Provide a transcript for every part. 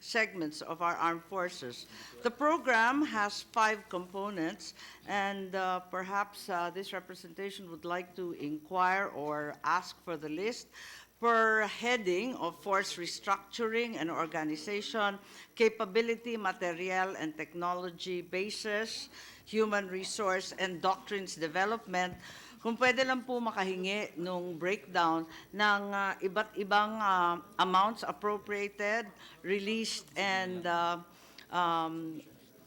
segments of our armed forces. The program has 5 components, and perhaps this representation would like to inquire or ask for the list per heading of force restructuring and organization, capability, material, and technology basis, human resource, and doctrines development. Kung pwede lang po makahingi nung breakdown ng iba't ibang amounts appropriated, released, and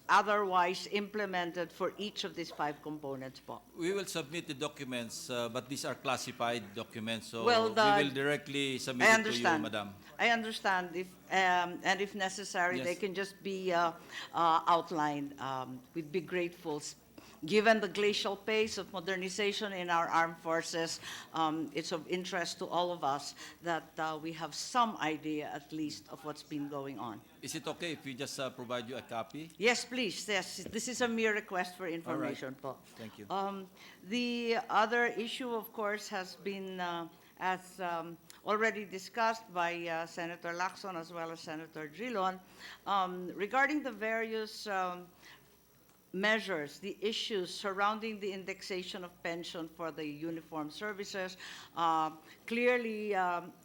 otherwise implemented for each of these 5 components po. We will submit the documents, but these are classified documents, so Well, we will directly submit I it to you, understand. Madam. I understand if, and if necessary, Yes. they can just be outlined. We'd be grateful. Given the glacial pace of modernization in our armed forces, it's of interest to all of us that we have some idea at least of what's been going on. Is it okay if we just provide you a copy? Yes, please. Yes, this is a mere request for information po. Thank you. The other issue, of course, has been, as already discussed by Senator Lacson as well as Senator Drilon, regarding the various measures, the issues surrounding the indexation of pension for the uniformed services, clearly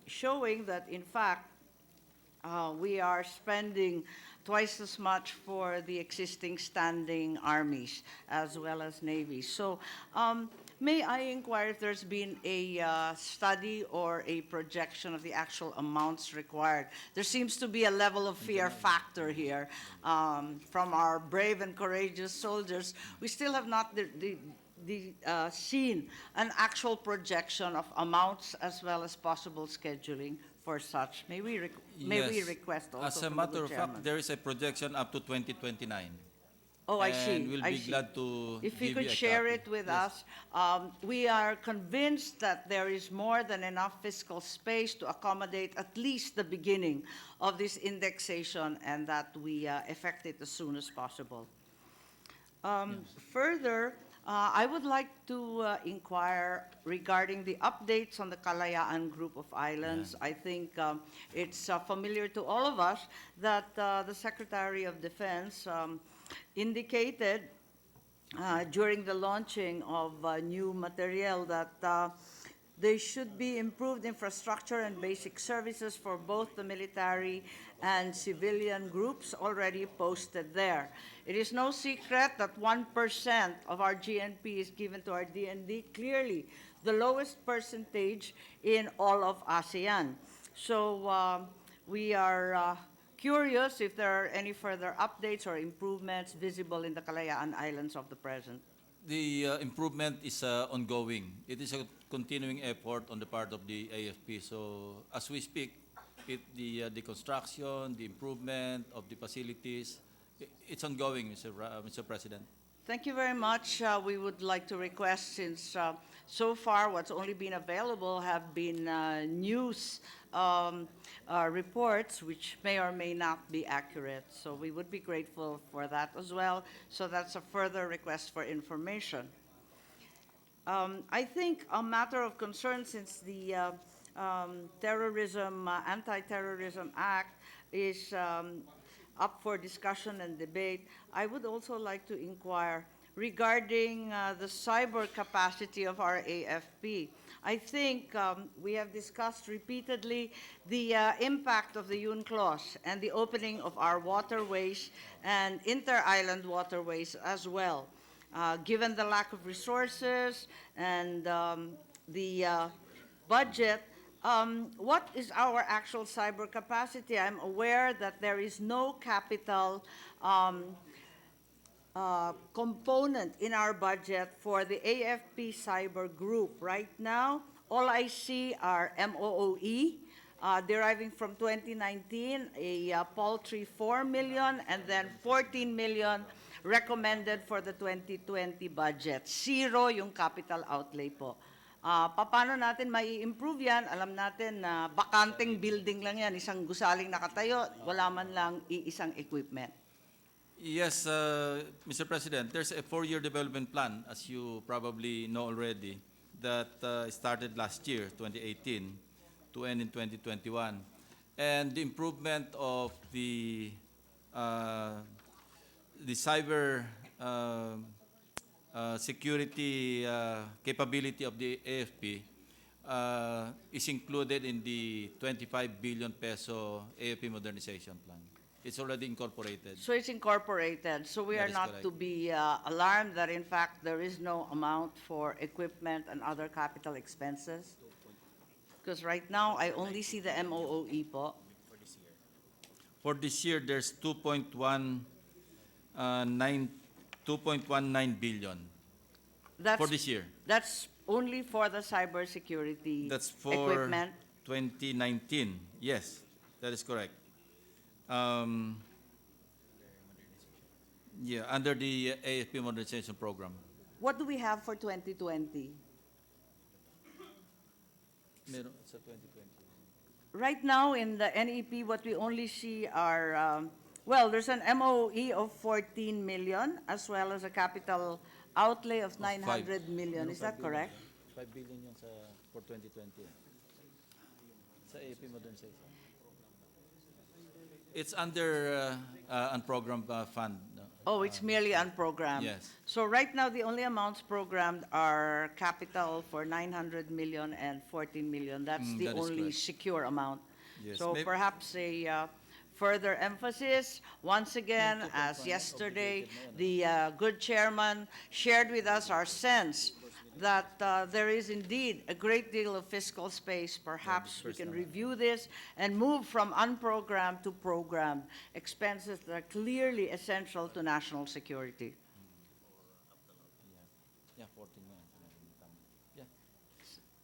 showing that, in fact, we are spending twice as much for the existing standing armies as well as navies. So may I inquire if there's been a study or a projection of the actual amounts required? There seems to be a level of fear factor here from our brave and courageous soldiers. We still have not seen an actual projection of amounts as well as possible scheduling for such. May we request also As a from the matter good of fact, chairman? there is a projection up to 2029. Oh, I see. And we'll I be see. glad to If you give could you a share copy. it with Yes. us, we are convinced that there is more than enough fiscal space to accommodate at least the beginning of this indexation, and that we effect it as soon as possible. Further, I would like to inquire regarding the updates on the Kalayaan group of islands. I think it's familiar to all of us that the Secretary of Defense indicated during the launching of new material that there should be improved infrastructure and basic services for both the military and civilian groups already posted there. It is no secret that 1% of our GNP is given to our DND, clearly the lowest percentage in all of ASEAN. So we are curious if there are any further updates or improvements visible in the Kalayaan Islands of the present. The improvement is ongoing. It is a continuing effort on the part of the AFP. So as we speak, the construction, the improvement of the facilities, it's ongoing, Mr. President. Thank you very much. We would like to request, since so far what's only been available have been news reports, which may or may not be accurate. So we would be grateful for that as well. So that's a further request for information. I think a matter of concern, since the Anti-Terrorism Act is up for discussion and debate, I would also like to inquire regarding the cyber capacity of our AFP. I think we have discussed repeatedly the impact of the UNCLOS and the opening of our waterways and inter-island waterways as well. Given the lack of resources and the budget, what is our actual cyber capacity? I'm aware that there is no capital component in our budget for the AFP cyber group. Right now, all I see are MOOE, deriving from 2019, a paltry 4 million, and then 14 million recommended for the 2020 budget. Zero yung capital outlay po. Paano natin mai-improve yan? Alam natin na bakanteng building lang yan, isang gusaling nakatayo, wala man lang iisang equipment. Yes, Mr. President, there's a 4-year development plan, as you probably know already, that started last year, 2018, to end in 2021. and the improvement of the cyber security capability of the AFP is included in the 25 billion peso AFP modernization plan. It's already incorporated. So it's incorporated. So we That are is not correct. to be alarmed that in fact there is no amount for equipment and other capital expenses? Because right now, I only see the MOOE po. For this year, there's 2.19 billion That's, for this year. that's only for the cybersecurity That's for equipment. 2019. Yes, that is correct. Yeah, under the AFP modernization program. What do we have for 2020? Meron sa 2020. Right now in the NEP, what we only see are, well, there's an MOE of 14 million as well as a capital outlay of 900 million. Is that correct? 5 billion yung for 2020. Sa AFP modernization. It's under unprogrammed fund. No? Oh, it's merely unprogrammed. Yes. So right now, the only amounts programmed are capital for 900 million and 14 million. That's the that is only correct. secure amount. Yes, So maybe- perhaps a further emphasis, once again, as yesterday, the good chairman shared with us our sense that there is indeed a great deal of fiscal space. Perhaps we can review this and move from unprogrammed to programmed expenses that are clearly essential to national security. Yeah, 14 million. Yeah.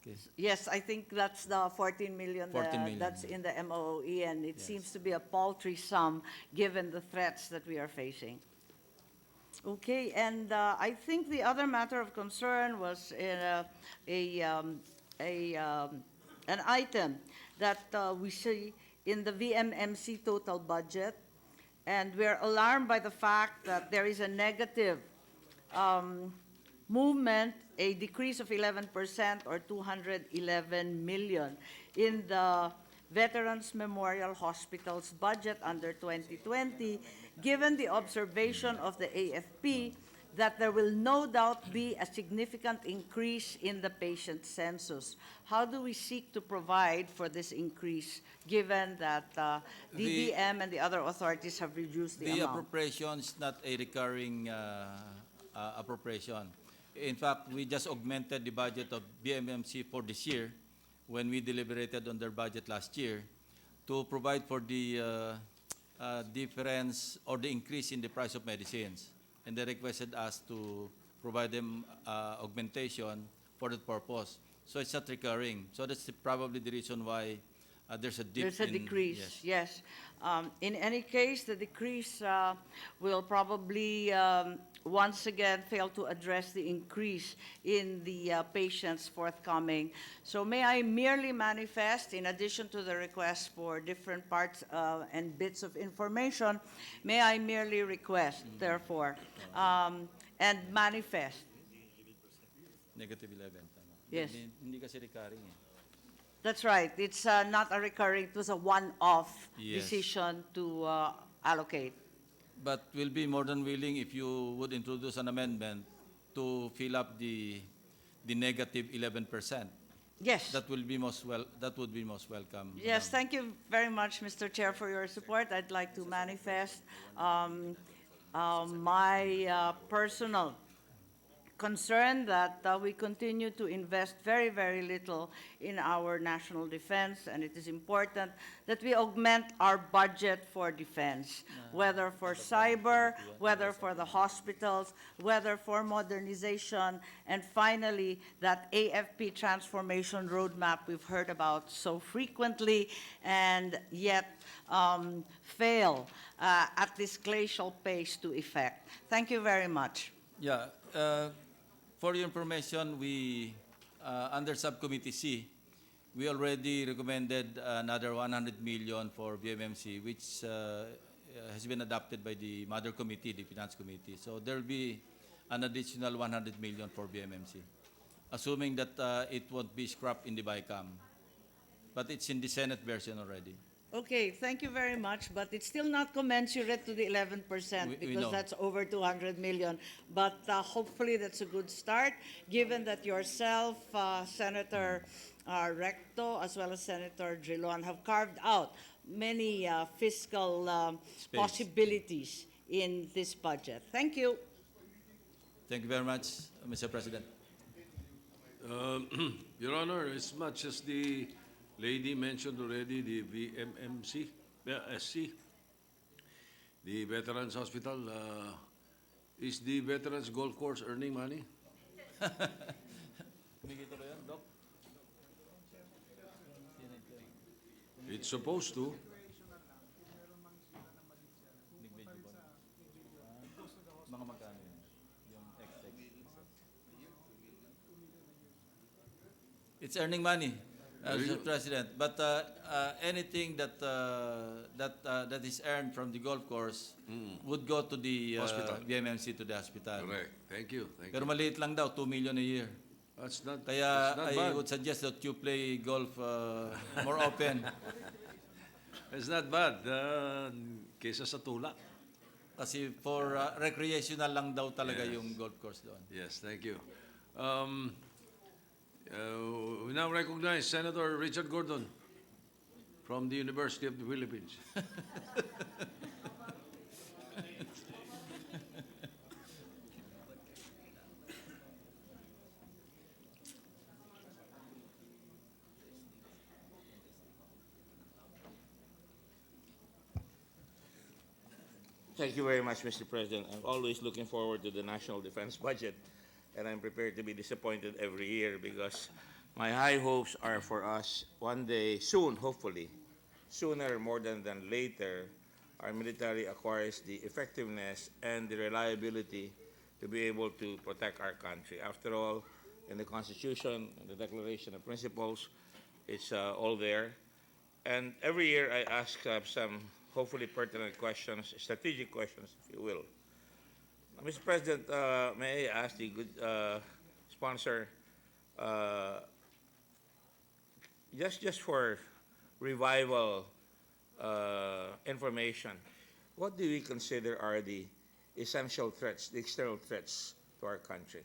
Okay. Yes, I think that's the 14 million, 14 million, that's yeah. in the MOE, and it Yes. seems to be a paltry sum given the threats that we are facing. Okay, and I think the other matter of concern was an item that we see in the VMMC total budget, and we're alarmed by the fact that there is a negative movement, a decrease of 11% or 211 million in the Veterans Memorial Hospital's budget under 2020, given the observation of the AFP that there will no doubt be a significant increase in the patient census. How do we seek to provide for this increase, given that DBM and the other authorities have reduced the The amount? appropriation is not a recurring appropriation. In fact, we just augmented the budget of BMMC for this year when we deliberated on their budget last year to provide for the difference or the increase in the price of medicines. And they requested us to provide them augmentation for that purpose. So it's not recurring. So that's probably the reason why there's a dip. There's a in- decrease, Yes. yes. In any case, the decrease will probably once again fail to address the increase in the patients forthcoming. So may I merely manifest, in addition to the request for different parts and bits of information, may I merely request, therefore, and manifest. Negative 11. Tama. Yes. Hindi kasi recurring eh. That's right. It's not a recurring, it was a one-off Yes. decision to allocate. But we'll be more than willing if you would introduce an amendment to fill up the negative 11%. Yes. That would be most welcome. Yes, Madam. thank you very much, Mr. Chair, for your support. I'd like to manifest my personal concern that we continue to invest very, very little in our national defense, and it is important that we augment our budget for defense, whether for cyber, whether for the hospitals, whether for modernization, and finally, that AFP transformation roadmap we've heard about so frequently and yet fail at this glacial pace to effect. Thank you very much. Yeah. For your information, we under Subcommittee C, we already recommended another 100 million for BMMC, which has been adopted by the Mother Committee, the Finance Committee. So there will be an additional 100 million for BMMC, assuming that it won't be scrapped in the BICAM. But it's in the Senate version already. Okay, thank you very much, but it's still not commensurate to the 11% We because know. that's over 200 million. But hopefully that's a good start, given that yourself, Senator Recto, as well as Senator Drilon have carved out many fiscal Space. possibilities in this budget. Thank you. Thank you very much, Mr. President. Your Honor, as much as the lady mentioned already, the VMMC, SC, the Veterans Hospital, is the Veterans Golf Course earning money? It's supposed to. It's earning money, Very Mr. good. President. But anything that is earned from the golf course would go to the Hospital. VMMC, to the hospital. Correct. Thank you. Thank Pero you. maliit lang daw, 2 million a year. That's not, Kaya that's not I bad. would suggest that you play golf more often. It's not bad. Kesa sa tulak. Kasi for recreational lang daw talaga yung golf course doon. Yes, thank you. We now recognize Senator Richard Gordon from the University of the Philippines. Thank you very much, Mr. President. I'm always looking forward to the national defense budget, and I'm prepared to be disappointed every year because my high hopes are for us one day, soon, hopefully, sooner more than later, our military acquires the effectiveness and the reliability to be able to protect our country. After all, in the Constitution, in the Declaration of Principles, it's all there. And every year I ask some hopefully pertinent questions, strategic questions, if you will. Mr. President, may I ask the good sponsor, just for revival information, what do we consider are the essential threats, the external threats to our country?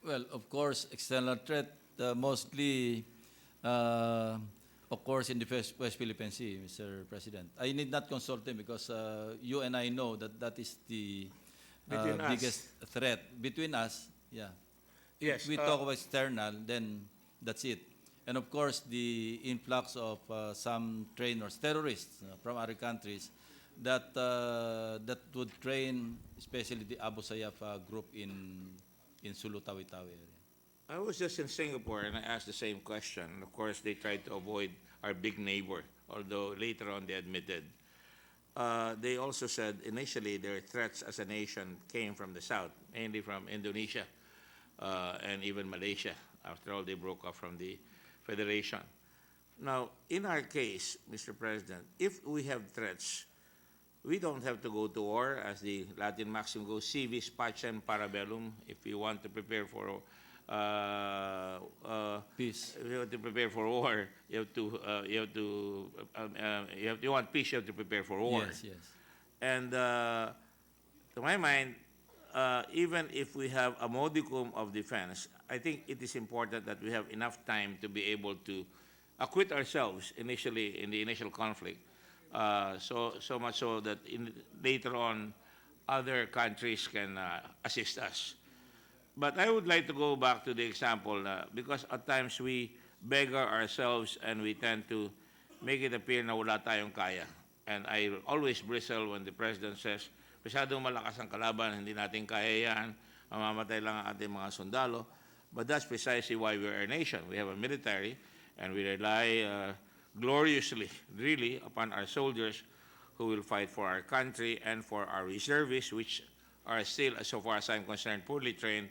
Well, of course, external threat mostly of course, in the West Philippine Sea, Mr. President. I need not consult him because you and I know that that is the Between us. biggest threat between us. Yeah. Yes. If we talk about external, then that's it. And of course, the influx of some trainers, terrorists from other countries that that would train, especially the Abu Sayyaf group in Sulu Tawi-Tawi area. I was just in Singapore and I asked the same question. Of course, they tried to avoid our big neighbor, although later on they admitted. They also said initially their threats as a nation came from the south, mainly from Indonesia and even Malaysia. After all, they broke off from the Federation. Now, in our case, Mr. President, if we have threats, we don't have to go to war, as the Latin maxim goes, si vis pacem para bellum. If you want to prepare for Peace. if you want to prepare for war, you want peace, you have to prepare for war. Yes, yes. And to my mind, even if we have a modicum of defense, I think it is important that we have enough time to be able to acquit ourselves initially in the initial conflict. So much so that later on, other countries can assist us. But I would like to go back to the example because at times we beggar ourselves and we tend to make it appear na wala tayong kaya. And I always bristle when the President says, masyadong malakas ang kalaban, hindi natin kaya yan, mamamatay lang ang ating mga sundalo. But that's precisely why we're a nation. We have a military and we rely gloriously, really, upon our soldiers who will fight for our country and for our reservists, which are still, so far as I'm concerned, poorly trained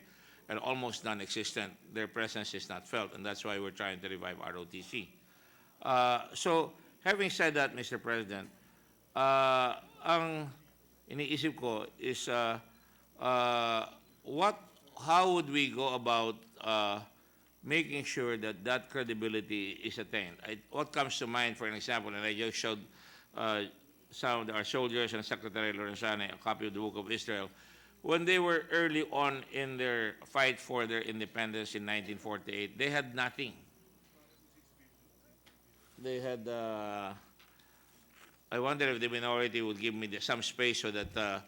and almost non-existent. Their presence is not felt, and that's why we're trying to revive ROTC. So, having said that, Mr. President, ang iniisip ko is how would we go about making sure that that credibility is attained? What comes to mind, for an example, and I just showed some of our soldiers and Secretary Lorenzana a copy of the Book of Israel. When they were early on in their fight for their independence in 1948, they had nothing. They had, I wonder if the minority would give me some space so that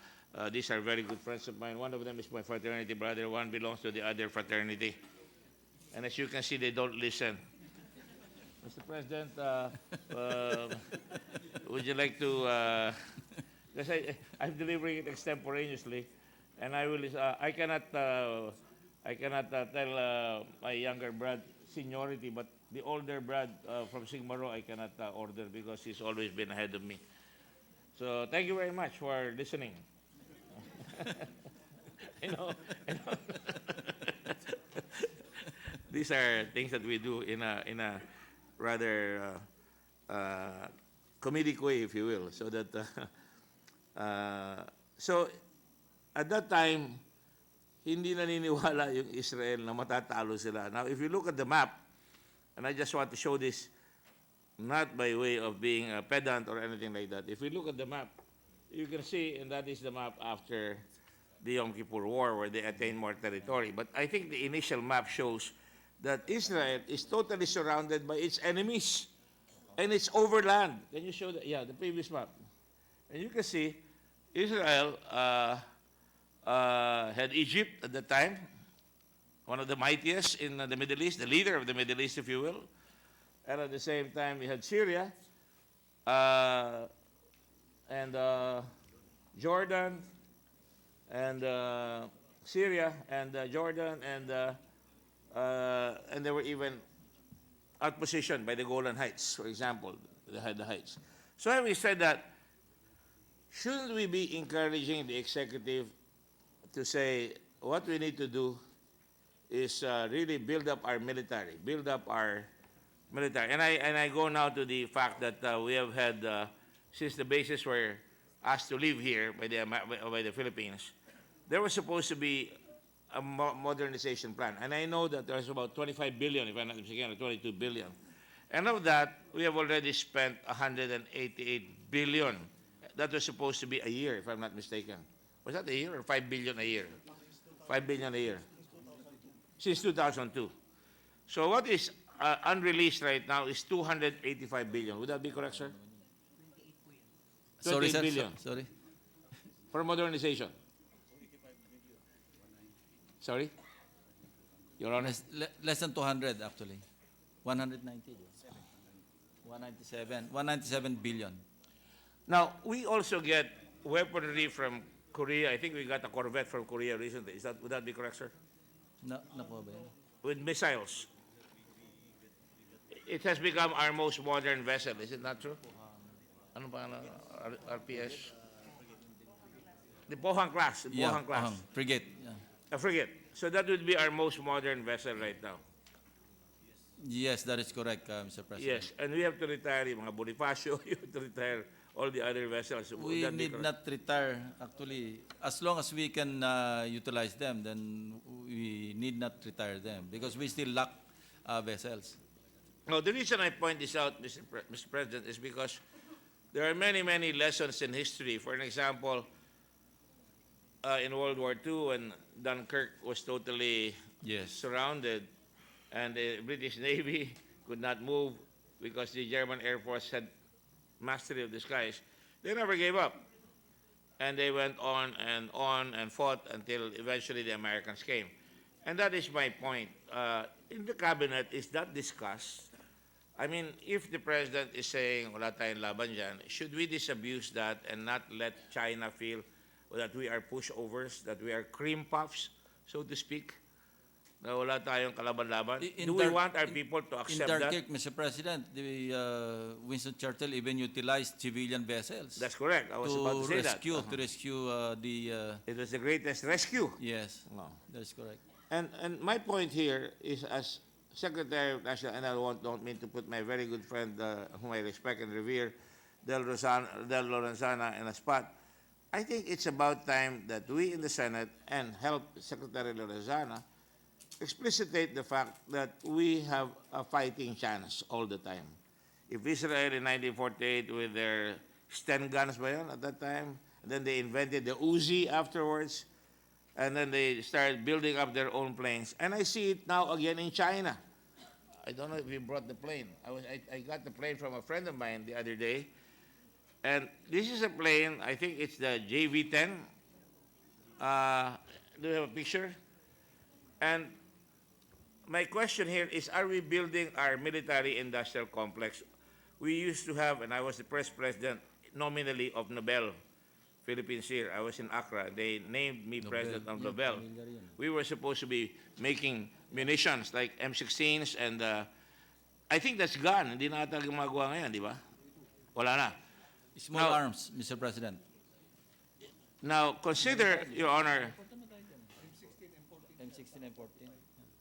these are very good friends of mine. One of them is my fraternity brother, one belongs to the other fraternity. And as you can see, they don't listen. Mr. President, would you like to, because I'm delivering it extemporaneously, and I cannot tell my younger Brad seniority, but the older Brad from Sigma Rho I cannot order because he's always been ahead of me. So thank you very much for listening. you know, you know. These are things that we do in a rather comedic way, if you will, so that so at that time hindi naniniwala yung Israel na matatalo sila. Now, if you look at the map, and I just want to show this not by way of being a pedant or anything like that. If you look at the map, you can see, and that is the map after the Yom Kippur War, where they attained more territory. But I think the initial map shows that Israel is totally surrounded by its enemies, and it's overland. Can you show that? Yeah, the previous map. And you can see Israel had Egypt at the time, one of the mightiest in the Middle East, the leader of the Middle East, if you will. And at the same time, we had Syria and Jordan and Syria and Jordan and they were even outpositioned by the Golan Heights, for example. They had the heights. So having said that, shouldn't we be encouraging the executive to say what we need to do is really build up our military, And I go now to the fact that we have had, since the bases were asked to live here by the Philippines, there was supposed to be a modernization plan. And I know that there's about 25 billion, if I'm not mistaken, or 22 billion. And of that, we have already spent 188 billion. That was supposed to be a year, if I'm not mistaken. Was that a year or 5 billion a year? 5 billion a year. Since 2002. So what is unreleased right now is 285 billion. Would that be correct, sir? Sorry, 28 sir. billion Sorry. for modernization. Sorry? Your Honor? Less than 200, actually. 190. 197 billion. Now, we also get weaponry from Korea. I think we got a Corvette from Korea recently. Would that be correct, sir? No po ba yun? With missiles. It has become our most modern vessel. Is it not true? Ano ba RPS? The Pohang class. The Pohang class. Frigate. Yeah. A frigate. So that would be our most modern vessel right now. Yes, that is correct, Mr. President. Yes, and we have to retire yung mga Bonifacio, you have to retire all the other vessels. Would We that be need correct? not retire, actually. As long as we can utilize them, then we need not retire them because we still lack vessels. No, the reason I point this out, Mr. President, is because there are many, many lessons in history. For an example, in World War II, when Dunkirk was totally Yes. surrounded, and the British Navy could not move because the German Air Force had mastery of the skies, they never gave up. And they went on and fought until eventually the Americans came. And that is my point. In the cabinet, is that discussed? I mean, if the president is saying, wala tayong laban dyan, should we disabuse that and not let China feel that we are pushovers, that we are cream puffs, so to speak? Na wala tayong kalaban-laban? Do we want our people to accept in that? Dunkirk, Mr. President, the Winston Churchill even utilized civilian vessels That's correct. I was about to say that. to rescue the. It was the greatest rescue. Yes, No. that is correct. And my point here is, as Secretary of National, and I don't mean to put my very good friend, whom I respect and revere, Del Lorenzana, in a spot. I think it's about time that we in the Senate and help Secretary Lorenzana explicitate the fact that we have a fighting chance all the time. If Israel in 1948 with their Sten guns ba yun at that time? And then they invented the Uzi afterwards. And then they started building up their own planes. And I see it now again in China. I don't know if you brought the plane. I got the plane from a friend of mine the other day. And this is a plane, I think it's the JV-10. Do you have a picture? And my question here is, are we building our military-industrial complex? We used to have, and I was the first president nominally of Nobel Philippines here. I was in Accra. They named me president of Nobel. We were supposed to be making munitions like M16s and I think that's gone. Hindi na ata gumagawa ngayon, di ba? Wala na. Small Now- arms, Mr. President. Now, consider, Your Honor, M16 and 14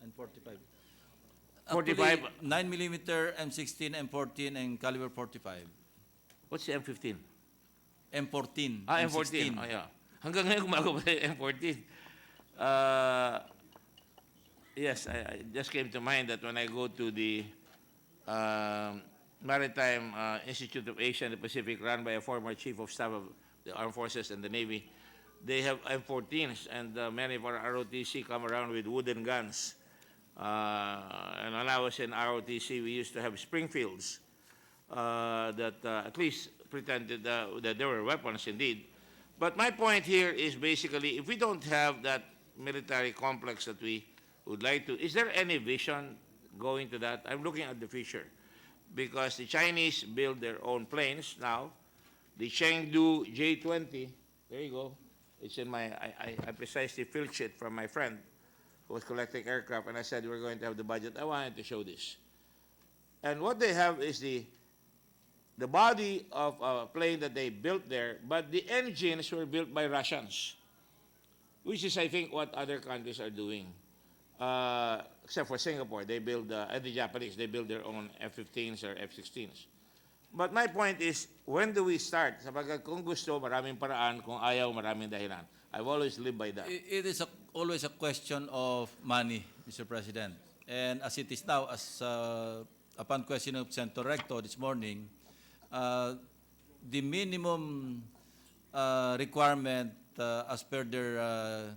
and 45. 45. 9 millimeter M16, M14, and caliber 45. what's the M15? M14. M14. Oh, yeah. Hanggang ngayon gumagawa pa yung M14. Yes, I just came to mind that when I go to the Maritime Institute of Asia and the Pacific, run by a former chief of staff of the Armed Forces and the Navy, they have M14s, and many of our ROTC come around with wooden guns. And when I was in ROTC, we used to have Springfields that at least pretended that they were weapons indeed. But my point here is basically, if we don't have that military complex that we would like to, is there any vision going to that? I'm looking at the future, because the Chinese build their own planes now. The Chengdu J-20, there you go. It's in my, I precisely filched it from my friend who was collecting aircraft, and I said we're going to have the budget. I wanted to show this. And what they have is the body of a plane that they built there, but the engines were built by Russians, which is, I think, what other countries are doing. Except for Singapore, they build, and the Japanese, they build their own F-15s or F-16s. But my point is, when do we start? Sapagkat kung gusto, maraming paraan. Kung ayaw, maraming dahilan. I've always lived by that. It is always a question of money, Mr. President. And as it is now, as upon question of Senator Recto this morning, the minimum requirement as per their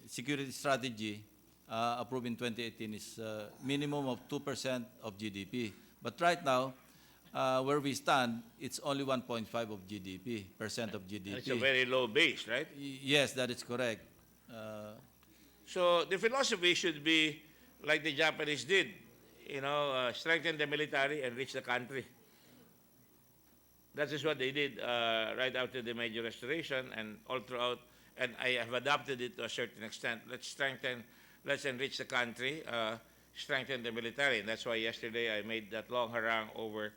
security strategy approved in 2018 is minimum of 2% of GDP. But right now, where we stand, it's only 1.5 of GDP, percent of GDP. It's a very low base, right? Yes, that is correct. So the philosophy should be like the Japanese did, strengthen the military and reach the country. That is what they did right after the major restoration and all throughout, and I have adopted it to a certain extent. Let's enrich the country, strengthen the military, and that's why yesterday I made that long harangue over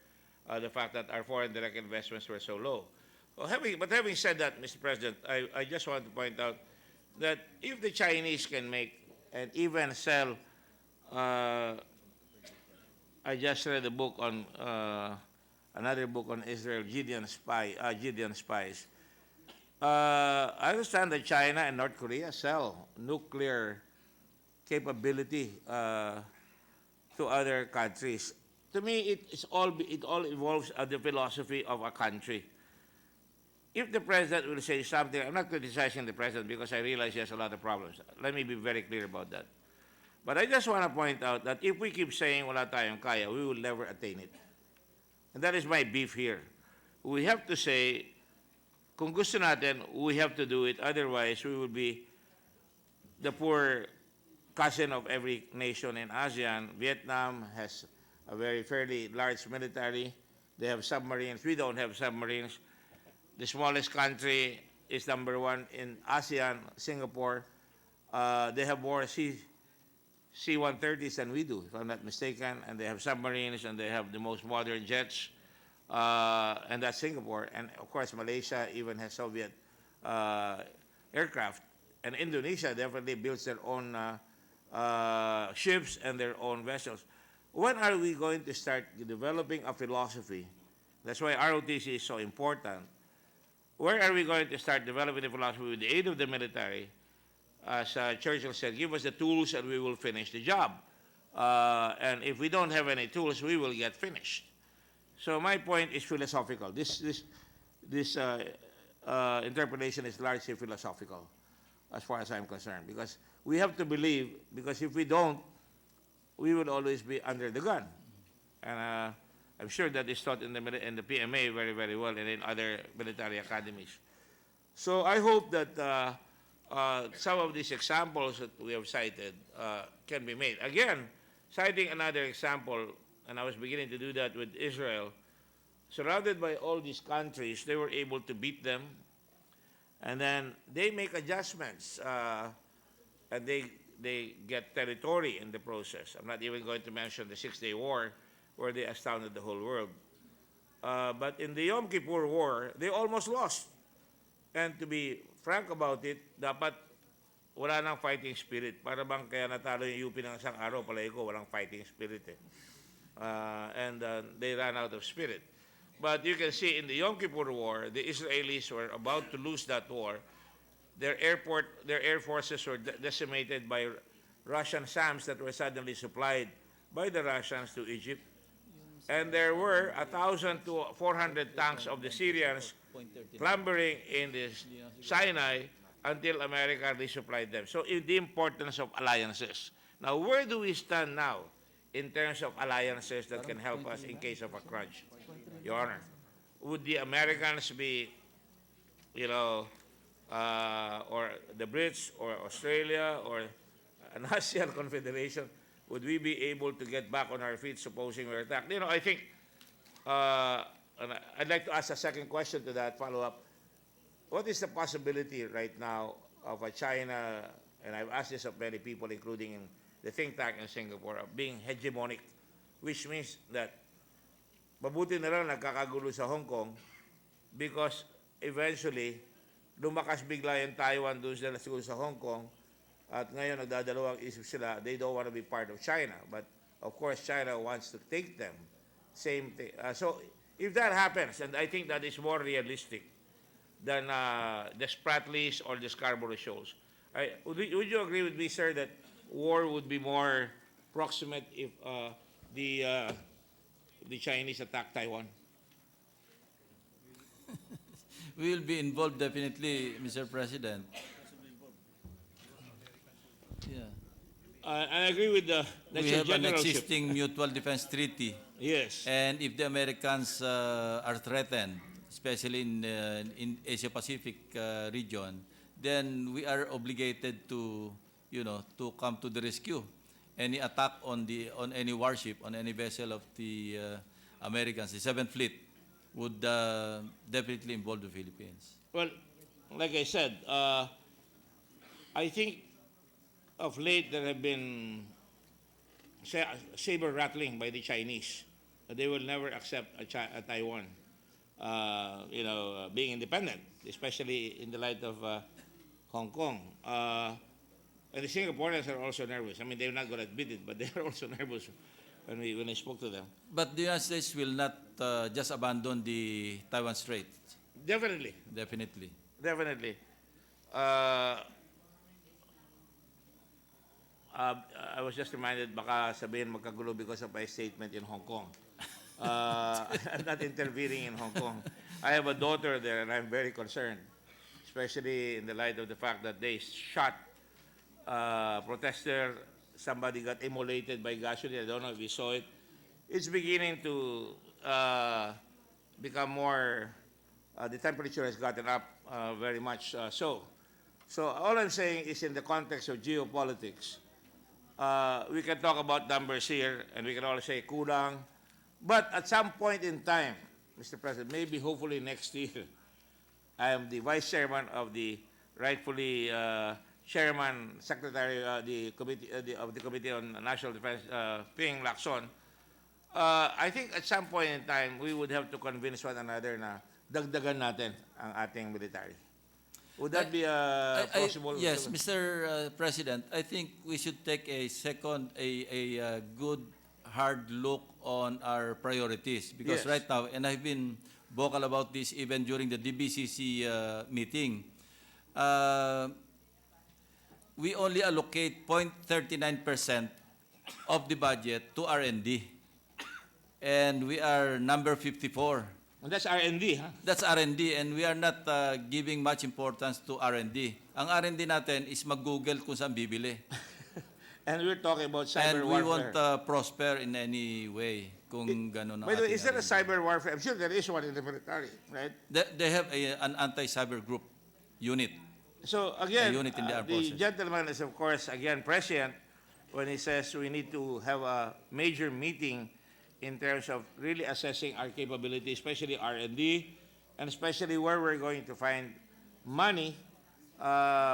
the fact that our foreign direct investments were so low. Well, having said that, Mr. President, I just want to point out that if the Chinese can make and even sell, I just read a book on, another book on Israel, Gideon Spies. I understand that China and North Korea sell nuclear capability to other countries. To me, it all involves the philosophy of a country. If the president will say something, I'm not criticizing the president because I realize he has a lot of problems. Let me be very clear about that. But I just want to point out that if we keep saying wala tayong kaya, we will never attain it. And that is my beef here. We have to say, kung gusto natin, we have to do it. Otherwise, we will be the poor cousin of every nation in ASEAN. Vietnam has a fairly large military. They have submarines. We don't have submarines. The smallest country is #1 in ASEAN, Singapore. They have more C-130s than we do, if I'm not mistaken, and they have submarines, and they have the most modern jets, and that's Singapore. And of course, Malaysia even has Soviet aircraft, and Indonesia definitely builds their own ships and their own vessels. When are we going to start developing a philosophy? That's why ROTC is so important. Where are we going to start developing the philosophy with the aid of the military? As Churchill said, give us the tools and we will finish the job. And if we don't have any tools, we will get finished. So my point is philosophical. This interpretation is largely philosophical, as far as I'm concerned, because we have to believe. Because if we don't, we will always be under the gun, and I'm sure that is taught in the PMA very, very well, and in other military academies. So I hope that some of these examples that we have cited can be made. Again, citing another example, and I was beginning to do that with Israel, surrounded by all these countries, they were able to beat them, and then they make adjustments, and they get territory in the process. I'm not even going to mention the Six-Day War, where they astounded the whole world. But in the Yom Kippur War, they almost lost. And to be frank about it, dapat wala nang fighting spirit. Para bang kaya natalo yung UP ng isang araw, palagi ko, walang fighting spirit eh. And they ran out of spirit. But you can see in the Yom Kippur War, the Israelis were about to lose that war. Their air forces were decimated by Russian SAMs that were suddenly supplied by the Russians to Egypt. And there were 1,000 to 400 tanks of the Syrians clambering in the Sinai until America resupplied them. So the importance of alliances. Now, where do we stand now in terms of alliances that can help us in case of a crunch? Your Honor, would the Americans be, or the Brits or Australia or an ASEAN confederation, would we be able to get back on our feet supposing we're attacked? I think, and I'd like to ask a second question to that follow-up. What is the possibility right now of a China, and I've asked this of many people, including in the think tank in Singapore, of being hegemonic, which means that mabuti na lang nagkakagulo sa Hong Kong because eventually lumakas bigla yung Taiwan doon sila siguro sa Hong Kong at ngayon nagdadalawang isip sila, they don't want to be part of China, but of course China wants to take them. Same thing. So if that happens, and I think that is more realistic than the Spratlys or the Scarborough shows, would you agree with me, sir, that war would be more proximate if the Chinese attack Taiwan? We will be involved definitely, Mr. President. Yeah. I agree with the We have an existing mutual defense treaty. Yes. And if the Americans are threatened, especially in Asia-Pacific region, then we are obligated to, to come to the rescue. Any attack on any warship, on any vessel of the Americans, the 7th Fleet, would definitely involve the Philippines. Well, like I said, I think of late there have been saber rattling by the Chinese. They will never accept a Taiwan, being independent, especially in the light of Hong Kong. And the Singaporeans are also nervous. I mean, they're not going to admit it, but they are also nervous when I spoke to them. But the United States will not just abandon the Taiwan Strait. Definitely. Definitely. Definitely. I was just reminded, baka sabihin magkagulo because of my statement in Hong Kong. I'm not intervening in Hong Kong. I have a daughter there, and I'm very concerned, especially in the light of the fact that they shot protester. Somebody got immolated by gasoline. I don't know if you saw it. It's beginning to become more, the temperature has gotten up very much so. So all I'm saying is in the context of geopolitics, we can talk about numbers here, and we can all say kulang. But at some point in time, Mr. President, maybe hopefully next year, I am the vice chairman of the rightfully chairman, secretary of the Committee on National Defense, Ping Lacson. I think at some point in time, we would have to convince one another na dagdagan natin ang ating military. Would that be possible? Yes, Mr. President, I think we should take a good, hard look on our priorities. Because Yes. right now, and I've been vocal about this even during the DBCC meeting, we only allocate 0.39% of the budget to R&D. and we are number 54. And that's R&D, huh? That's R&D, and we are not giving much importance to R&D. Ang R&D natin is mag-Google kung saan bibili. And we're talking about cyber And we warfare. won't prosper in any way kung ganun ang By the way, ating is there a R&D. cyber warfare? I'm sure there is one in the military, right? They have an anti-cyber group unit. So again, unit in the armed the forces. gentleman is of course again prescient when he says we need to have a major meeting in terms of really assessing our capability, especially R&D, and especially where we're going to find money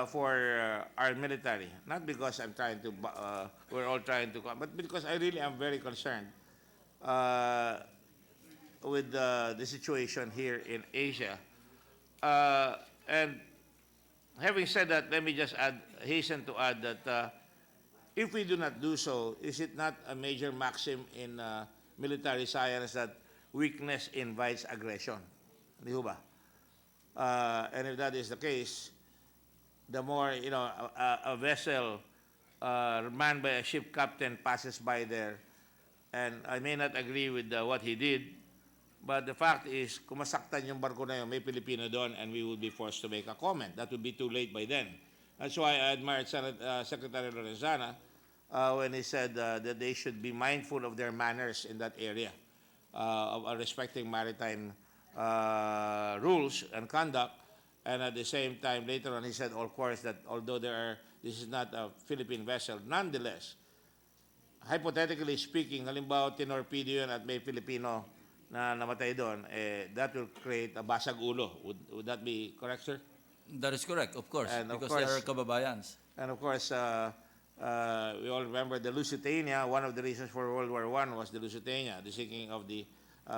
for our military. Not because I'm trying to, we're all trying to, but because I really am very concerned with the situation here in Asia. And having said that, let me just hasten to add that if we do not do so, is it not a major maxim in military science that weakness invites aggression? Di ho ba? And if that is the case, the more, you know, a vessel manned by a ship captain passes by there, and I may not agree with what he did, but the fact is, kung masaktan yung barko na yun, may Pilipino doon, and we would be forced to make a comment. That would be too late by then. That's why I admired Secretary Lorenzana when he said that they should be mindful of their manners in that area, of respecting maritime rules and conduct. And at the same time, later on, he said, of course, that although this is not a Philippine vessel, nonetheless, hypothetically speaking, halimbawa, tinorpedo yun at may Filipino na namatay doon, that will create a basag ulo. Would that be correct, sir? That is correct, of course, And of because course- they are kababayans. And of course, we all remember the Lusitania. One of the reasons for World War I was the Lusitania, the sinking of the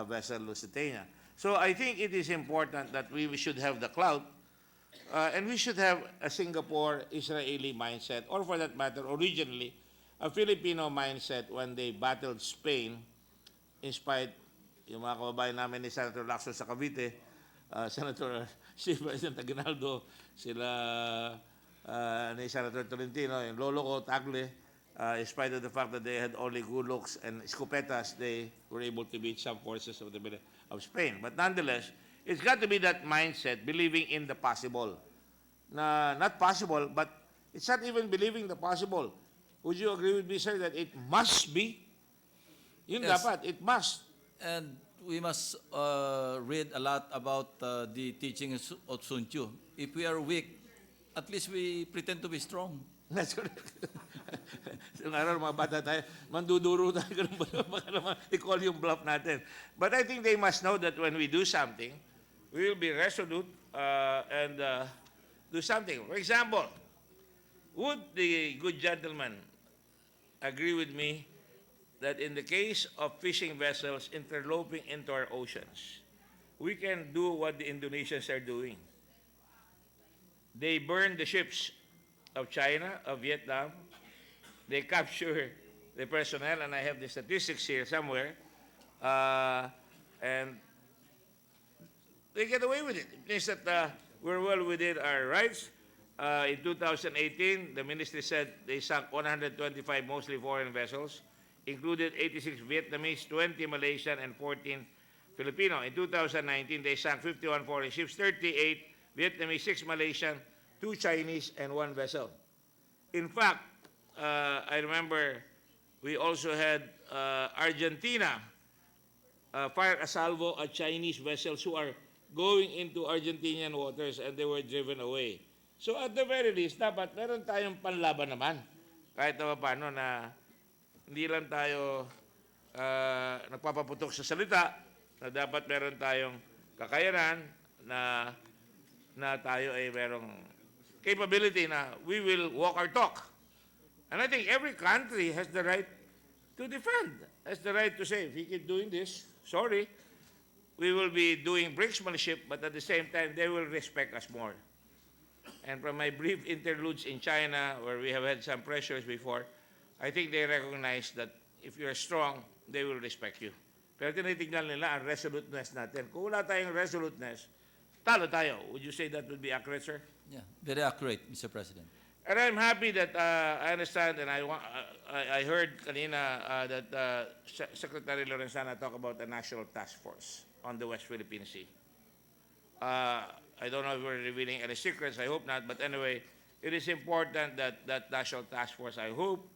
vessel Lusitania. So I think it is important that we should have the clout, and we should have a Singapore-Israeli mindset, or for that matter, originally, a Filipino mindset when they battled Spain, in spite, yung mga kababayan namin ni Senator Lacson sa Cavite, Senator Silva Aguinaldo, sila ni Senator Tolentino, yung lolo ko, Tagle, in spite of the fact that they had only guluks and escopetas, they were able to beat some forces of Spain. But nonetheless, it's got to be that mindset, believing in the possible. Not possible, but it's not even believing the possible. Would you agree with me, sir, that it must be? Yun Yes. dapat, it must. And we must read a lot about the teachings of Sun Tzu. If we are weak, at least we pretend to be strong. That's correct. Yung araw, mga bata tayo, manduduro tayo, ganun ba? Baka naman i-call yung bluff natin. But I think they must know that when we do something, we will be resolute and do something. For example, would the good gentleman agree with me that in the case of fishing vessels interloping into our oceans, we can do what the Indonesians are doing? They burn the ships of China, of Vietnam. They capture the personnel, and I have the statistics here somewhere, and they get away with it. It means that we're well within our rights. In 2018, the ministry said they sunk 125 mostly foreign vessels, included 86 Vietnamese, 20 Malaysian, and 14 Filipino. In 2019, they sank 51 foreign ships, 38 Vietnamese, 6 Malaysian, 2 Chinese, and 1 vessel. In fact, I remember we also had Argentina fire a salvo at Chinese vessels who are going into Argentinian waters, and they were driven away. So at the very least, dapat meron tayong panlaban naman. Kahit na paano na hindi lang tayo nagpapaputok sa salita, na dapat meron tayong kakayanan na tayo ay merong capability na we will walk our talk. And I think every country has the right to defend, has the right to say, if you keep doing this, sorry, we will be doing brinksmanship, but at the same time, they will respect us more. And from my brief interludes in China, where we have had some pressures before, I think they recognize that if you're strong, they will respect you. Pero tinitignan nila ang resoluteness natin. Kung wala tayong resoluteness, talo tayo. Would you say that would be accurate, sir? Yeah, very accurate, Mr. President. And I'm happy that I understand, and I heard kanina that Secretary Lorenzana talk about a national task force on the West Philippine Sea. I don't know if we're revealing any secrets. I hope not. But anyway, it is important that that national task force, I hope,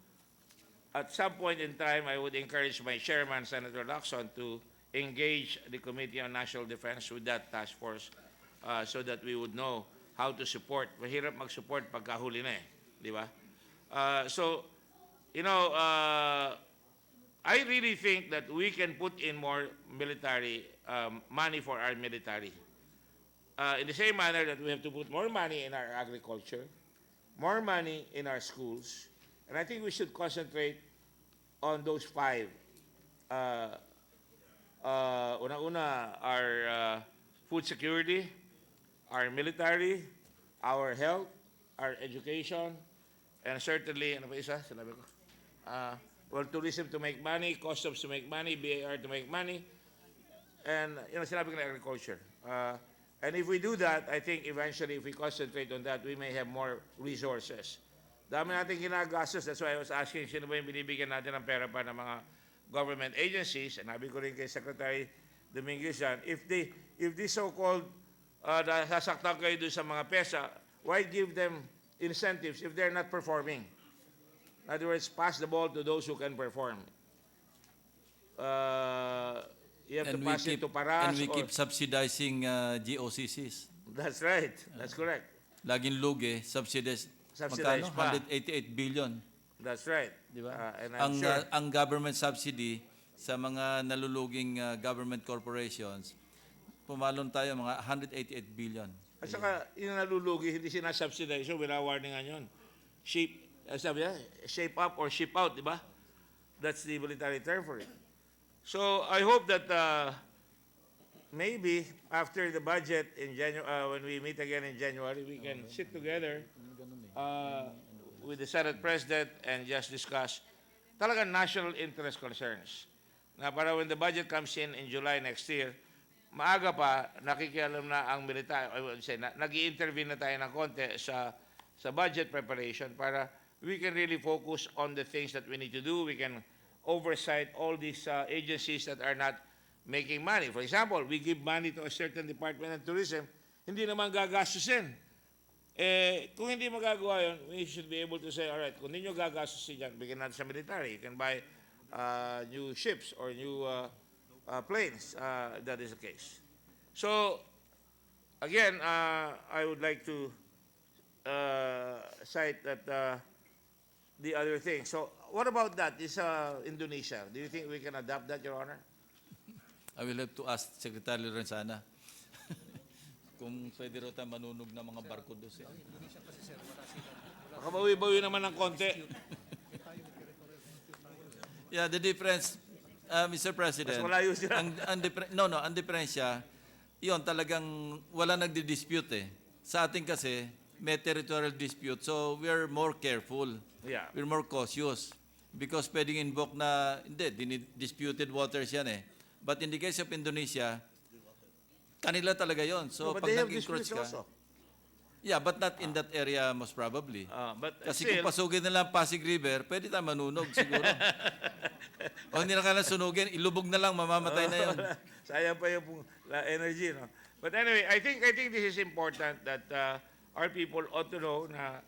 at some point in time, I would encourage my chairman, Senator Lacson, to engage the Committee on National Defense with that task force so that we would know how to support. Mahirap mag-support pagkahuli na eh, di ba? So, you know, I really think that we can put in more military money for our military. In the same manner that we have to put more money in our agriculture, more money in our schools, and I think we should concentrate on those five. Una-una, our food security, our military, our health, our education, and certainly, ano pa isa? Sinabi ko? Well, tourism to make money, customs to make money, BAR to make money, and, you know, sinabi ko na agriculture. And if we do that, I think eventually, if we concentrate on that, we may have more resources. Dami natin ginagastos. That's why I was asking, sino ba yung binibigyan natin ng pera pa ng mga government agencies? And sabi ko rin kay Secretary Dominguez yan, if the so-called sasaktan kayo doon sa mga PESA, why give them incentives if they're not performing? In other words, pass the ball to those who can perform. You have to pass it to Paras. And we keep subsidizing GOCCs. That's right. That's correct. Laging lugi, subsidized. Subsidized Magkano? pa. 188 billion. That's right. Di ba? And I'm sure. Ang government subsidy sa mga naluluging government corporations, pumalon tayo mga 188 billion. At saka, yung nalulugi, hindi sinasubsidize. So, winawarningan yun. Sabi niya, shape up or ship out, di ba? That's the military term for it. So, I hope that maybe after the budget in January, when we meet again in January, we can sit together with the Senate President and just discuss talagang national interest concerns. Na para when the budget comes in July next year, maaga pa, nakikialam na ang military, I would say, nag-i-intervene na tayo ng konti sa budget preparation para we can really focus on the things that we need to do. We can oversight all these agencies that are not making money. For example, we give money to a certain department of tourism, hindi naman gagastusin. Kung hindi magagawa yun, we should be able to say, all right, kung hindi nyo gagastusin yan, bigyan natin sa military. You can buy new ships or new planes. That is the case. So, again, I would like to cite that the other thing. So, what about that? Is Indonesia? Do you think we can adopt that, Your Honor? I will have to ask Secretary Lorenzana kung pwede raw tayo manunog ng mga barko doon. Makabawi-bawi naman ng konti. Yeah, the difference, Mr. President, Mas malayo sila. ang diferensya, yun talagang wala nagdi-dispute eh. Sa atin kasi, may territorial dispute, so we're more careful. Yeah. We're more cautious. Because pwedeng invoke na, hindi, disputed waters yan eh. But in the case of Indonesia, kanila talaga yon. So, But pag they have nag-encroach disputes ka, also. yeah, but not in that area most probably. But Kasi still, kung pasugin nila ang Pasig River, pwede tayo manunog siguro. O hindi na kailangan sunugin, ilubog na lang, mamamatay na yun. sayang pa yung energy, no? But anyway, I think this is important that our people ought to know na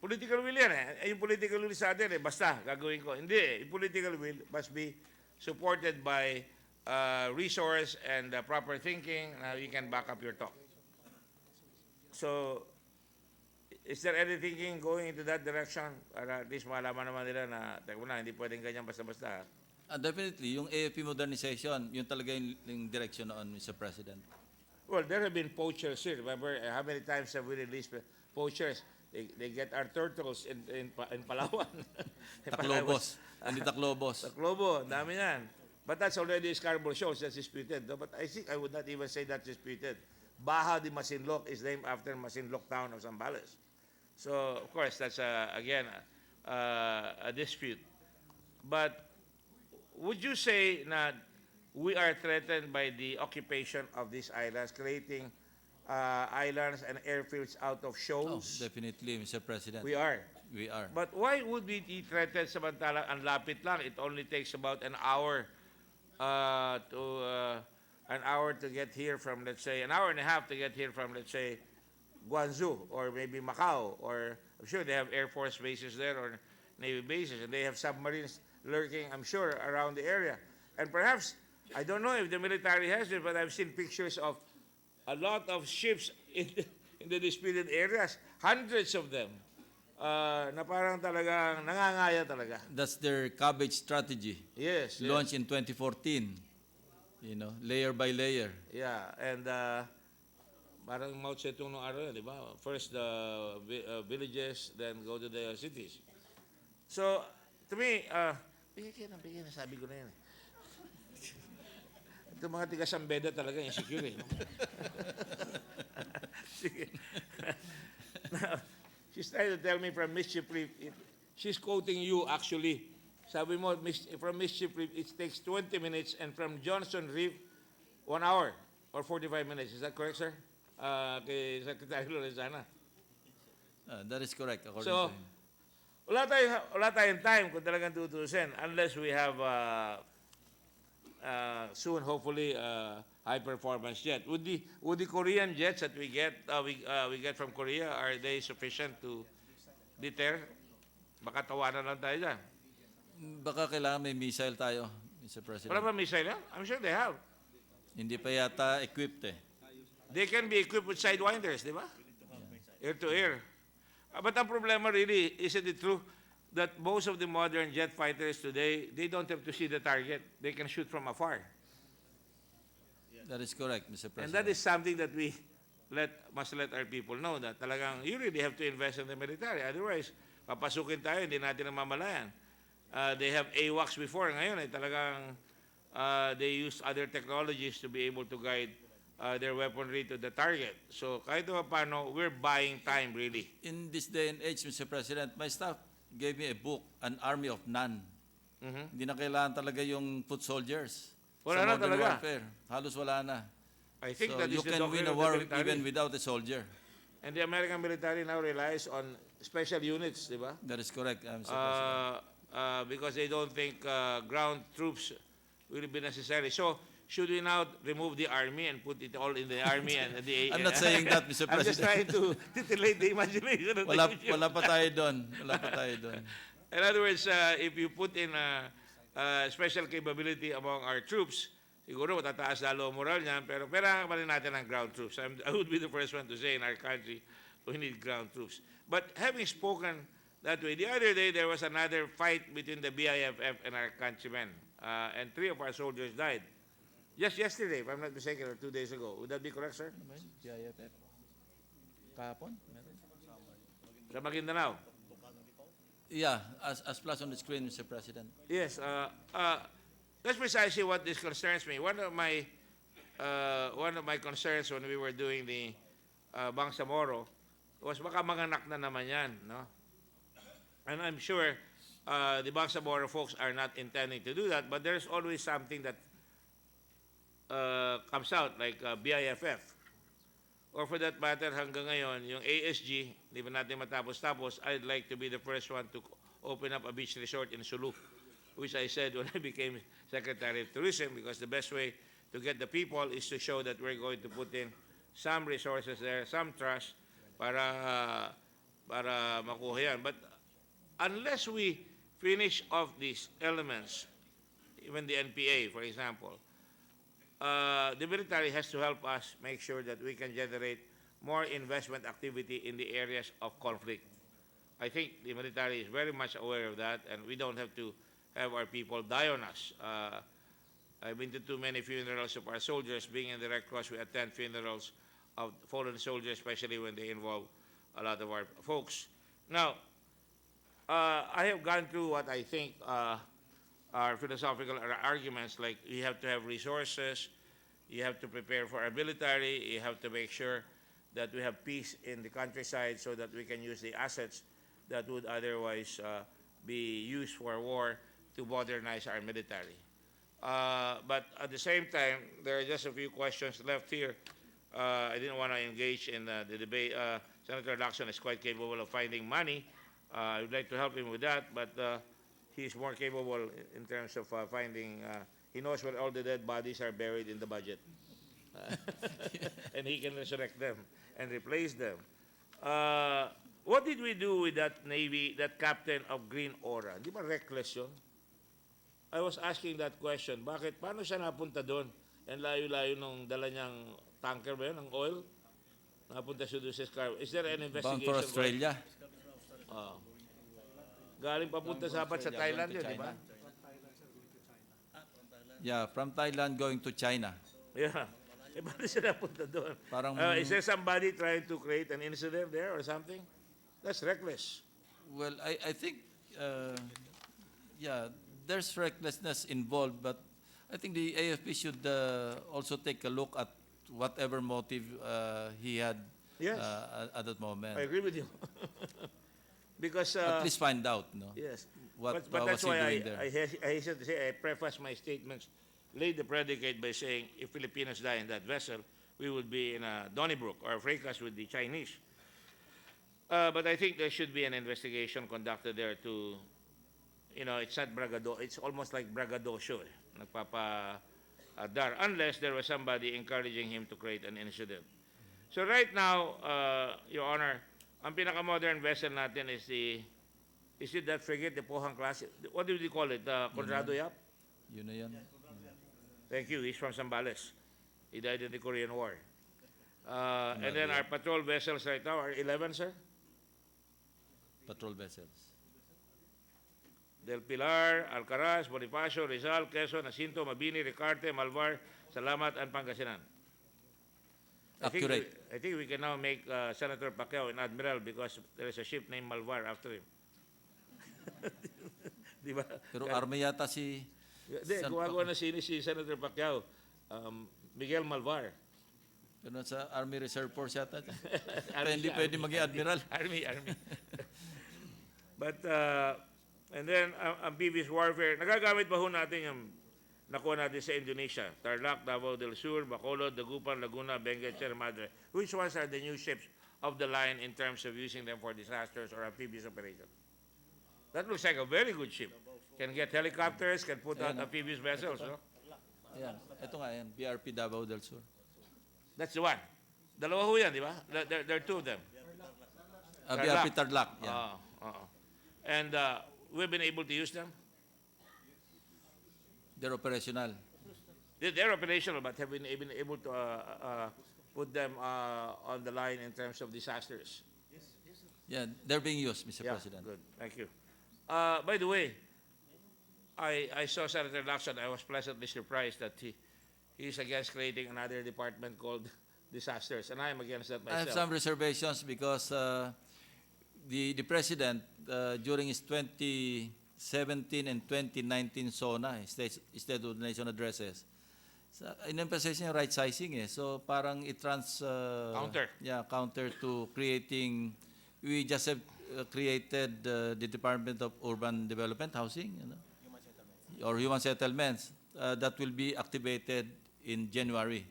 political will yan eh. Yung political will sa atin eh, basta gagawin ko. Hindi eh. Yung political will must be supported by resource and proper thinking. You can back up your talk. So, is there any thinking going into that direction? Para at least malaman naman nila na, teka na, hindi pwedeng ganyan basta-basta. Definitely, yung AFP modernization, yun talaga yung direction noon, Mr. President. Well, there have been poachers here. Remember, how many times have we released poachers? They get our turtles in Palawan. Taclobos. Hindi Taclobos. Taclobo, ang dami yan. But that's already Scarborough shows, that's disputed. No? But I think I would not even say that's disputed. Baha de Masinloc is named after Masinloc town of Zambales. So, of course, that's, again, a dispute. But would you say that we are threatened by the occupation of these islands, creating islands and airfields out of Oh, shoals? definitely, Mr. President. We are. We are. But why would we be threatened samantalang ang lapit lang? It only takes about an hour to get here from, let's say, an hour and a half to get here from, let's say, Guangzhou or maybe Macau, or I'm sure they have Air Force bases there or Navy bases, and they have submarines lurking, I'm sure, around the area. And perhaps, I don't know if the military has it, but I've seen pictures of a lot of ships in the disputed areas, hundreds of them, na parang talagang nangangaya talaga. That's their cabbage strategy. Yes. Yes. Launched in 2014. Layer by layer. Yeah, and parang Mao Zedong nung araw yun, di ba? First the villages, then go to the cities. So, to me, bigyan na, sabi ko na yan. Ito mga tiga-Sambeda talaga, insecure eh. Sige. Now, she's trying to tell me from Mischief Reef, she's quoting you actually. Sabi mo, from Mischief Reef, it takes 20 minutes, and from Johnson Reef, 1 hour or 45 minutes. Is that correct, sir? Kay Secretary Lorenzana. That is correct, according So, to him. wala tayong time kung talagang tutusin unless we have soon, hopefully, high-performance jet. Would the Korean jets that we get from Korea, are they sufficient to deter? Baka tawanan lang tayo dyan. Baka kailangan may missile tayo, Mr. President. Wala ba missile yan? I'm sure they have. Hindi pa yata equipped eh. They can be equipped with sidewinders, di ba? Air to air. But ang problema really, isn't it true that most of the modern jet fighters today, they don't have to see the target. They can shoot from afar. That is correct, Mr. And President. that is something that we must let our people know, that talagang you really have to invest in the military. Otherwise, papasukin tayo, hindi natin namamalayan. They have AWACS before. Ngayon, talagang they use other technologies to be able to guide their weaponry to the target. So kahit paano, we're buying time really. In this day and age, Mr. President, my staff gave me a book, An Army of None. Hindi na kailangan talaga yung foot soldiers. Wala sa na modern talaga. warfare. Halos wala na. I think So that is you the can win doctrine a of the war military. even without a soldier. And the American military now relies on special units, di ba? That is correct, Mr. President. Because they don't think ground troops will be necessary. So, should we now remove the army and put it all in the army and the... I'm not saying that, Mr. I'm just trying President. to titillate the imagination of the future. Wala pa tayo doon. Wala pa tayo doon. In other words, if you put in special capability among our troops, siguro matataas lalo ang moral niyan, pero kailangan pa rin natin ang ground troops. I would be the first one to say in our country, we need ground troops. But having spoken that way, the other day there was another fight between the BIFF and our countrymen, and 3 of our soldiers died. Just yesterday, if I'm not mistaken, or 2 days ago. Would that be correct, sir? Kahapon? Sa Maguindanao. Yeah, as plus on the screen, Mr. President. Yes, that's precisely what this concerns me. One of my concerns when we were doing the Bangsamoro was baka manganak na naman yan, no? And I'm sure the Bangsamoro folks are not intending to do that, but there's always something that comes out, like BIFF. Or for that matter, hanggang ngayon, yung ASG, di ba natin matapos-tapos, I'd like to be the first one to open up a beach resort in Sulu, which I said when I became Secretary of Tourism, because the best way to get the people is to show that we're going to put in some resources there, some trust, para makuha yan. But unless we finish off these elements, even the NPA, for example, the military has to help us make sure that we can generate more investment activity in the areas of conflict. I think the military is very much aware of that, and we don't have to have our people die on us. I've been to too many funerals of our soldiers. Being in the Red Cross, we attend funerals of fallen soldiers, especially when they involve a lot of our folks. Now, I have gone through what I think our philosophical arguments, like you have to have resources, you have to prepare for our military, you have to make sure that we have peace in the countryside so that we can use the assets that would otherwise be used for war to modernize our military. But at the same time, there are just a few questions left here I didn't want to engage in the debate. Senator Lacson is quite capable of finding money. I would like to help him with that, but he's more capable in terms of finding. He knows where all the dead bodies are buried in the budget, and he can resurrect them and replace them. What did we do with that Navy, that captain of Green Aura? Di ba reckless yun? I was asking that question. Bakit? Paano siya napunta doon? And layo-layo nung dala niyang tanker ba yun, ng oil? Napunta siya doon sa Scarborough. Is there an Bound investigation? for Australia. Ah. Galing papunta sa sa Thailand yun, di ba? Yeah, from Thailand going to China. Yeah. Eh, paano siya napunta doon? Parang- Is there somebody trying to create an incident there or something? That's reckless. Well, I think, yeah, there's recklessness involved, but I think the AFP should also take a look at whatever motive he had Yes. at that moment. I agree with you. Because At least find out, no? yes, What but was that's he why doing there? I hesitate to say, I preface my statements, laid the predicate by saying if Filipinos die in that vessel, we would be in a Donnybrook or a fracas with the Chinese. But I think there should be an investigation conducted there to, it's not bragado, it's almost like braggadocio, nagpapadar, unless there was somebody encouraging him to create an incident. So right now, Your Honor, ang pinaka-modern vessel natin is it that frigate, the Pohang class? What do you call it? Conrado Yap? Yun na yan. Thank you. He's from Zambales. He died in the Korean War. And then our patrol vessels right now are 11, sir? Patrol vessels. Del Pilar, Alcaraz, Bonifacio, Rizal, Quezon, Jacinto, Mabini, Ricarte, Malvar, Salamat, and Pangasinan. Accurate. I think we can now make Senator Pacquiao an admiral because there is a ship named Malvar after him. Di ba? Pero army yata si... Hindi, gumagawa na si Senator Pacquiao. Miguel Malvar. Ano sa Army Reserve Force yata. Army Hindi siya, pwede Army. maging admiral. Army. But, and then, amphibious warfare. Nagagamit ba ho natin yung nakuha natin sa Indonesia? Tarlac, Davao del Sur, Bacolod, Dagupan, Laguna, Benguet, Sierra Madre. Which ones are the new ships of the line in terms of using them for disasters or amphibious operations? That looks like a very good ship. Can get helicopters, can put out amphibious vessels, no? Ayan. Ito nga yan. BRP Davao del Sur. That's the one. Dalawa ho yan, di ba? There are two of them. BRP Tarlac. Yeah. And we've been able to use them. They're operational. They're operational, but have we been able to put them on the line in terms of disasters? Yeah, they're being used, Mr. Yeah, President. good. Thank you. By the way, I saw Senator Lacson. I was pleasantly surprised that he's against creating another department called disasters, and I'm against that I have myself. some reservations because the President, during his 2017 and 2019 SONA, State of the Nation addresses, in-emphasize niya yung right sizing eh. So parang Counter. Yeah, counter to creating, we just have created the Department of Urban Development, Housing, or Human Settlements, that will be activated in January.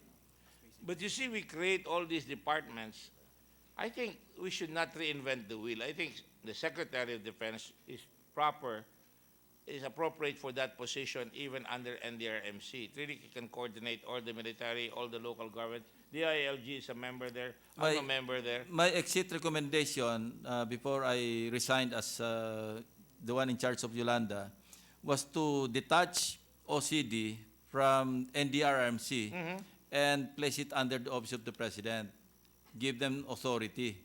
But you see, we create all these departments. I think we should not reinvent the wheel. I think the Secretary of Defense is appropriate for that position, even under NDRMC. It really can coordinate all the military, all the local government. DILG is a member there. I'm a member there. My exit recommendation before I resigned as the one in charge of Yolanda was to detach OCD from NDRMC and place it under the office of the President. Give them authority.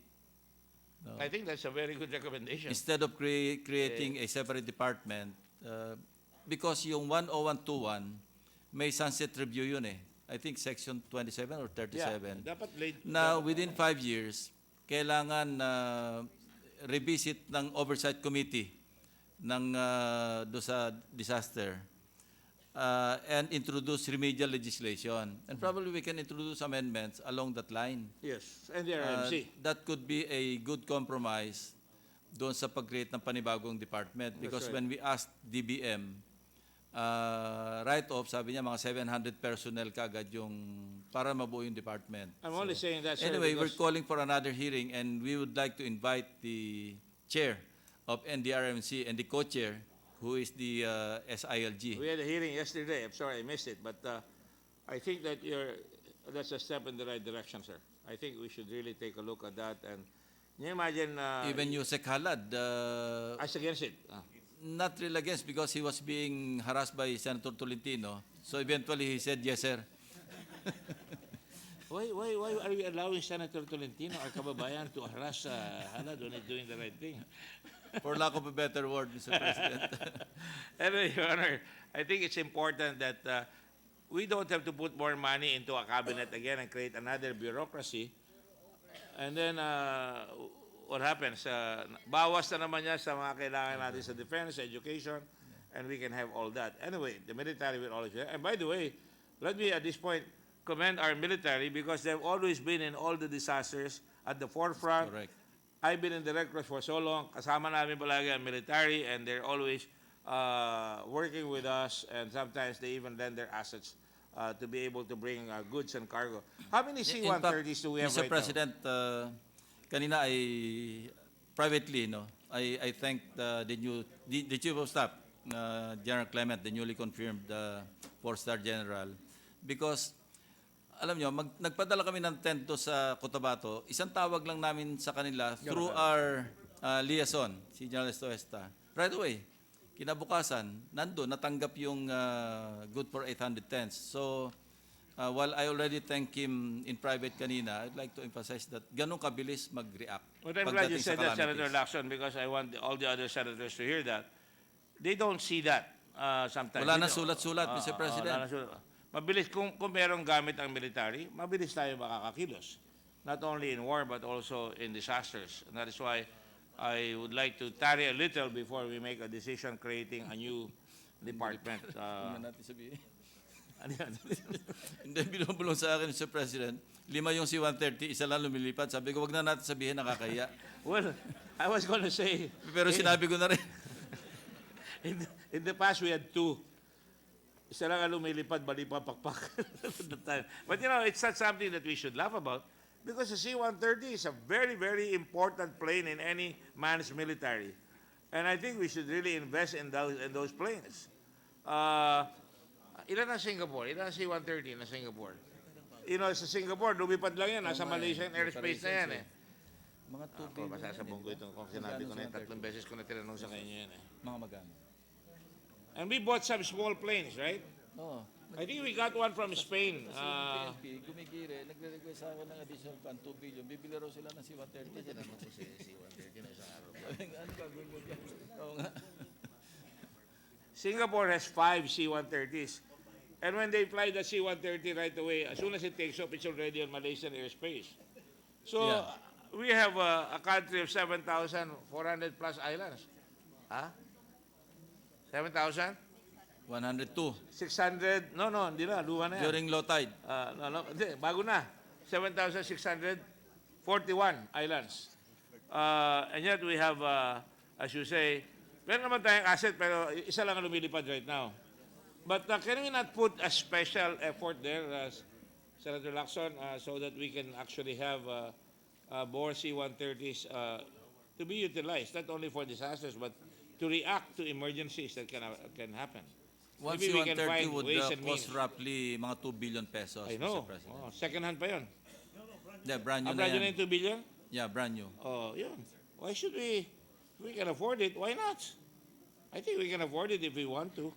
I think that's a very good recommendation. Instead of creating a separate department, because yung 10121, may sunset review yun eh. I think section 27 or 37. Dapat late. Na within 5 years, kailangan revisit ng oversight committee ng do sa disaster and introduce remedial legislation. And probably we can introduce amendments along that line. Yes, NDRMC. That could be a good compromise doon sa pag-create ng panibagong department. Because right. when we asked DBM, write-off, sabi niya mga 700 personnel kagad yung para mabuo yung department. I'm only saying that, sir, Anyway, we're because- calling for another hearing, and we would like to invite the chair of NDRMC and the co-chair, who is the SILG. We had a hearing yesterday. I'm sorry I missed it, but I think that that's a step in the right direction, sir. I think we should really take a look at that. And can you imagine? Even Yusek Halad, As against it. not really against, because he was being harassed by Senator Tolentino. So eventually he said, yes, sir. Why are we allowing Senator Tolentino, our kababayan, to harass Halad when he's doing the right thing? For lack of a better word, Mr. President. Anyway, Your Honor, I think it's important that we don't have to put more money into a cabinet again and create another bureaucracy. And then, what happens? Bawas na naman niya sa mga kailangan natin sa defense, education, and we can have all that. Anyway, the military will always be there. And by the way, let me at this point commend our military because they've always been in all the disasters at the forefront. Correct. I've been in the Red Cross for so long. Kasama namin palagi ang military, and they're always working with us, and sometimes they even lend their assets to be able to bring goods and cargo. How many In fact, C-130s do we have Mr. right President, kanina privately, I thank the Chief of Staff, General Clement, the newly confirmed 4-star General, because alam nyo, nagpadala kami ng tent do sa Cotabato. Isang tawag lang namin sa kanila through our liaison, si General Estoesta. Right away, kinabukasan, nandun, natanggap yung good for 800 tents. So, while I already thank him in private kanina, I'd like to emphasize that ganun kabilis mag-react. But I'm glad you pagdating sa said that, Senator calamities. Lacson, because I want all the other senators to hear that. They don't see that sometimes. Wala They nang don't- sulat-sulat, Mr. President. wala nang sulat. Mabilis, kung merong gamit ang military, mabilis tayo makakakilos. Not only in war, but also in disasters. And that is why I would like to tarry a little before we make a decision creating a new department. Hindi natin sabihin. Ano yan? Hindi, binubulong sa akin, Mr. President, 5 yung C-130, isa lang lumilipad. Sabi ko, wag na natin sabihin, nakakaya. Well, I was going to say, Pero sinabi ko na rin. in the past we had 2. Isa lang ang lumilipad, bali pa pakpak. But you know, it's not something that we should laugh about because the C-130 is a very, very important plane in any man's military. And I think we should really invest in those planes. Ilan ang Singapore? Ilan ang C-130 na Singapore? You know, sa Singapore, lumipad lang yan. Nasa Malaysian airspace na yan eh. Mga Ako, masasabong ko ito. Kung sinabi ko na yun, 3 beses ko na tinanong sa kanya yan eh. Mga magano. And we bought some small planes, right? Oo. I think we got one from Spain. PNP, gumigire, nagre-request sa akin ng additional fund, 2 billion. Bibili raw sila ng C-130. Ano gagawin mo dyan? Oo nga. Singapore has 5 C-130s. And when they fly the C-130 right away, as soon as it takes off, it's already on Malaysian airspace. So Yeah. we have a country of 7,400 plus islands. Huh? 7,000? 102 600? No, hindi na. Luha na yan. during low tide. Hindi, bago na. 7,641 islands. And yet we have, as you say, meron naman tayong asset pero isa lang ang lumilipad right now. But can we not put a special effort there, Senator Lacson, so that we can actually have more C-130s to be utilized, not only for disasters, but to react to emergencies that can happen? One Maybe we can C-130 find would ways and cost means. roughly mga 2 billion pesos, I Mr. know. President. Oh, second hand pa yun. Yeah, brand new na Brand new na yan. yung 2 billion? Yeah, brand new. Oh, yun. Why should we? If we can afford it, why not? I think we can afford it if we want to.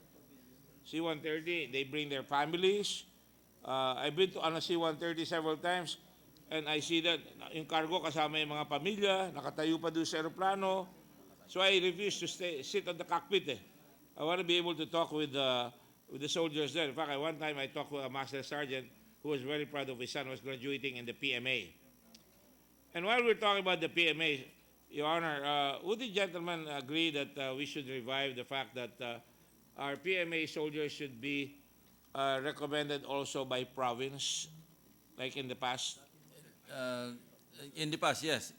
C-130, they bring their families. I've been to on a C-130 several times, and I see that yung cargo kasama yung mga pamilya, nakatayo pa doon sa aeroplano. So I refuse to sit on the cockpit. I want to be able to talk with the soldiers there. In fact, one time I talked with a master sergeant who was very proud of his son was graduating in the PMA. And while we're talking about the PMA, Your Honor, would the gentleman agree that we should revive the fact that our PMA soldiers should be recommended also by province, like in the past? In the past, yes.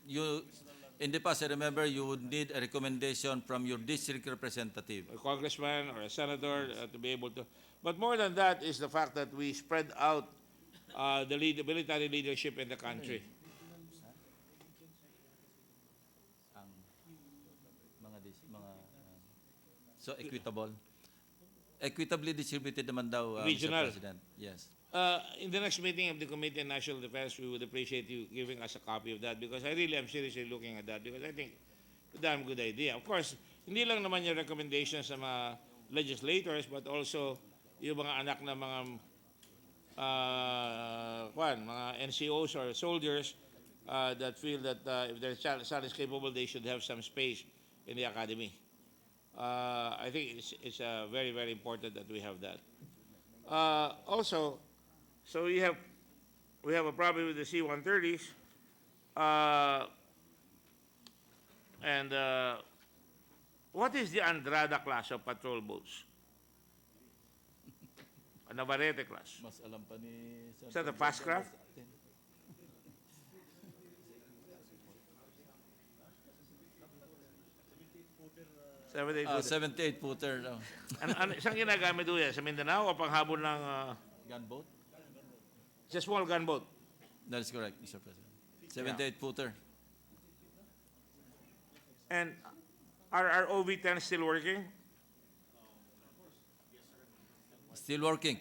In the past, I remember you would need a recommendation from your district representative. A congressman or a senator to be able to. But more than that is the fact that we spread out the military leadership in the country. Ang so equitable. Equitably distributed naman daw, Regional. Mr. President. Yes. In the next meeting of the Committee on National Defense, we would appreciate you giving us a copy of that because I really am seriously looking at that because I think it's a damn good idea. Of course, hindi lang naman yung recommendations sa mga legislators but also yung mga anak na mga mga NCOs or soldiers that feel that if their child is capable, they should have some space in the academy. I think it's very, very important that we have that. Also, so we have a problem with the C-130s, and what is the Andrada class of patrol boats? A Navarrete class. Mas alam pa ni Is that a fast craft? Ah, 78-footer daw. Saan ginagamit doon yan? Sa Mindanao o panghabol ng Gunboat? it's a small gunboat? That is correct, Mr. President. 78-footer. And are OV-10 still working? Still working.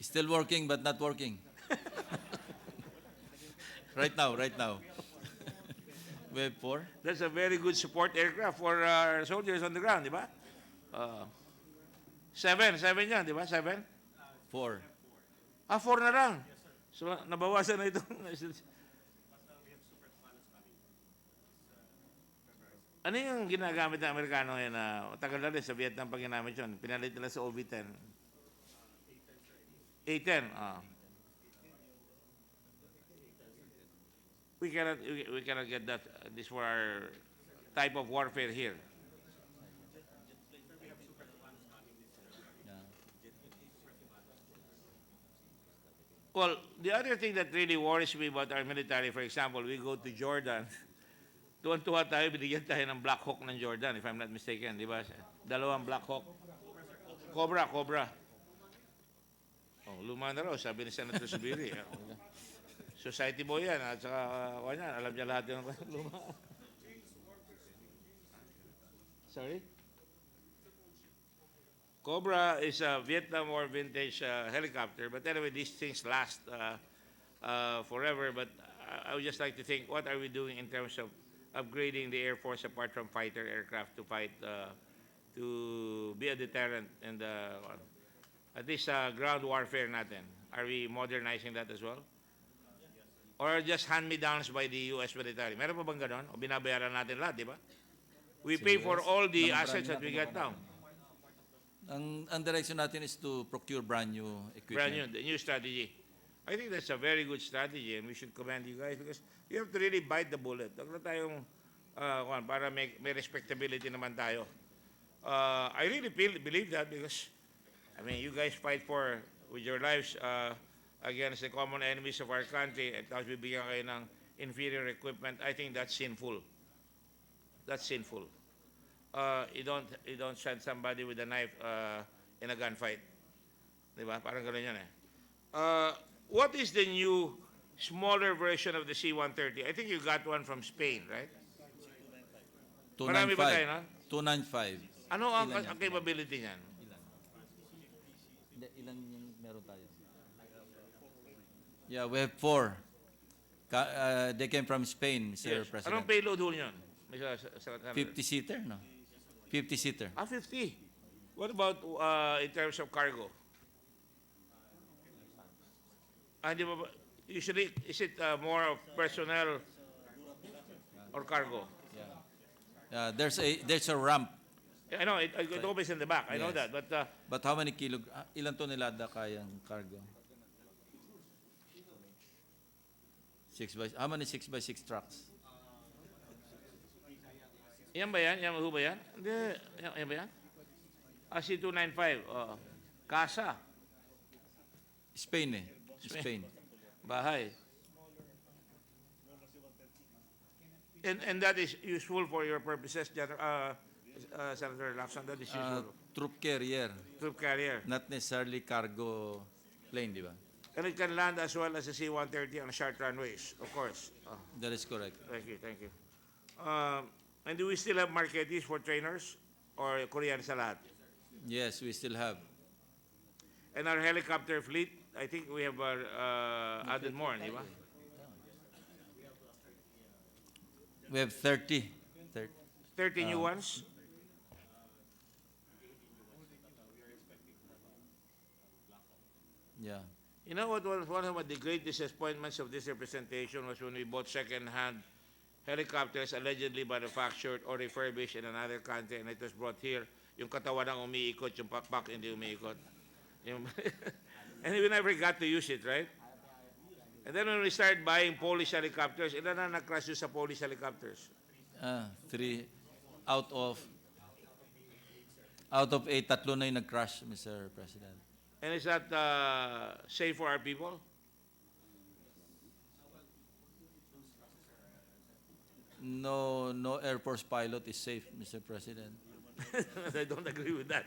Still working but not working. Right now. We have 4. That's a very good support aircraft for our soldiers on the ground, di ba? 7 yan, di ba? 7? 4. 4 na lang. So, nabawasan na ito. Ano yung ginagamit ng Amerikano ngayon na tagal na rin sa Vietnam pag ginamit yun? Pinalit nila sa OV-10. A-10. We cannot get that. This for our type of warfare here. Well, the other thing that really worries me about our military, for example, we go to Jordan. Tuwan-tuwa tayo, binigyan tayo ng Black Hawk ng Jordan, if I'm not mistaken, di ba? 2 Black Hawk. Cobra. Oh, luma na raw, sabi ni Senator Subiri. Society boy yan, at saka, alam niya lahat yung luma. Sorry? Cobra is a Vietnam War vintage helicopter, but anyway, these things last forever. But I would just like to think, what are we doing in terms of upgrading the Air Force apart from fighter aircraft to fight, to be a deterrent and at least ground warfare natin? Are we modernizing that as well? Or just hand-me-downs by the U.S. military? Meron pa bang ganon? O binabayaran natin lahat, di ba? We pay for all the assets that we get now. Ang direction natin is to procure brand new equipment. Brand new, the new strategy. I think that's a very good strategy and we should commend you guys because you have to really bite the bullet. Huwag na tayong, para may respectability naman tayo. I really believe that because, I mean, you guys fight with your lives against the common enemies of our country at tapos bibigyan kayo ng inferior equipment. I think that's sinful. That's sinful. You don't send somebody with a knife in a gunfight. Diba? Parang gano'n yan eh. What is the new, smaller version of the C-130? I think you got one from Spain, right? Marami ba tayo, no? 295. Ano ang capability niyan? Ilan yung meron tayo? Yeah, we have 4. They came from Spain, Mr. Yes. President. Anong payload ho niyan? 50-seater, no? 50-seater. 50. What about in terms of cargo? Di ba, usually, is it more of personnel or cargo? Yeah. There's a ramp. I know, it opens in the back. I know Yes. that. But But how many ilan tonelada kayang cargo? How many 6x6 trucks? yan ba yan? Yan ba yan? Hindi. Yan ba yan? C-295. Casa. Spain eh. Spain. Bahay. And that is useful for your purposes, Senator Lacson. That is useful. troop carrier, troop carrier. not necessarily cargo plane, di ba? And it can land as well as a C-130 on short runways, of course. Oh, That is correct. thank you, thank you. And do we still have marketees for trainers? Or Korean sa lahat? Yes, we still have. And our helicopter fleet, I think we have added more, di ba? We have 30. 30 new ones? Yeah. You know what was one of the great disappointments of this representation was when we bought second-hand helicopters allegedly manufactured or refurbished in another country and it was brought here. Yung katawan ang umiikot, yung pakpak hindi umiikot. Yung and we never got to use it, right? And then when we started buying Polish helicopters, ilan na nag-crash yung sa Polish helicopters? 3 out of 8, tatlo na yung nag-crash, Mr. President. And is that safe for our people? No Air Force pilot is safe, Mr. President. I don't agree with that.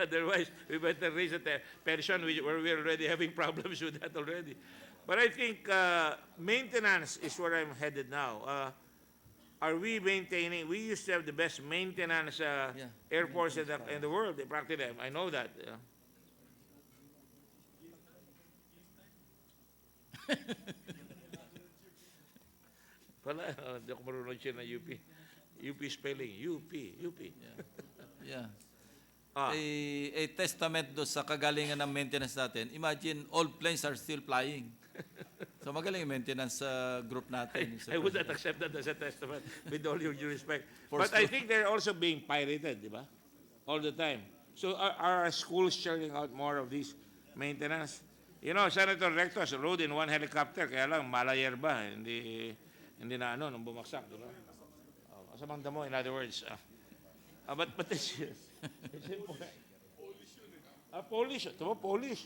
Otherwise, we better raise the pension where we're already having problems with that already. But I think maintenance is where I'm headed now. Are we maintaining? We used to have the best maintenance airports in the world. Practically, I know that. Wala, hindi ako marunong siya na UP. UP spelling, UP. Yeah. Ah. A testament do sa kagalingan ng maintenance natin. Imagine, all planes are still flying. So magaling yung maintenance sa group natin. I would not accept that as a testament, with all your due respect. For But I think they're also being pirated, di ba? All the time. So are our schools churning out more of these maintenance? You know, Senator Rectos rode in one helicopter, kaya lang malayer ba, hindi na nung bumagsak, di ba? Masamang damo, in other words. But it's important. Polish. Ito mo, Polish.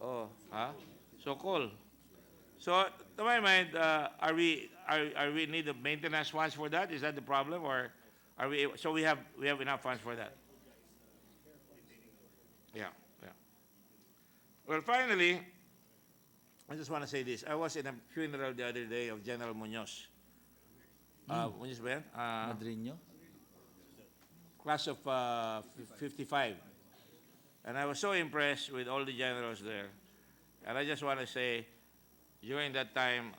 Oh, ha? So cool. So, to my mind, are we need of maintenance funds for that? Is that the problem, or are we? So we have enough funds for that. Yeah. Well, finally, I just want to say this. I was in a funeral the other day of General Muñoz. Muñoz ba yan? Madrinho? Class of 55. And I was so impressed with all the generals there. And I just want to say, during that time,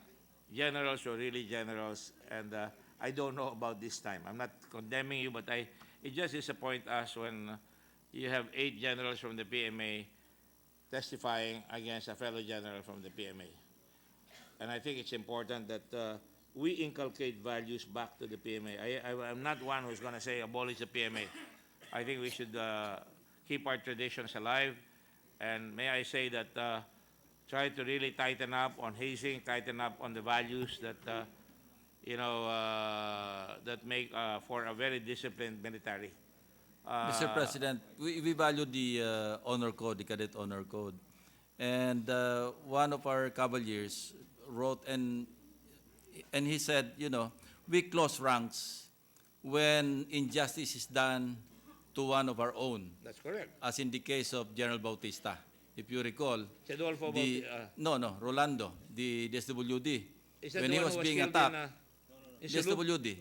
generals were really generals. And I don't know about this time. I'm not condemning you, but it just disappoints us when you have 8 generals from the PMA testifying against a fellow general from the PMA. And I think it's important that we inculcate values back to the PMA. I'm not one who's going to say abolish the PMA. I think we should keep our traditions alive. And may I say that try to really tighten up on hazing, tighten up on the values that, that make for a very disciplined military. Mr. President, we value the honor code, the cadet honor code. And one of our cavaliers wrote, and he said, we close ranks when injustice is done to one of our own. That's correct. As in the case of General Bautista. If you recall, Rodolfo Rolando, the DSWD, is that when the he one was who being killed attacked, in Cebu? DSWD,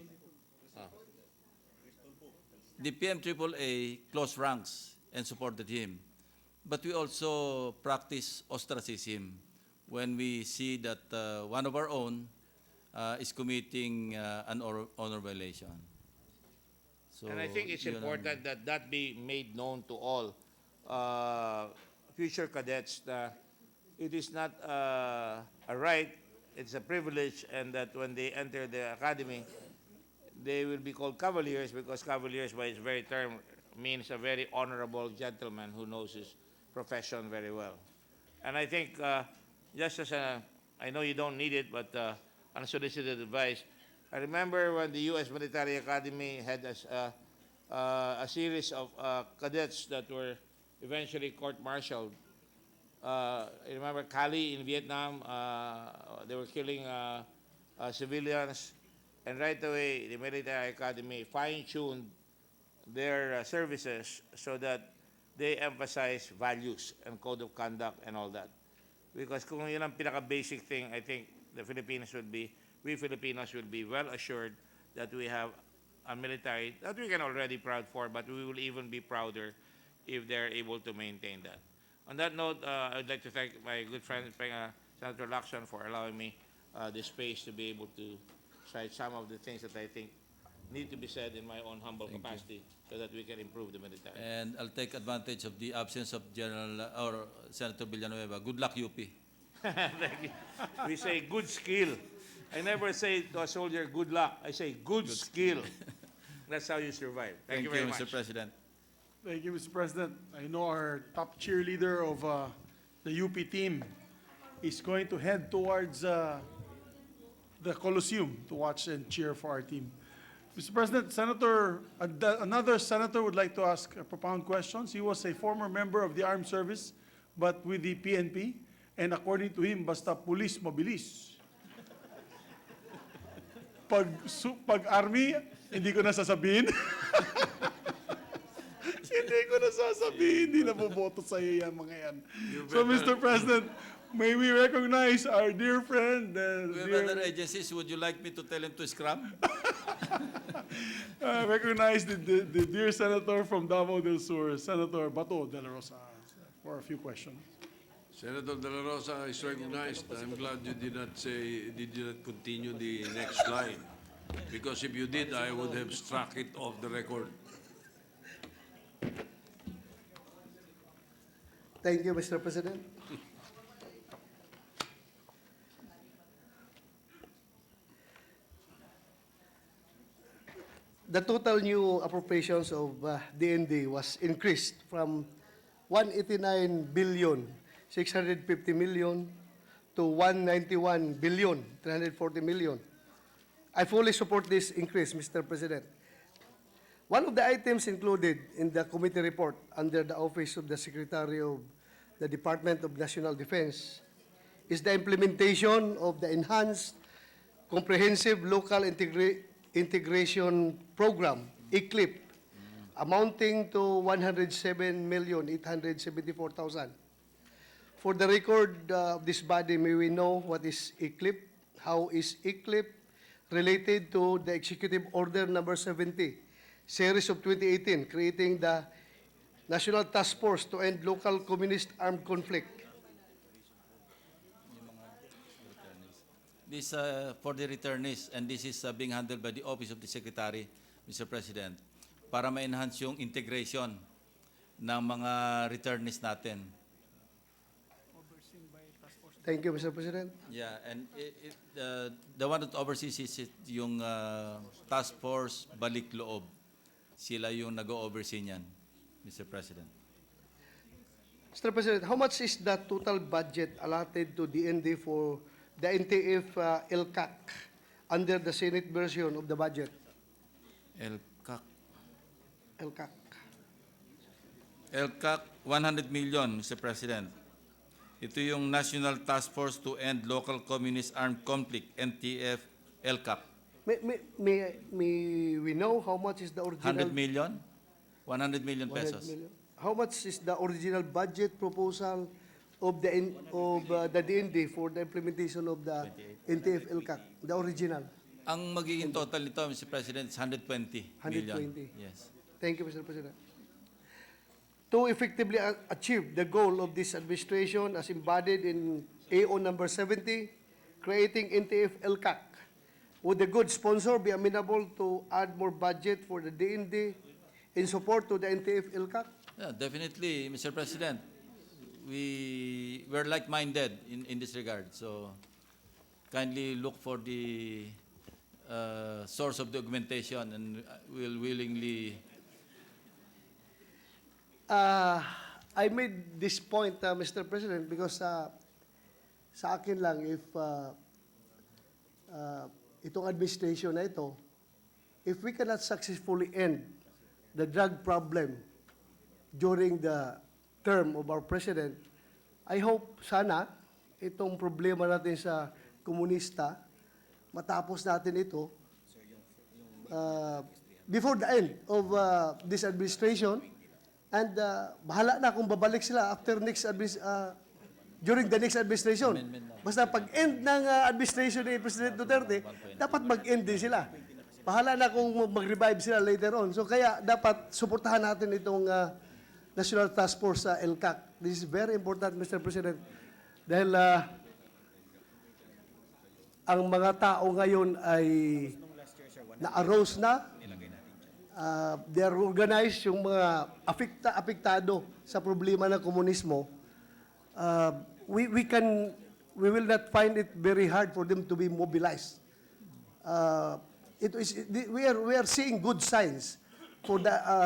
the PMAAA closed ranks and supported him. But we also practice ostracism when we see that one of our own is committing an honor violation. So, And I think it's important that that be made known to all future cadets that it is not a right, it's a privilege, and that when they enter the academy, they will be called cavaliers because cavaliers, by its very term, means a very honorable gentleman who knows his profession very well. And I think, just as I know you don't need it, but unsolicited advice, I remember when the U.S. Military Academy had a series of cadets that were eventually court-martialed. I remember Cali in Vietnam, they were killing civilians, and right away the Military Academy fine-tuned their services so that they emphasize values and code of conduct and all that. Because kung yun ang pinaka-basic thing, I think we Filipinos will be well assured that we have a military that we can already proud for, but we will even be prouder if they're able to maintain that. On that note, I'd like to thank my good friend, Senator Lacson, for allowing me the space to be able to cite some of the things that I think need to be said in my own humble capacity so that we can improve the military. And I'll take advantage of the absence of General or Senator Villanueva. Good luck, UP. Thank you. We say good skill. I never say to a soldier good luck. I say good skill. That's how you survive. Thank you very much. Mr. President. Thank you, Mr. President. I know our top cheerleader of the UP team is going to head towards the Coliseum to watch and cheer for our team. Mr. President, another senator would like to ask propound questions. He was a former member of the armed service, but with the PNP, and according to him, basta pulis mabilis. Pag army, hindi ko na sasabihin. Hindi ko na sasabihin, hindi na boboto sa iyo yan, mga yan. So, Mr. President, may we recognize our dear friend, We have other agencies. Would you like me to tell him to scrum? recognize the dear senator from Davao del Sur, Senator Bato de la Rosa, for a few questions. Senator De La Rosa is recognized. I'm glad you did not continue the next slide. Because if you did, I would have struck it off the record. Thank you, Mr. President. The total new appropriations of DND was increased from 189 billion 650 million to 191 billion 340 million. I fully support this increase, Mr. President. One of the items included in the committee report under the Office of the Secretary of the Department of National Defense is the implementation of the Enhanced Comprehensive Local Integration Program, ECLIP, amounting to 107,874,000. For the record of this body, may we know what is ECLIP? How is ECLIP related to the Executive Order Number 70, Series of 2018, creating the National Task Force to End Local Communist Armed Conflict? This for the returnees, and this is being handled by the Office of the Secretary, Mr. President, para ma-enhance yung integration ng mga returnees natin. Thank you, Mr. President. Yeah, and the one that oversees is yung Task Force Balik Loob. Sila yung nag-oversee niyan, Mr. President. Mr. President, how much is the total budget allotted to DND for the NTF LCAC under the Senate version of the budget? LCAC. LCAC. LCAC, 100 million, Mr. President. Ito yung National Task Force to End Local Communist Armed Conflict, NTF LCAC. May we know how much is the original? 100 million? 100 million 100 pesos. million. How much is the original budget proposal of the DND for the implementation of the NTF LCAC, the original? Ang magiging total nito, Mr. President, is 120 million. 120. Yes. Thank you, Mr. President. To effectively achieve the goal of this administration as embodied in AO number 70, creating NTF LCAC, would the good sponsor be amenable to add more budget for the DND in support to the NTF LCAC? Yeah, definitely, Mr. President. We're like-minded in this regard. So kindly look for the source of the augmentation, and we'll willingly. I made this point, Mr. President, because sa akin lang, if itong administration na ito, if we cannot successfully end the drug problem during the term of our President, I hope sana itong problema natin sa komunista, matapos natin ito before the end of this administration, and bahala na kung babalik sila after during the next administration. Basta pag-end ng administration ni President Duterte, dapat mag-end din sila. Bahala na kung mag-revive sila later on. So kaya dapat suportahan natin itong National Task Force sa LCAC. This is very important, Mr. President. Dahil ang mga tao ngayon ay na-arose na. They are organized, yung mga apektado sa problema ng komunismo. We will not find it very hard for them to be mobilized. We are seeing good signs for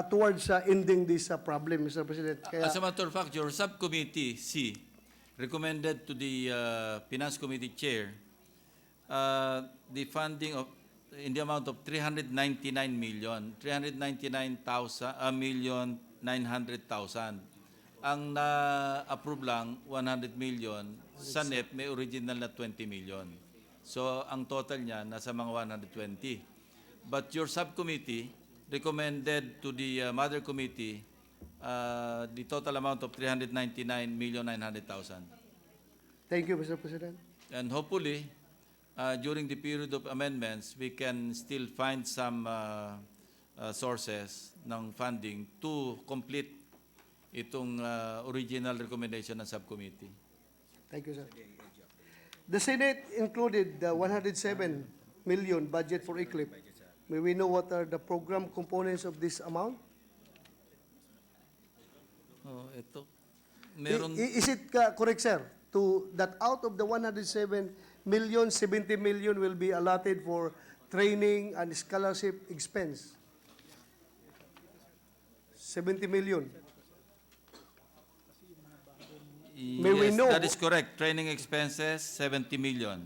towards ending this problem, Mr. President. As a matter of fact, your subcommittee C recommended to the Finance Committee Chair the funding of in the amount of 399,900,000. Ang na-approve lang 100 million, sa NEP may original na 20 million. So ang total niya nasa mga 120. But your subcommittee recommended to the mother committee the total amount of 399,900,000. Thank you, Mr. President. And hopefully, during the period of amendments, we can still find some sources ng funding to complete itong original recommendation ng subcommittee. Thank you, sir. The Senate included the 107 million budget for ECLIP. May we know what are the program components of this amount? Oh, ito. Meron Is it correct, sir, that out of the 107 million, 70 million will be allotted for training and scholarship expense? 70 million. May we yes, know- that is correct. Training expenses 70 million.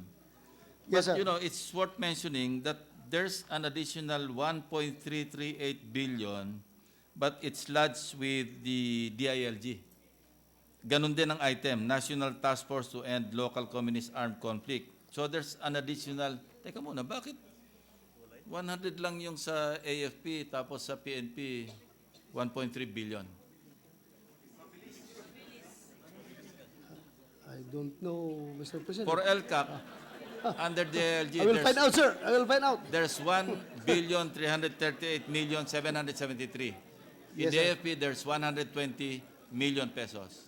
Yes, sir. You know, it's worth mentioning that there's an additional 1.338 billion, but it's lodged with the DILG. Ganun din ang item, National Task Force to End Local Communist Armed Conflict. So there's an additional, teka muna, bakit 100 lang yung sa AFP tapos sa PNP 1.3 billion? I don't know, Mr. President. For LCAP, under DILG, I will find out, sir. I will find out. there's 1,338,773. In Yes, the sir. AFP, there's 120 million pesos.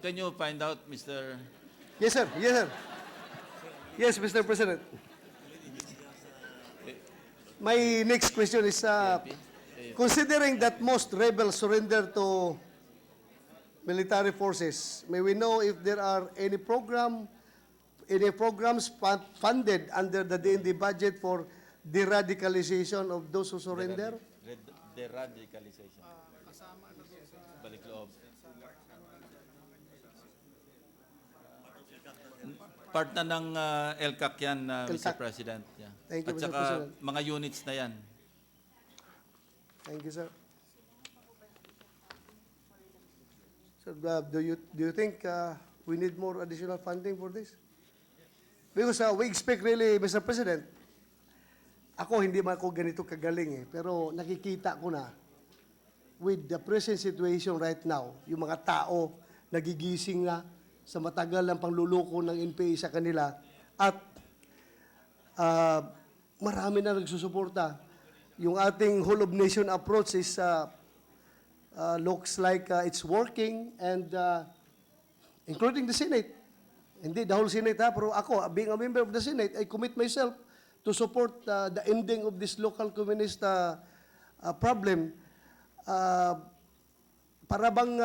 Can you find out, Mr. Yes, sir. Yes, sir. Yes, Mr. President. My next question is, considering that most rebels surrender to military forces, may we know if there are any programs funded under the DND budget for de-radicalization of those who surrender? Deradicalization. Balik loob. Part na ng LCAC yan, Mr. LCAC. President. Yeah. Thank you, At Mr. saka President. mga units na yan. Thank you, sir. So, do you think we need more additional funding for this? Because we expect really, Mr. President, ako hindi man ako ganito kagaling pero nakikita ko na with the present situation right now, yung mga tao nagigising na sa matagal ng pangluloko ng NPA sa kanila at marami na nagsusuporta. Yung ating whole of nation approach is looks like it's working and including the Senate. Hindi the whole Senate pero ako being a member of the Senate, I commit myself to support the ending of this local communist problem. Para bang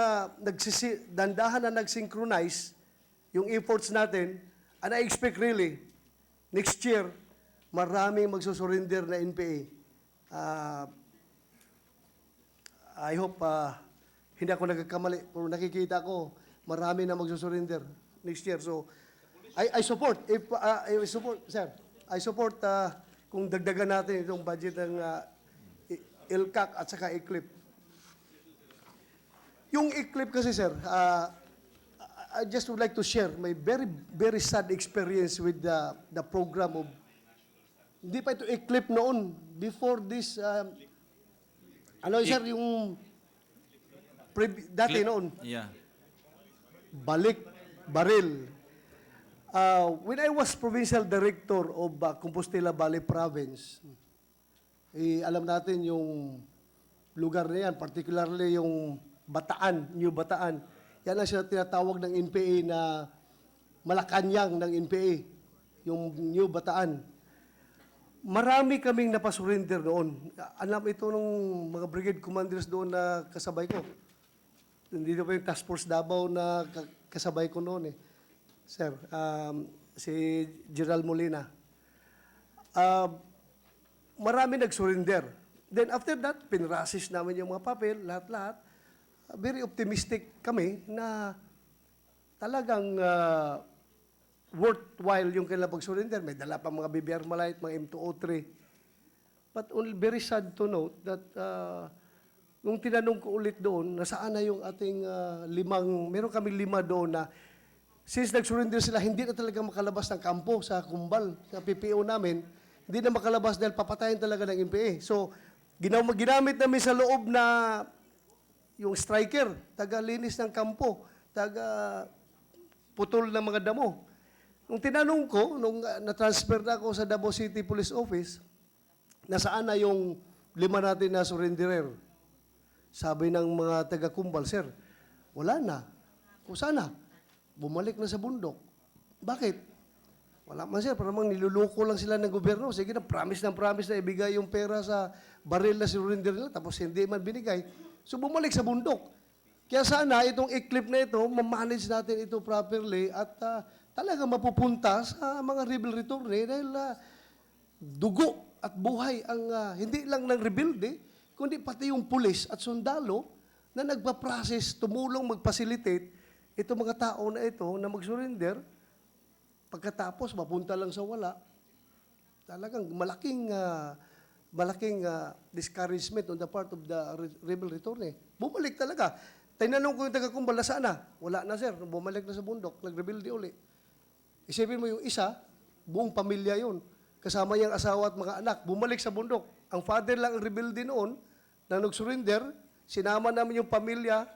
dandahan na nag-synchronize yung efforts natin, and I expect really, next year, maraming magsusurrender na NPA. I hope hindi ako nagkakamali, pero nakikita ko, marami na magsusurrender next year. So, I support, I support, sir, I support kung dagdagan natin itong budget ng LCAC at saka ECLIP. Yung ECLIP kasi, sir, I just would like to share my very, very sad experience with the program of Hindi pa ito i-clip noon. Before this, sir, yung dati Clip. noon, Yeah. balik, baril. When I was provincial director of Compostela Valley Province, alam natin yung lugar na yan, particularly yung Bataan, New Bataan. Yan ang siya tinatawag ng NPA na Malacanang ng NPA, yung New Bataan. Marami kaming napasurrender doon. Alam ito nung mga brigade commanders doon na kasabay ko. Hindi pa yung Task Force Davao na kasabay ko noon eh. Sir, si General Molina. Marami nag-surrender. Then after that, pinrasis namin yung mga papel, lahat-lahat. Very optimistic kami na talagang worthwhile yung kailang pag-surrender. May dala pa mga BBR Malite, mga M203. But only very sad to note that nung tinanong ko ulit doon, nasaan na yung ating meron kami 5 doon na since nag-surrender sila, hindi na talaga makalabas ng kampo sa kumbal, sa PPO namin, hindi na makalabas dahil papatayin talaga ng NPA. So, ginamit namin sa loob na yung striker, taga-linis ng kampo, taga-putol ng mga damo. Nung tinanong ko, nung na-transfer na ako sa Davao City Police Office, nasaan na yung 5 natin na surrenderer? Sabi ng mga taga-kumbal, sir, wala na. Kung sana, bumalik na sa bundok. Bakit? Wala man sir, parang niluluko lang sila ng gobyerno. Sige na, promise na ibigay yung pera sa baril na surrender nila, tapos hindi man binigay. So bumalik sa bundok. Kaya sana itong e-clip na ito, ma-manage natin ito properly at talaga mapupunta sa mga rebel return dahil dugo at buhay ang hindi lang ng rebelde, kundi pati yung pulis at sundalo na nagpa-process, tumulong mag-facilitate itong mga tao na ito na mag-surrender, pagkatapos mapunta lang sa wala. Talagang malaking discouragement on the part of the rebel return. Bumalik talaga. Tinanong ko yung taga-kumbal, nasaan na? Wala na sir, bumalik na sa bundok, nag-rebelde uli. Isipin mo yung isa, buong pamilya yun. Kasama niyang asawa at mga anak, bumalik sa bundok. Ang father lang ang rebelde noon, na nag-surrender, sinama namin yung pamilya,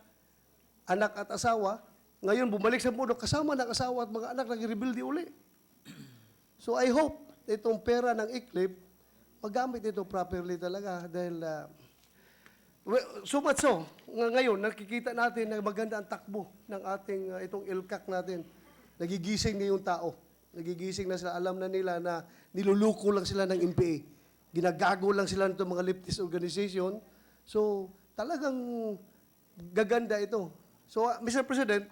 anak at asawa, ngayon bumalik sa bundok, kasama ng asawa at mga anak, nag-rebelde uli. So I hope, itong pera ng ICLIP, magamit ito properly talaga dahil so much so, ngayon nakikita natin na maganda ang takbo ng ating itong ilkak natin. Nagigising na yung tao. Nagigising na sila. Alam na nila na niluluko lang sila ng NPA. Ginagago lang sila ng mga leftist organization. So, talagang gaganda ito. So, Mr. President,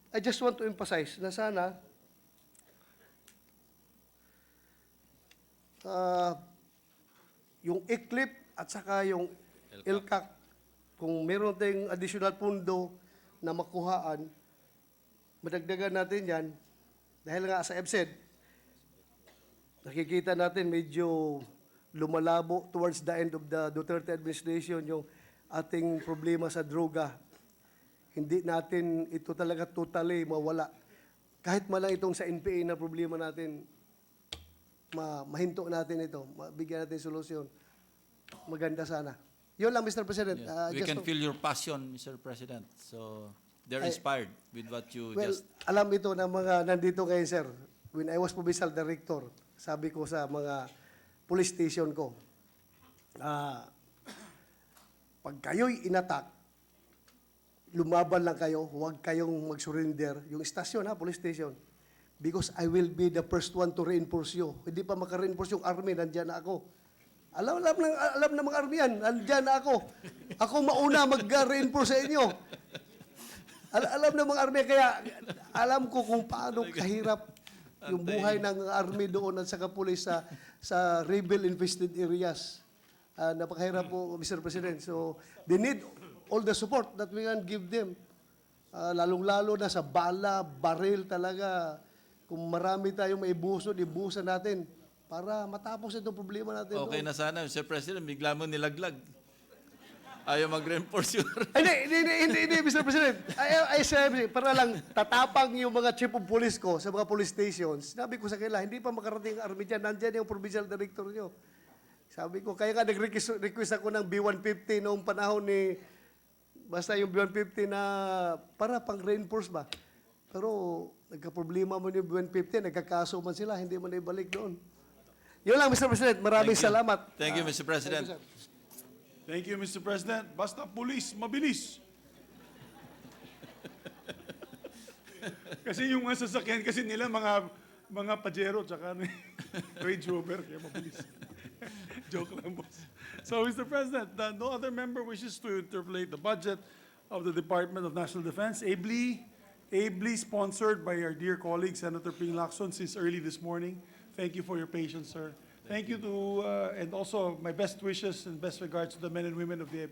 I just want to emphasize na sana yung ICLIP at saka yung ILCAC, kung meron tayong additional pundo na makuhaan, madagdagan natin yan. Dahil nga sa EPSED, nakikita natin medyo lumalabo towards the end of the Duterte administration yung ating problema sa droga. Hindi natin ito talaga totally mawala. Kahit malang itong sa NPA na problema natin, mahinto natin ito, mabigyan natin solusyon. Maganda sana. Yun lang, Mr. President. Yeah. We can feel your passion, Mr. President. So, they're inspired with what you Well, just... alam ito ng mga nandito ngayon, sir. When I was provincial director, sabi ko sa mga police station ko, pag kayo'y inatak, lumaban lang kayo, huwag kayong mag-surrender. Yung station, police station. Because I will be the first one to reinforce you. Hindi pa maka-reinforce yung army, nandiyan na ako. Alam ng mga army yan, nandiyan na ako. Ako mauna mag-reinforce sa inyo. Alam ng mga army, kaya alam ko kung paano kahirap yung buhay ng army doon at saka pulis sa rebel-infested areas. Napakahirap po, Mr. President. So, they need all the support that we can give them. Lalong-lalo na sa bala, baril talaga. Kung marami tayong maibuso, ibusan natin para matapos itong problema natin. Okay na sana, Mr. President, bigla mo nilaglag. Ayaw mag-reinforce yun. Hindi, Mr. President. Ay, sabi, para lang tatapang yung mga chief of police ko sa mga police stations. Sabi ko sa kanila, hindi pa makarating ang army dyan. Nandyan yung provincial director nyo. Sabi ko, kaya nga nag-request ako ng B-150 noong panahon ni, basta yung B-150 na para pang-reinforce ba. Pero nagka-problema mo yung B-150, nagkakaso man sila, hindi man ibalik doon. Yun lang, Mr. President. Maraming Thank you. salamat. Thank you, Mr. President. Thank you, sir. Thank you, Mr. President. Basta police, mabilis. Kasi yung mga sasakyan kasi nila, mga Pajero, tsaka Range Rover, kaya mabilis. Joke lang, boss. So, Mr. President, no other member wishes to interpolate the budget of the Department of National Defense, ably sponsored by our dear colleague, Senator Ping Lacson, since early this morning. Thank you for your patience, sir. Thank you to, and also my best wishes and best regards to the men and women of the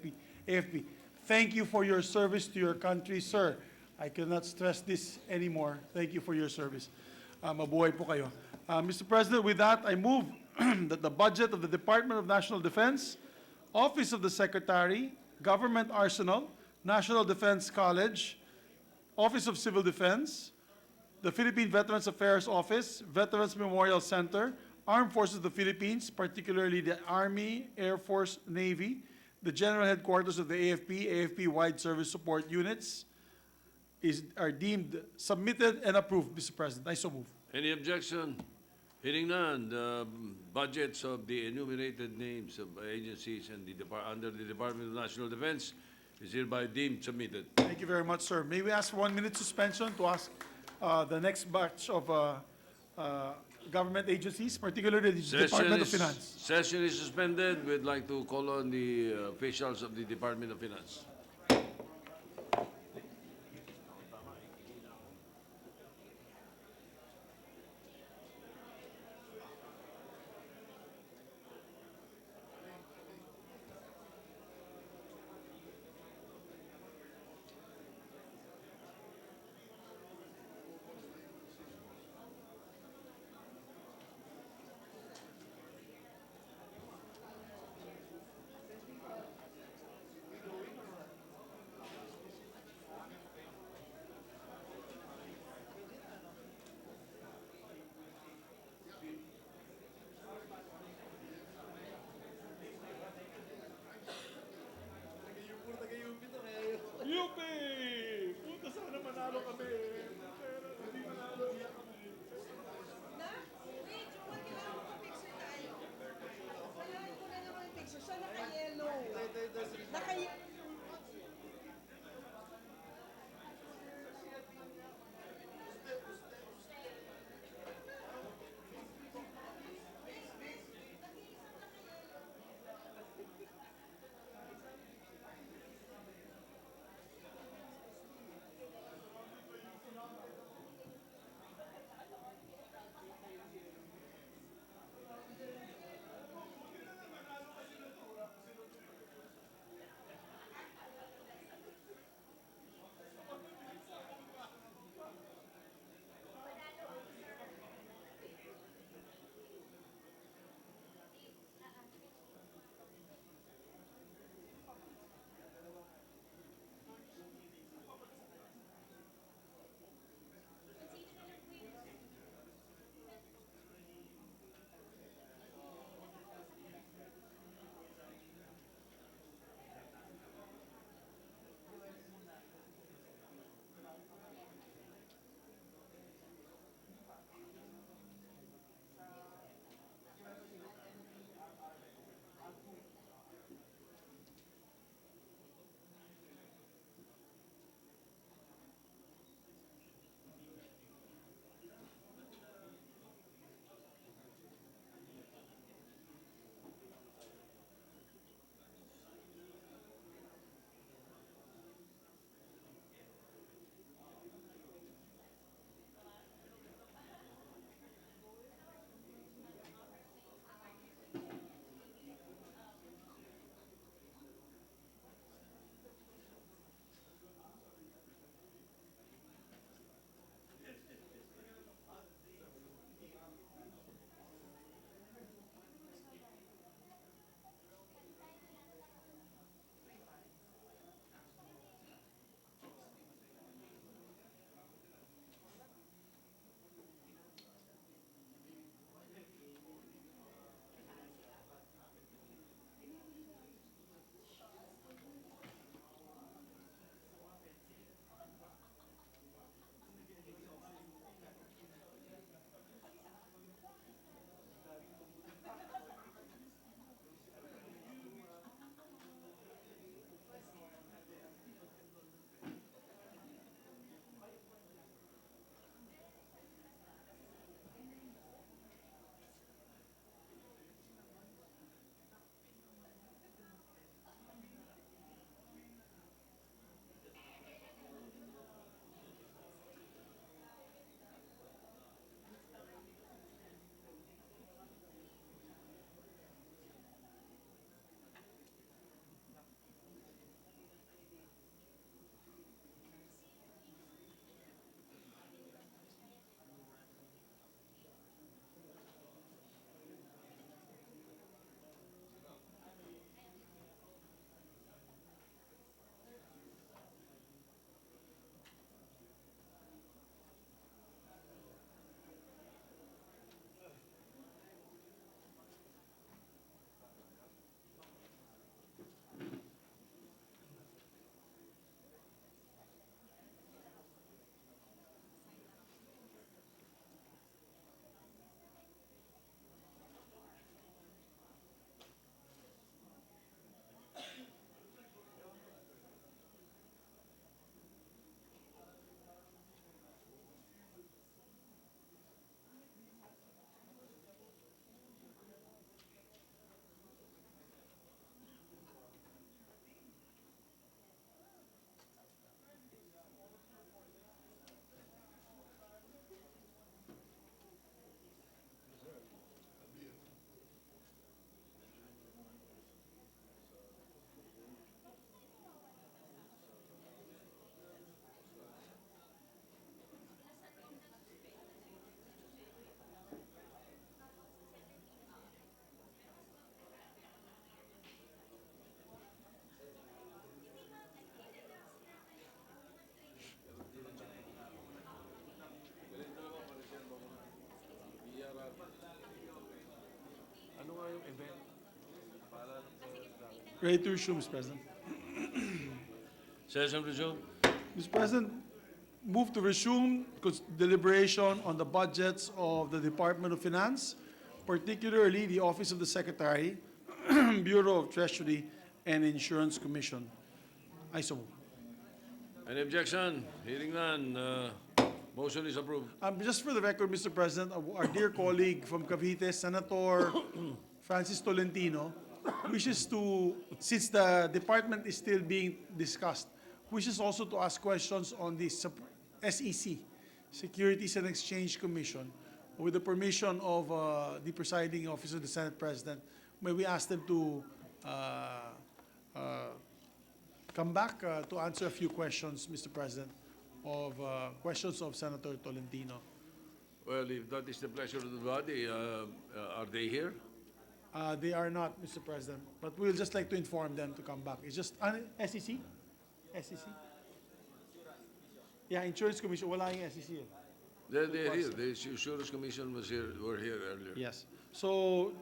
AFP. Thank you for your service to your country, sir. I cannot stress this anymore. Thank you for your service. Mabuhay po kayo. Mr. President, with that, I move that the budget of the Department of National Defense, Office of the Secretary, Government Arsenal, National Defense College, Office of Civil Defense, the Philippine Veterans Affairs Office, Veterans Memorial Center, Armed Forces of the Philippines, particularly the Army, Air Force, Navy, the General Headquarters of the AFP-wide service support units are deemed submitted and approved, Mr. President. I so move. Any objection? Hearing none, the budgets of the enumerated names of agencies and under the Department of National Defense is hereby deemed submitted. Thank you very much, sir. May we ask 1 minute suspension to ask the next batch of government agencies, particularly the Department of Finance. Session is suspended. We'd like to call on the officials of the Department of Finance. Ready to resume, Mr. President. Session resumed. Mr. President, move to resume deliberation on the budgets of the Department of Finance, particularly the Office of the Secretary, Bureau of Treasury, and Insurance Commission. I so move. Any objection? Hearing none, motion is approved. Just for the record, Mr. President, our dear colleague from Cavite, Senator Francis Tolentino, wishes to, since the department is still being discussed, wishes also to ask questions on the SEC, Securities and Exchange Commission. With the permission of the presiding officer, the Senate President, may we ask them to come back to answer a few questions, Mr. President, of questions of Senator Tolentino. Well, if that is the pleasure of the body, are they here? They are not, Mr. President, but we'll just like to inform them to come back. It's just, SEC? SEC? Yeah, Insurance Commission, wala yung SEC. They're here. The Insurance Commission were here earlier. Yes. So,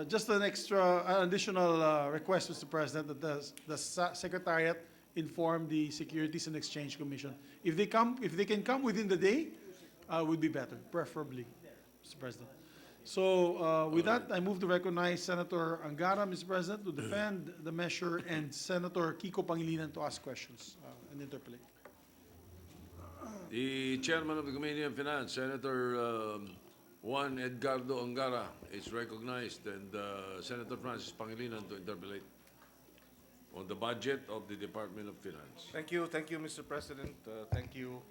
just an additional request, Mr. President, that the Secretariat inform the Securities and Exchange Commission. If they can come within the day, would be better, preferably, Mr. President. So, with that, I move to recognize Senator Angara, Mr. President, to defend the measure, and Senator Kiko Pangilinan to ask questions and interpolate. The Chairman of the Committee on Finance, Senator Juan Edgardo Angara, is recognized, and Senator Francis Pangilinan to interpolate on the budget of the Department of Finance. Thank you, Mr. President. Thank you,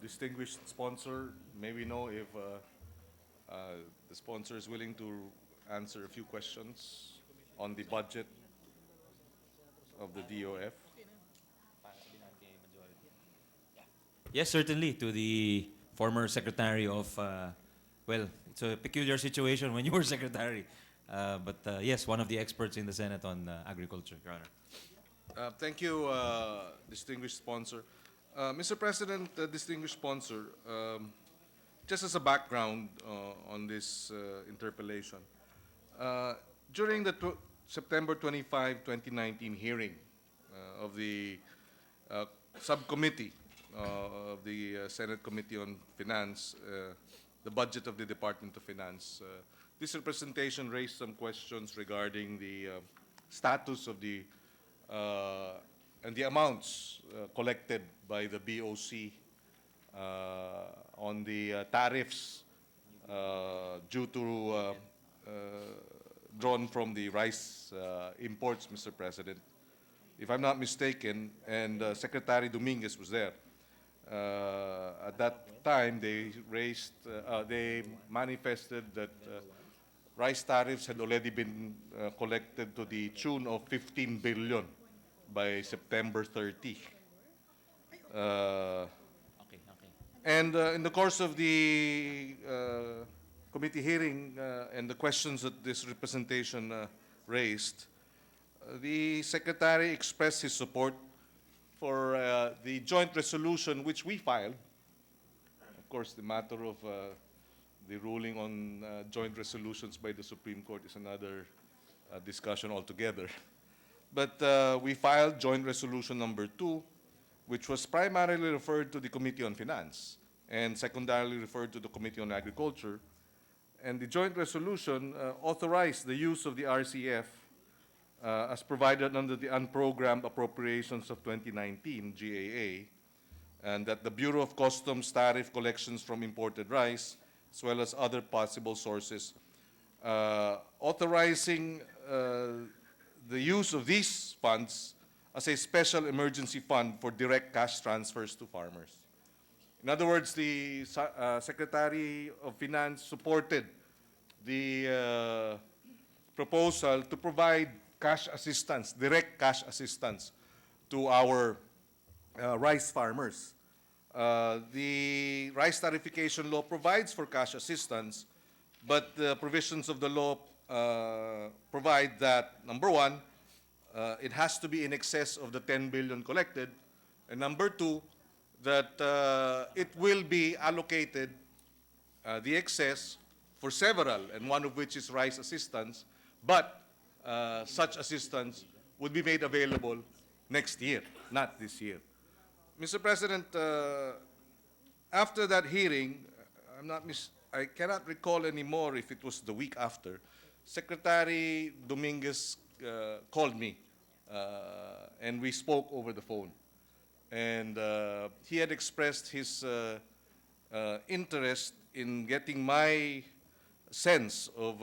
distinguished sponsor. May we know if the sponsor is willing to answer a few questions on the budget of the DOF? Yes, certainly, to the former secretary of, well, it's a peculiar situation when you were secretary, but yes, one of the experts in the Senate on agriculture, Your Honor. Thank you, distinguished sponsor. Mr. President, distinguished sponsor, just as a background on this interpellation, during the September 25, 2019 hearing of the subcommittee of the Senate Committee on Finance, the budget of the Department of Finance, this representation raised some questions regarding the status of the and the amounts collected by the BOC on the tariffs due to drawn from the rice imports, Mr. President. If I'm not mistaken, and Secretary Dominguez was there, at that time they manifested that rice tariffs had already been collected to the tune of 15 billion by September 30. And in the course of the committee hearing and the questions that this representation raised, the Secretary expressed his support for the joint resolution which we filed. Of course, the matter of the ruling on joint resolutions by the Supreme Court is another discussion altogether. But we filed joint resolution number 2, which was primarily referred to the Committee on Finance and secondarily referred to the Committee on Agriculture. And the joint resolution authorized the use of the RCF as provided under the Unprogrammed Appropriations of 2019, GAA, and that the Bureau of Customs tariff collections from imported rice, as well as other possible sources, authorizing the use of these funds as a special emergency fund for direct cash transfers to farmers. In other words, the Secretary of Finance supported the proposal to provide cash assistance, direct cash assistance to our rice farmers. The rice tariffication law provides for cash assistance, but the provisions of the law provide that, number one, it has to be in excess of the 10 billion collected, and number two, that it will be allocated, the excess for several, and one of which is rice assistance, but such assistance would be made available next year, not this year. Mr. President, after that hearing, I cannot recall anymore if it was the week after, Secretary Dominguez called me, and we spoke over the phone. And he had expressed his interest in getting my sense of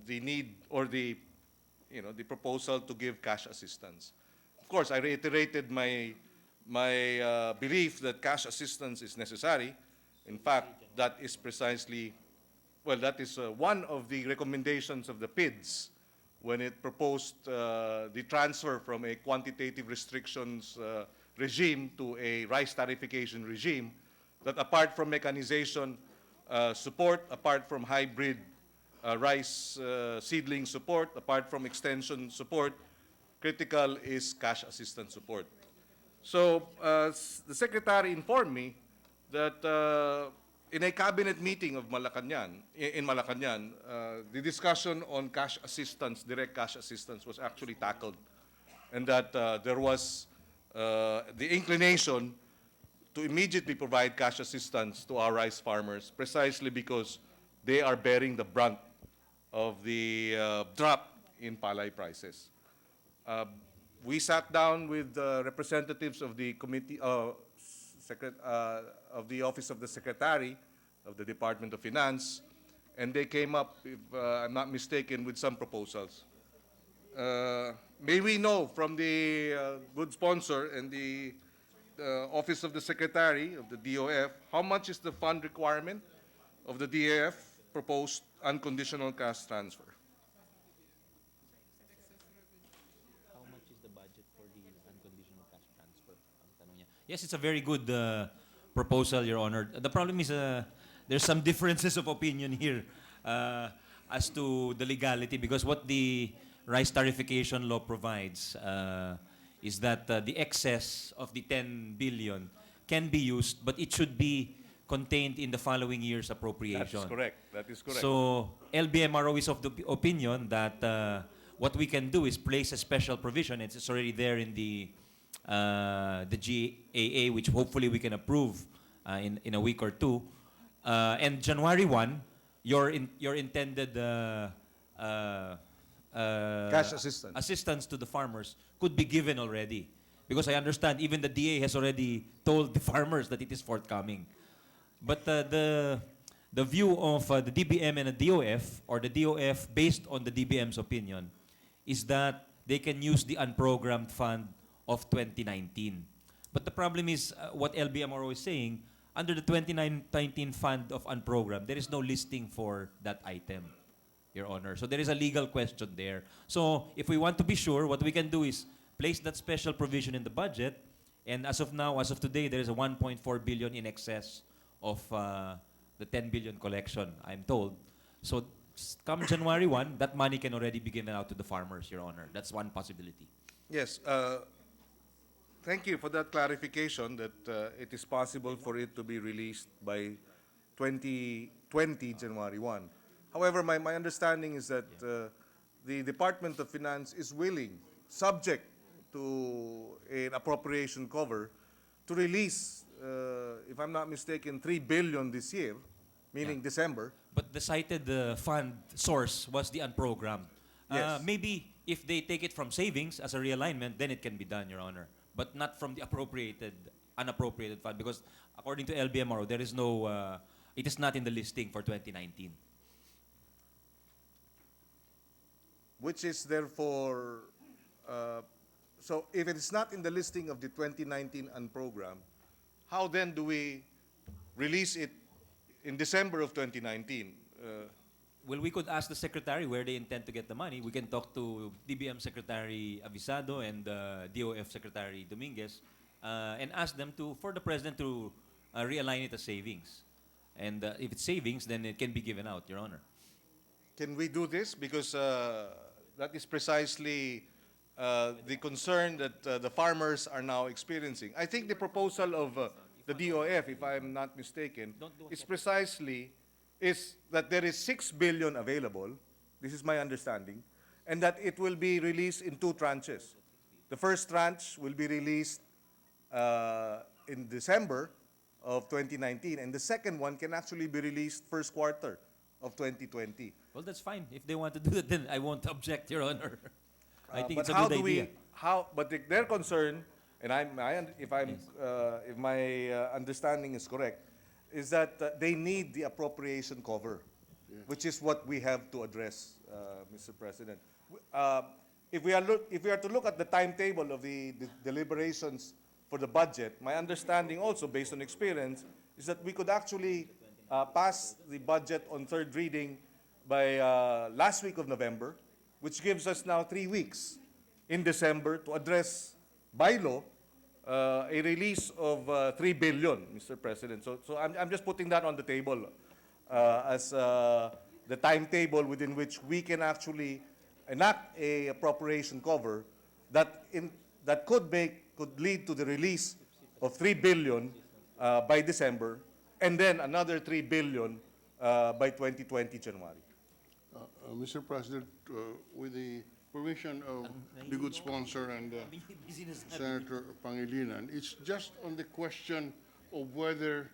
the need or the proposal to give cash assistance. Of course, I reiterated my belief that cash assistance is necessary. In fact, that is precisely, well, that is one of the recommendations of the PIDS when it proposed the transfer from a quantitative restrictions regime to a rice tariffication regime, that apart from mechanization support, apart from hybrid rice seedling support, apart from extension support, critical is cash assistance support. So the Secretary informed me that in a cabinet meeting of in Malacanang, the discussion on cash assistance, direct cash assistance, was actually tackled, and that there was the inclination to immediately provide cash assistance to our rice farmers, precisely because they are bearing the brunt of the drop in palay prices. We sat down with representatives of the committee, of the Office of the Secretary of the Department of Finance, and they came up, if I'm not mistaken, with some proposals. May we know from the good sponsor and the Office of the Secretary of the DOF, how much is the fund requirement of the DAF proposed unconditional cash transfer? How much is the budget for the unconditional cash transfer? Ang tanong niya. Yes, it's a very good proposal, Your Honor. The problem is there's some differences of opinion here as to the legality, because what the rice tariffication law provides is that the excess of the 10 billion can be used, but it should be contained in the following year's appropriation. That is correct. That is correct. So LBMRO is of the opinion that what we can do is place a special provision. It's already there in the GAA, which hopefully we can approve in a week or two. And January 1, your intended Cash assistance. assistance to the farmers could be given already. Because I understand even the DA has already told the farmers that it is forthcoming. But the view of the DBM and the DOF, or the DOF based on the DBM's opinion, is that they can use the unprogrammed fund of 2019. But the problem is what LBMRO is saying, under the 2019 fund of unprogrammed, there is no listing for that item, Your Honor. So there is a legal question there. So if we want to be sure, what we can do is place that special provision in the budget, and as of now, as of today, there is a 1.4 billion in excess of the 10 billion collection, I'm told. So come January 1, that money can already be given out to the farmers, Your Honor. That's one possibility. Yes. Thank you for that clarification that it is possible for it to be released by 2020 January 1. However, my understanding is that the Department of Finance is willing, subject to an appropriation cover, to release, if I'm not mistaken, 3 billion this year, meaning December. But the cited fund source was the unprogrammed. Yes. Maybe if they take it from savings as a realignment, then it can be done, Your Honor. But not from the unappropriated fund, because according to LBMRO, there is no, it is not in the listing for 2019. Which is therefore, so if it is not in the listing of the 2019 unprogrammed, how then do we release it in December of 2019? Well, we could ask the Secretary where they intend to get the money. We can talk to DBM Secretary Avisado and DOF Secretary Dominguez and ask them for the President to realign it as savings. And if it's savings, then it can be given out, Your Honor. Can we do this? Because that is precisely the concern that the farmers are now experiencing. I think the proposal of the DOF, if I'm not mistaken, is precisely is that there is 6 billion available, this is my understanding, and that it will be released in 2 tranches. The first tranche will be released in December of 2019, and the second one can actually be released first quarter of 2020. Well, that's fine. If they want to do that, then I won't object, Your Honor. I think But it's a how good do we, idea. but their concern, and if my understanding is correct, is that they need the appropriation cover, which is what we have to address, Mr. President. If we are to look at the timetable of the deliberations for the budget, my understanding also, based on experience, is that we could actually pass the budget on third reading by last week of November, which gives us now 3 weeks in December to address by law a release of 3 billion, Mr. President. So I'm just putting that on the table as the timetable within which we can actually enact a appropriation cover that could lead to the release of 3 billion by December, and then another 3 billion by 2020 January. Mr. President, with the permission of the good sponsor and Senator Pangilinan, it's just on the question of whether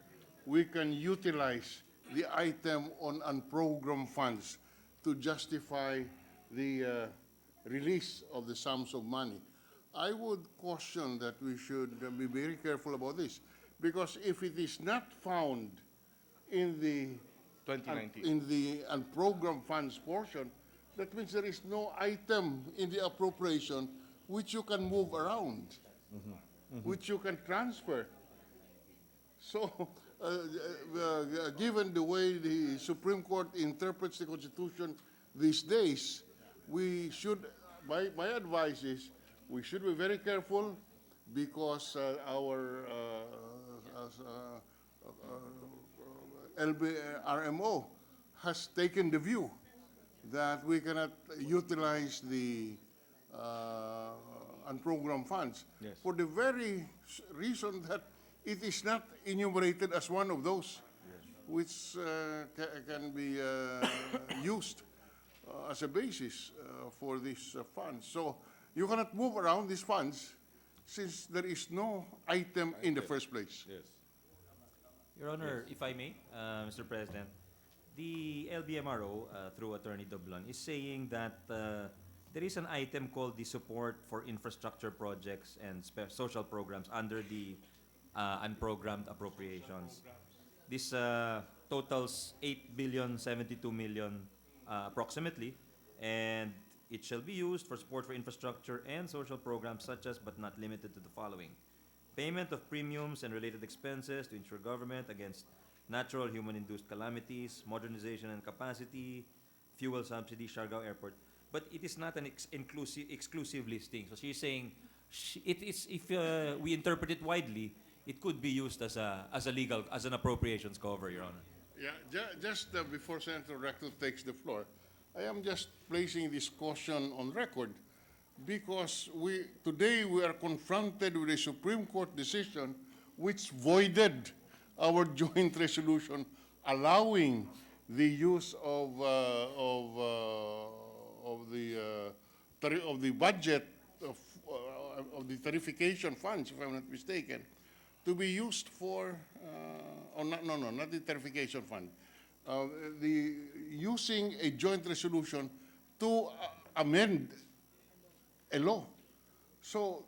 we can utilize the item on unprogrammed funds to justify the release of the sums of money. I would caution that we should be very careful about this, because if it is not found in the 2019. in the unprogrammed funds portion, that means there is no item in the appropriation which you can move around, which you can transfer. So, given the way the Supreme Court interprets the Constitution these days, we should, my advice is, we should be very careful, because our RMO has taken the view that we cannot utilize the unprogrammed funds for the very reason that it is not enumerated as one of those which can be used as a basis for these funds. So you cannot move around these funds since there is no item in the first place. Yes. Your Honor, if I may, Mr. President, the LBMRO, through Attorney Doblan, is saying that there is an item called the support for infrastructure projects and social programs under the unprogrammed appropriations. This totals 8,072,000,000 approximately, and it shall be used for support for infrastructure and social programs such as, but not limited to, the following: payment of premiums and related expenses to insure government against natural human-induced calamities, modernization and capacity, fuel subsidy, Siargao Airport. But it is not an exclusive listing. So she's saying it is, if we interpret it widely, it could be used as an appropriations cover, Your Honor. Yeah, just before Senator Recto takes the floor, I am just placing this caution on record, because today we are confronted with a Supreme Court decision which voided our joint resolution allowing the use of the budget of the tarification funds, if I'm not mistaken, to be used for not the tarification fund, using a joint resolution to amend a law. So,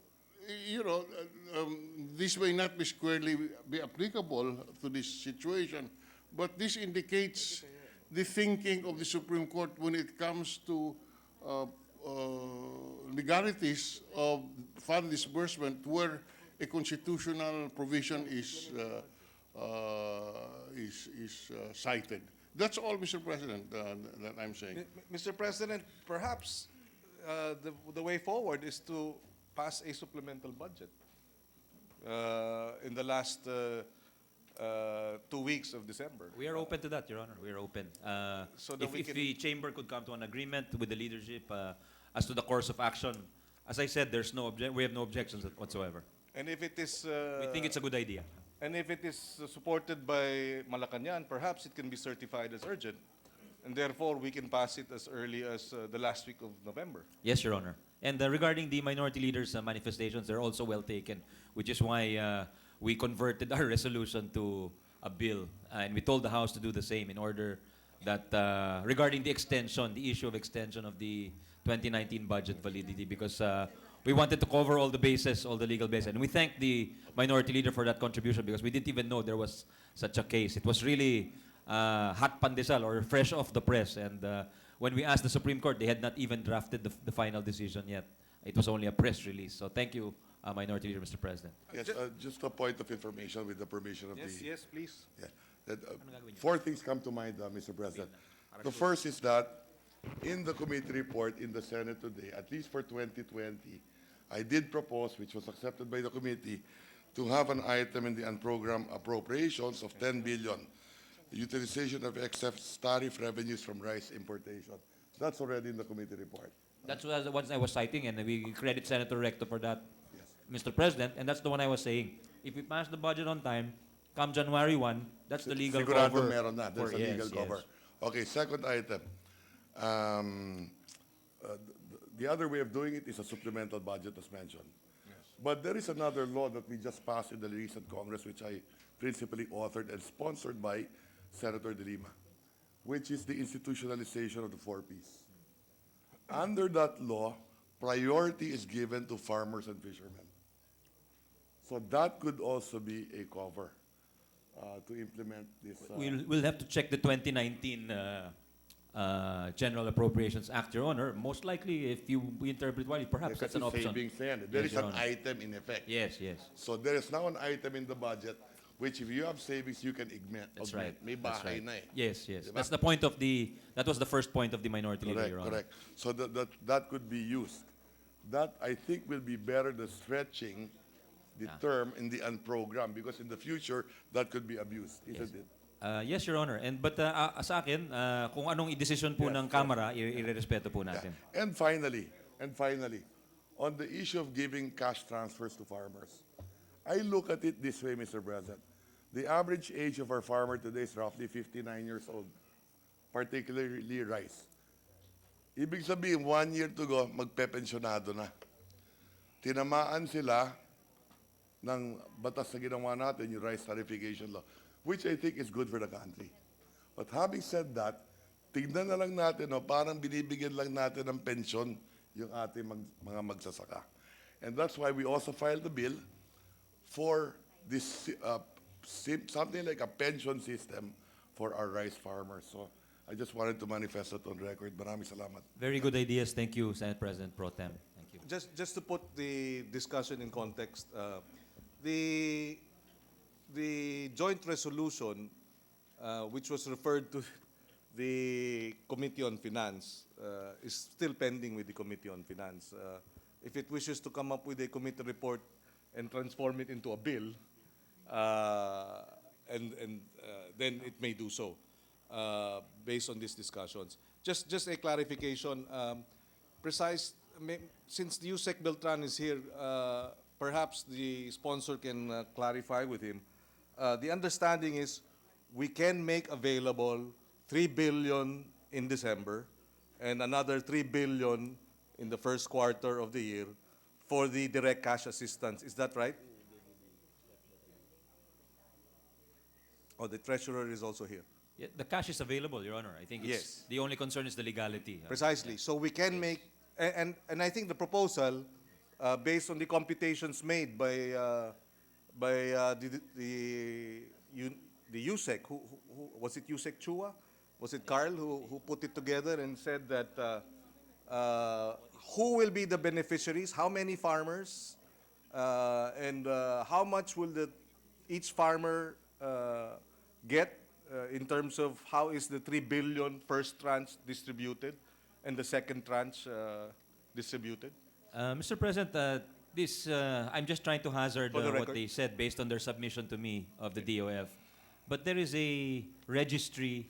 this may not be squarely be applicable to this situation, but this indicates the thinking of the Supreme Court when it comes to legalities of fund disbursement where a constitutional provision is cited. That's all, Mr. President, that I'm saying. Mr. President, perhaps the way forward is to pass a supplemental budget in the last 2 weeks of December. We are open to that, Your Honor. We are open. So that If the chamber could come to an agreement with the leadership as to the course of action, as I said, we have no objections whatsoever. And if it is We think it's a good idea. And if it is supported by Malacanang, perhaps it can be certified as urgent. And therefore, we can pass it as early as the last week of November. Yes, Your Honor. And regarding the minority leaders' manifestations, they're also well taken, which is why we converted our resolution to a bill. And we told the House to do the same in order that regarding the extension, the issue of extension of the 2019 budget validity, because we wanted to cover all the bases, all the legal bases. And we thank the minority leader for that contribution because we didn't even know there was such a case. It was really hot pandesal or fresh off the press. And when we asked the Supreme Court, they had not even drafted the final decision yet. It was only a press release. So thank you, Minority Leader, Mr. President. Yes, just a point of information with the permission of Yes, the... yes, please. Yeah, that, four things come to mind, Mr. President. The first is that in the committee report in the Senate today, at least for 2020, I did propose, which was accepted by the committee, to have an item in the unprogrammed appropriations of 10 billion, the utilization of excess tariff revenues from rice importation. That's already in the committee report. That's what I was citing, and we credit Senator Recto for that, Mr. President. And that's the one I was saying. If we pass the budget on time, come January 1, that's the legal Sigurado cover. meron na. There's for- a legal yes, cover. yes. Okay, second item. The other way of doing it is a supplemental budget, as mentioned. But there is another law that we just passed in the recent Congress, which I principally authored and sponsored by Senator De Lima, which is the institutionalization of the 4Ps. Under that law, priority is given to farmers and fishermen. So that could also be a cover to implement this. We'll have to check the 2019 General Appropriations Act, Your Honor. Most likely, if we interpret well, perhaps that's an option. Savings yan. There Yes, is Your an Honor. item in effect. Yes, yes. So there is now an item in the budget which if you have savings, you can augment. That's right. May That's bahay right. na eh. Yes, yes. Diba? That's the point of that was the first point of the minority leader, Correct, Your Honor. correct. So that could be used. That, I think, will be better than stretching the term in the unprogrammed, because in the future, that could be abused, isn't it? Yes, Your Honor. But sa akin, kung anong i-decision po ng Kamara, i-respeto po natin. Yeah. And finally, on the issue of giving cash transfers to farmers, I look at it this way, Mr. President. The average age of our farmer today is roughly 59 years old, particularly rice. Ibig sabihin, 1 year to go, magpepensyonado na. Tinamaan sila ng batas na ginawa natin, yung rice tarification law, which I think is good for the country. But having said that, tignan na lang natin, no, parang binibigyan lang natin ng pensyon yung ating mga magsasaka. And that's why we also filed the bill for this something like a pension system for our rice farmers. So I just wanted to manifest that on record. Maraming salamat. Very good ideas. Thank you, Senate President Pro Tem. Thank you. Just to put the discussion in context, the joint resolution, which was referred to the Committee on Finance, is still pending with the Committee on Finance. If it wishes to come up with a committee report and transform it into a bill, then it may do so, based on these discussions. Just a clarification, since the Yusek Beltran is here, perhaps the sponsor can clarify with him. The understanding is we can make available 3 billion in December and another 3 billion in the first quarter of the year for the direct cash assistance. Is that right? Oh, the treasurer is also here. Yeah, the cash is available, Your Honor. I think Yes. the only concern is the legality. Precisely. So we can make, and I think the proposal, based on the computations made by the USEC, who was it USEC Chua? Was it Carl who put it together and said that who will be the beneficiaries, how many farmers, and how much will each farmer get in terms of how is the 3 billion first tranche distributed and the second tranche distributed? Mr. President, I'm just trying to hazard For the what record. they said based on their submission to me of the DOF. But there is a registry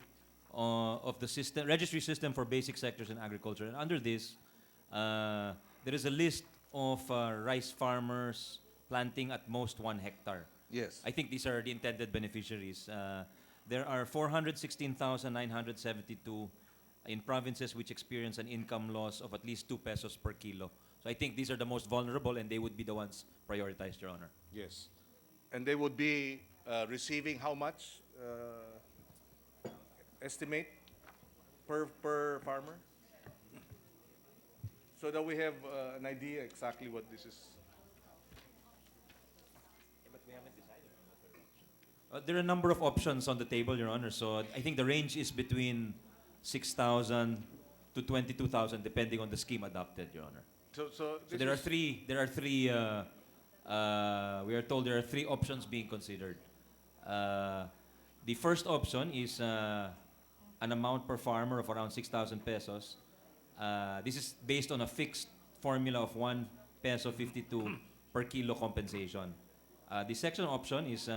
of the system, registry system for basic sectors in agriculture. And under this, there is a list of rice farmers planting at most 1 hectare. Yes. I think these are the intended beneficiaries. There are 416,972 in provinces which experience an income loss of at least 2 pesos per kilo. So I think these are the most vulnerable, and they would be the ones prioritized, Your Honor. Yes. And they would be receiving how much, estimate, per farmer? So that we have an idea exactly what this is. There are a number of options on the table, Your Honor. So I think the range is between 6,000 to 22,000, depending on the scheme adopted, Your Honor. So So this there are is- three. We are told there are three options being considered. The first option is an amount per farmer of around 6,000 pesos. This is based on a fixed formula of 1 peso 52 per kilo compensation. The second option is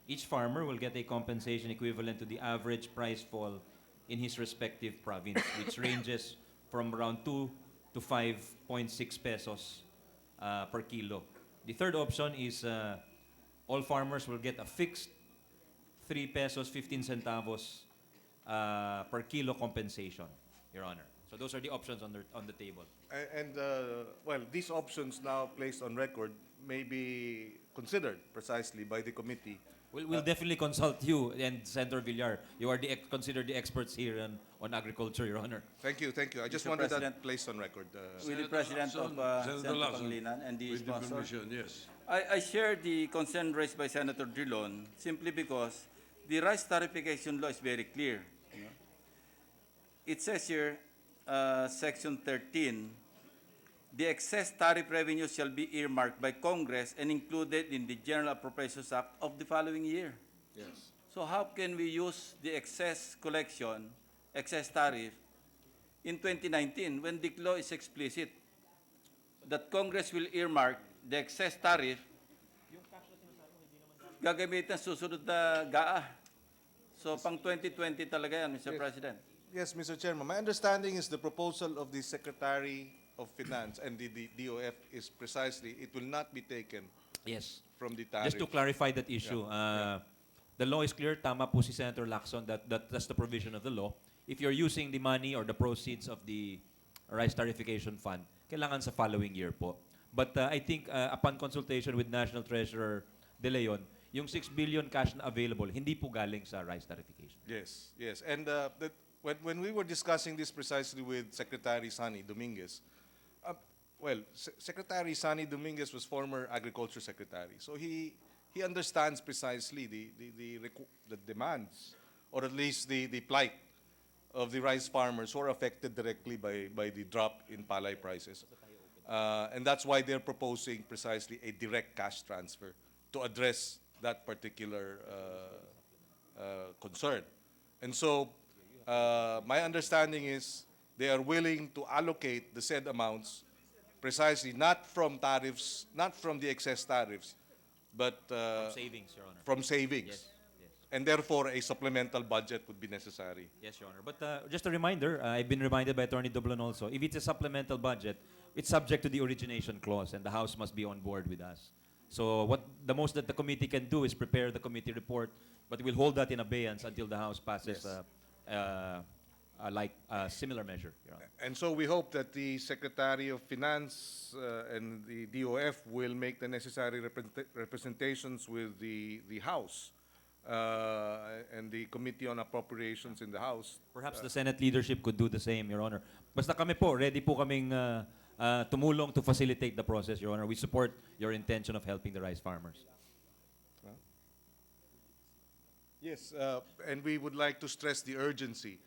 each farmer will get a compensation equivalent to the average price fall in his respective province, which ranges from around 2 to 5.6 pesos per kilo. The third option is all farmers will get a fixed 3 pesos 15 centavos per kilo compensation, Your Honor. So those are the options on the table. Well, these options now placed on record may be considered precisely by the committee. We'll definitely consult you and Senator Villar. You are considered the experts here on agriculture, Your Honor. Thank you, thank you. I just Mr. wanted that President. placed on record. With the President of Senator Senator Lacson, Pangilinan and the with the sponsor. permission, yes. I share the concern raised by Senator Drilon simply because the rice tariffication law is very clear. You know. It says here, Section 13, the excess tariff revenue shall be earmarked by Congress and included in the General Appropriations Act of the following year. Yes. So how can we use the excess collection, excess tariff, in 2019 when the law is explicit that Congress will earmark the excess tariff gagamitin susunod na GAA. So pang 2020 talaga yan, Mr. Yes. President. Yes, Mr. Chairman. My understanding is the proposal of the Secretary of Finance and the DOF is precisely, it will not be taken Yes. from the tariff. Just to clarify that issue, the law is clear. Tama po si Senator Lacson that's the provision of the law. If you're using the money or the proceeds of the rice tariffication fund, kailangan sa following year po. But I think upon consultation with National Treasurer De Leon, yung 6 billion cash na available, hindi po galing sa rice tariffication. Yes, yes. And when we were discussing this precisely with Secretary Sani Dominguez, Secretary Sani Dominguez was former Agriculture Secretary. So he understands precisely the demands, or at least the plight of the rice farmers who are affected directly by the drop in palay prices. And that's why they're proposing precisely a direct cash transfer to address that particular concern. And so my understanding is they are willing to allocate the said amounts precisely not from tariffs, not from the excess tariffs, but Savings, Your Honor. from savings. Yes, yes. And therefore, a supplemental budget would be necessary. Yes, Your Honor. But just a reminder, I've been reminded by Attorney Doblan also, if it's a supplemental budget, it's subject to the origination clause, and the House must be on board with us. So the most that the committee can do is prepare the committee report, but we'll hold that in abeyance until the House passes a similar measure, Your Honor. And so we hope that the Secretary of Finance and the DOF will make the necessary representations with the House and the Committee on Appropriations in the House. Perhaps the Senate leadership could do the same, Your Honor. Basta kami po, ready po kaming tumulong to facilitate the process, Your Honor. We support your intention of helping the rice farmers. Yes, and we would like to stress the urgency.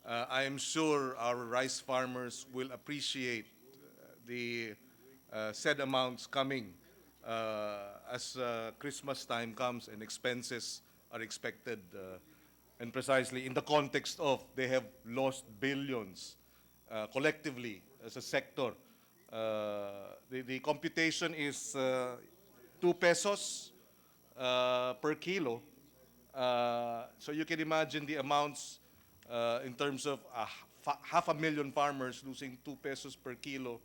I am sure our rice farmers will appreciate the said amounts coming as Christmas time comes and expenses are expected, and precisely in the context of they have lost billions collectively as a sector. The computation is 2 pesos per kilo. So you can imagine the amounts in terms of 500,000 farmers losing 2 pesos per kilo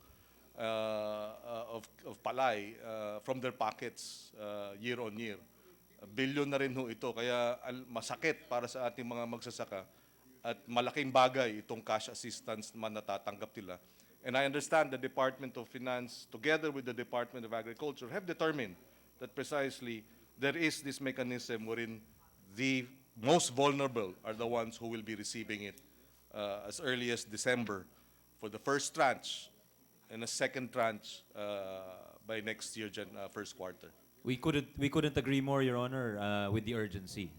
of palay from their pockets year on year. bilyon na rin ho ito. Kaya masakit para sa ating mga magsasaka at malaking bagay itong cash assistance naman natatanggap nila. And I understand the Department of Finance, together with the Department of Agriculture, have determined that precisely there is this mechanism wherein the most vulnerable are the ones who will be receiving it as early as December for the first tranche and a second tranche by next year, first quarter. We couldn't agree more, Your Honor, with the urgency,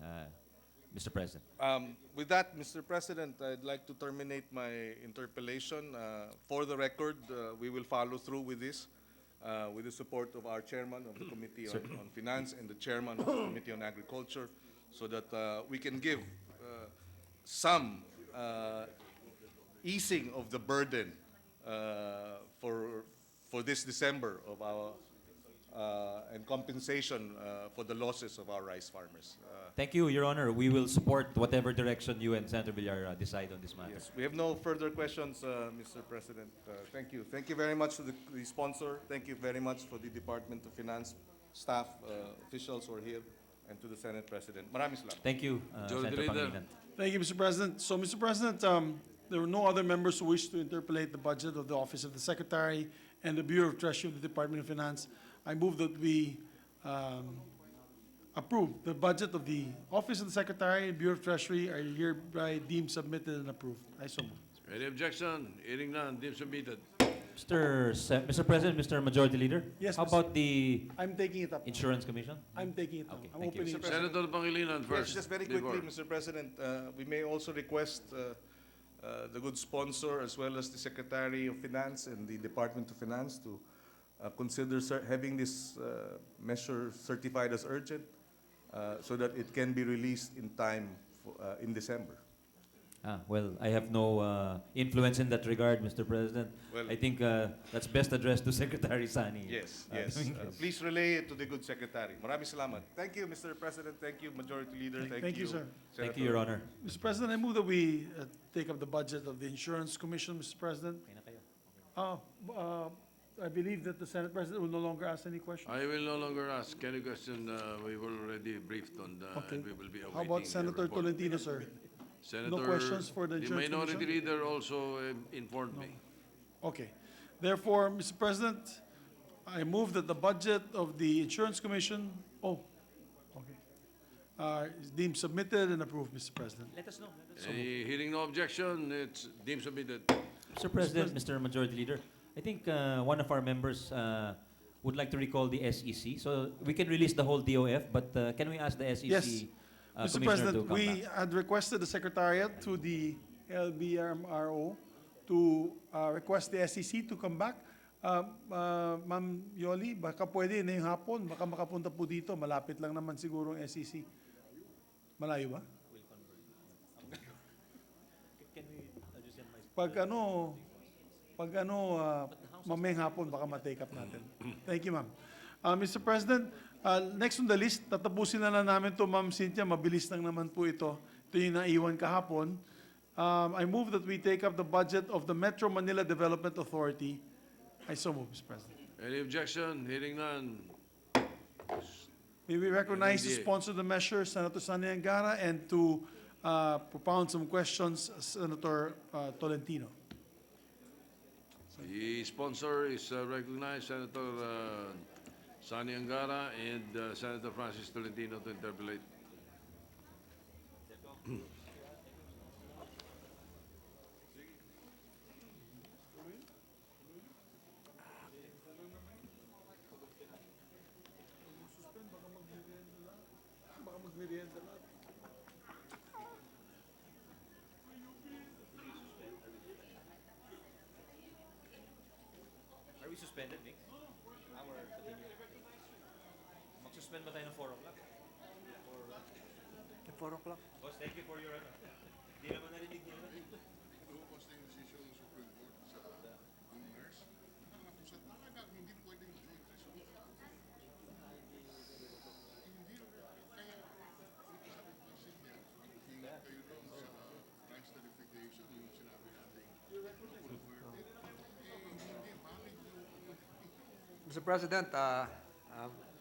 Mr. President. With that, Mr. President, I'd like to terminate my interpellation. For the record, we will follow through with this, with the support of our chairman of the Committee on Finance and the chairman of the Committee on Agriculture, so that we can give some easing of the burden for this December of our and compensation for the losses of our rice farmers. Thank you, Your Honor. We will support whatever direction you and Senator Villar decide on this matter. Yes, we have no further questions, Mr. President. Thank you. Thank you very much to the sponsor. Thank you very much for the Department of Finance staff, officials who are here, and to the Senate President. Maraming salamat. Thank you, Senator Leader. Pangilinan. Thank you, Mr. President. So, Mr. President, there were no other members who wish to interpolate the budget of the Office of the Secretary and the Bureau of Treasury of the Department of Finance. I move that we approve the budget of the Office of the Secretary and Bureau of Treasury are hereby deemed submitted and approved. I so move. Any objection? Hearing none, deemed submitted. Mr. President, Mr. Majority Leader? Yes, How Mr. about the I'm taking it up. now. Insurance Commission? I'm taking it up. Okay, I'm thank you. opening it. Senator Pangilinan Yes, first. just very before. quickly, Mr. President, we may also request the good sponsor as well as the Secretary of Finance and the Department of Finance to consider having this measure certified as urgent so that it can be released in time in December. Well, I have no influence in that regard, Mr. President. Well- I think that's best addressed to Secretary Sani. Yes, Uh, yes. Dominguez. Please relay it to the good Secretary. Maraming salamat. Thank you, Mr. President. Thank you, Majority Leader. Thank you, sir. Thank you, Your Honor. Mr. President, I move that we take up the budget of the Insurance Commission, Mr. President. I believe that the Senate President will no longer ask any questions. I will no longer ask any question. We were already briefed on that, Okay. and we will be awaiting How about your Senator report. Tolentino, sir? Senator, questions for the the Insurance Minority Commission? Leader also informed me. Okay. Therefore, Mr. President, I move that the budget of the Insurance Commission, is deemed submitted and approved, Mr. President. Let us know. Hearing no objection, it's deemed submitted. Mr. President, Mr. Majority Leader, I think one of our members would like to recall the SEC. So we can release the whole DOF, but can we ask the SEC Yes. Commissioner Mr. to President, come we back? had requested the Secretariat to the LBMRO to request the SEC to come back. Ma'am Yoli, baka pwede na yung hapon, baka makapunta po dito. Malapit lang naman siguro ang SEC. Malayo ba? Pag mamayang hapon, baka ma-take up natin. Thank you, ma'am. Mr. President, next on the list, tatapusin na lang namin to, Ma'am Cynthia. Mabilis lang naman po ito. Ito yung naiwan kahapon. I move that we take up the budget of the Metro Manila Development Authority. I so move, Mr. President. Any objection? Hearing none. May we recognize the NDA. sponsor of the measure, Senator Sani Angara, and to propound some questions, Senator Tolentino. The sponsor is recognized, Senator Sani Angara and Senator Francis Tolentino to interpolate. Are we suspended, Nick? Mag-suspend ba tayo ng 4 o'clock? 4 o'clock? Boss, thank you for your Hindi naman narinig niyo. Lumabas na yung decision ng Supreme Court sa nurse. Kung sa talaga, hindi pwedeng joint resolution. Hindi kaya sabi pa niya, kayo doon sa price tarification, yung sinabi natin, hindi valid yung Mr. President,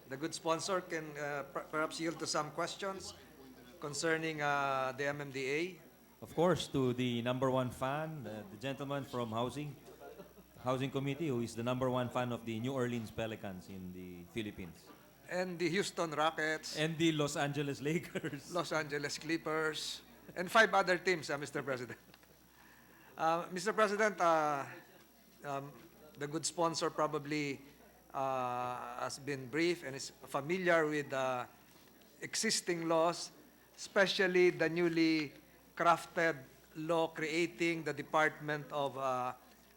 the good sponsor can perhaps yield to some questions concerning the MMDA. Of course, to the number one fan, the gentleman from Housing Committee, who is the number one fan of the New Orleans Pelicans in the Philippines. And the Houston Rockets, And the Los Angeles Lakers. Los Angeles Clippers, and 5 other teams, Mr. President. Mr. President, the good sponsor probably has been brief and is familiar with existing laws, especially the newly crafted law creating the Department of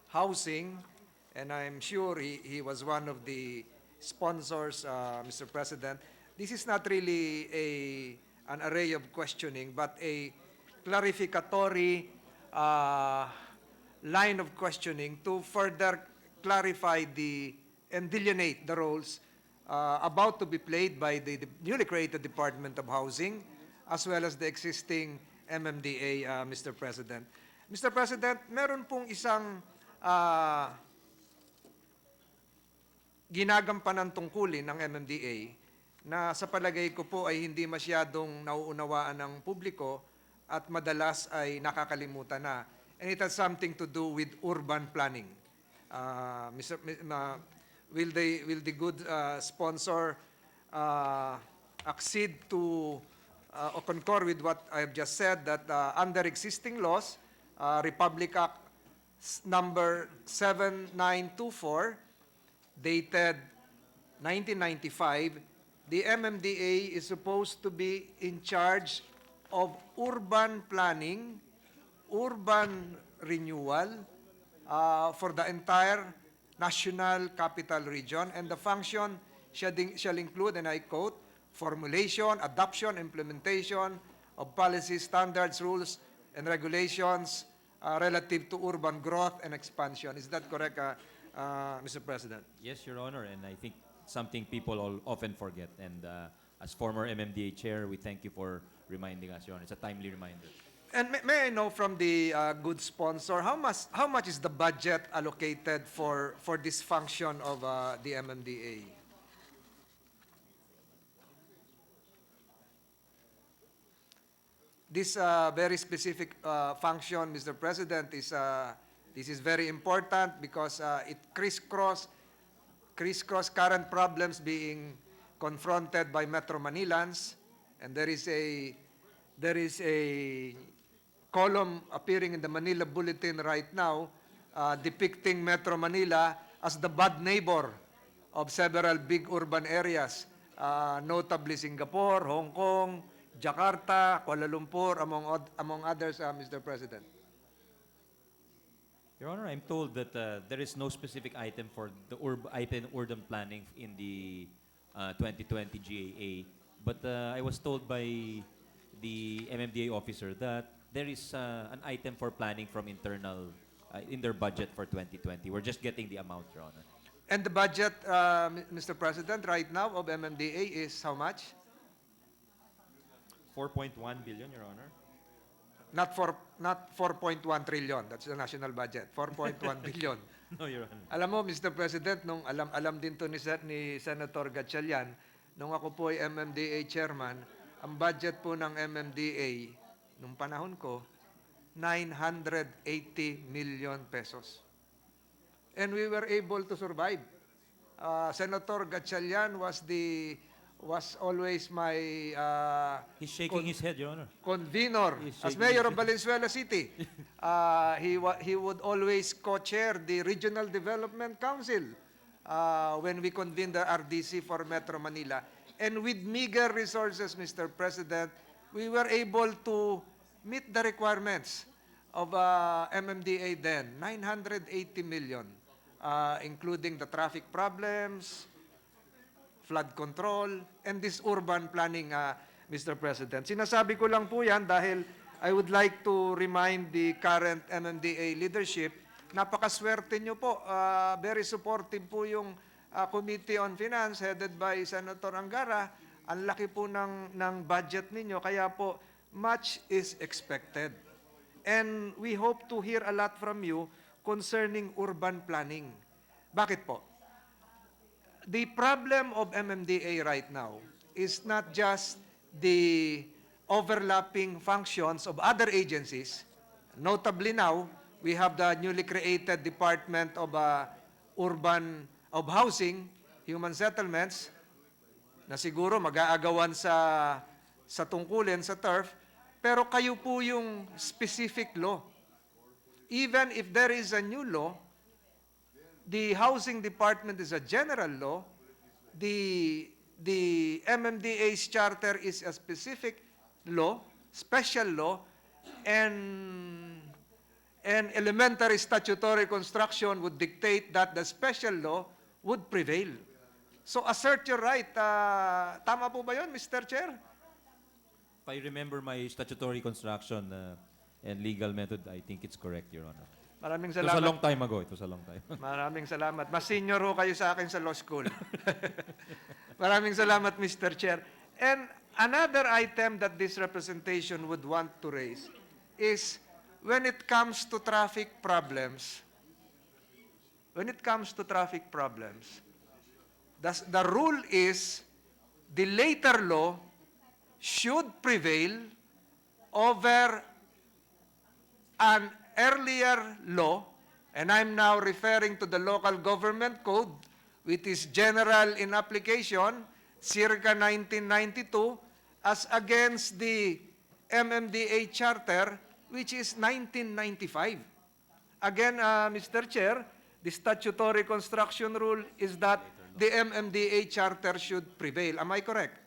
Housing, and I'm sure he was one of the sponsors, Mr. President. This is not really an array of questioning, but a clarificatory line of questioning to further clarify and delineate the roles about to be played by the newly created Department of Housing, as well as the existing MMDA, Mr. President. Mr. President, meron pong isang ginagampanang tungkulin ng MMDA na sa palagay ko po ay hindi masyadong nauunawaan ng publiko at madalas ay nakakalimutan na. And it has something to do with urban planning. Will the good sponsor accede to or concur with what I have just said, that under existing laws, Republic Act number 7924, dated 1995, the MMDA is supposed to be in charge of urban planning, urban renewal for the entire national capital region, and the function shall include, and I quote, formulation, adoption, implementation of policy standards, rules, and regulations relative to urban growth and expansion. Is that correct, Mr. President? Yes, Your Honor, and I think something people often forget. And as former MMDA chair, we thank you for reminding us, Your Honor. It's a timely reminder. And may I know from the good sponsor, how much is the budget allocated for this function of the MMDA? This very specific function, Mr. President, this is very important because it crisscross current problems being confronted by Metro Manilans, and there is a column appearing in the Manila Bulletin right now depicting Metro Manila as the bad neighbor of several big urban areas, notably Singapore, Hong Kong, Jakarta, Kuala Lumpur, among others, Mr. President. Your Honor, I'm told that there is no specific item for the urban planning in the 2020 GAA, but I was told by the MMDA officer that there is an item for planning from internal in their budget for 2020. We're just getting the amount, Your Honor. And the budget, Mr. President, right now of MMDA is how much? 4.1 billion, Your Honor. Not 4.1 trillion. That's the national budget. 4.1 billion. No, Your Honor. Alam mo, Mr. President, nung alam din to ni Senator Gatchalian, nung ako po ay MMDA chairman, ang budget po ng MMDA nung panahon ko, 980 million pesos. And we were able to survive. Senator Gatchalian was always my He's shaking his head, Your Honor. convenor He's as shaking mayor his of Valenzuela City. He would always co-chair the Regional Development Council when we convened the RDC for Metro Manila. And with meager resources, Mr. President, we were able to meet the requirements of MMDA then, 980 million, including the traffic problems, flood control, and this urban planning, Mr. President. Sinasabi ko lang po yan dahil I would like to remind the current MMDA leadership, napakaswerte nyo po. Very supportive po yung Committee on Finance headed by Senator Angara. Ang laki po ng budget ninyo, kaya po much is expected. And we hope to hear a lot from you concerning urban planning. Bakit po? the problem of MMDA right now is not just the overlapping functions of other agencies. Notably now, we have the newly created Department of Housing, Human Settlements, na siguro mag-aagawan sa tungkulin sa turf, pero kayo po yung specific law. Even if there is a new law, the Housing Department is a general law, the MMDA's charter is a specific law, special law, and elementary statutory construction would dictate that the special law would prevail. So assert your right. Tama po ba yun, Mr. Chair? If I remember my statutory construction and legal method, I think it's correct, Your Honor. Maraming It was a salamat. long time ago. It was a long time. Maraming salamat. Mas senior ho kayo sa akin sa law school. Maraming salamat, Mr. Chair. And another item that this representation would want to raise is when it comes to traffic problems, the rule is the later law should prevail over an earlier law, and I'm now referring to the local government code, which is general in application, circa 1992, as against the MMDA charter, which is 1995. Again, Mr. Chair, the statutory construction rule is that the MMDA charter should prevail. Am I correct?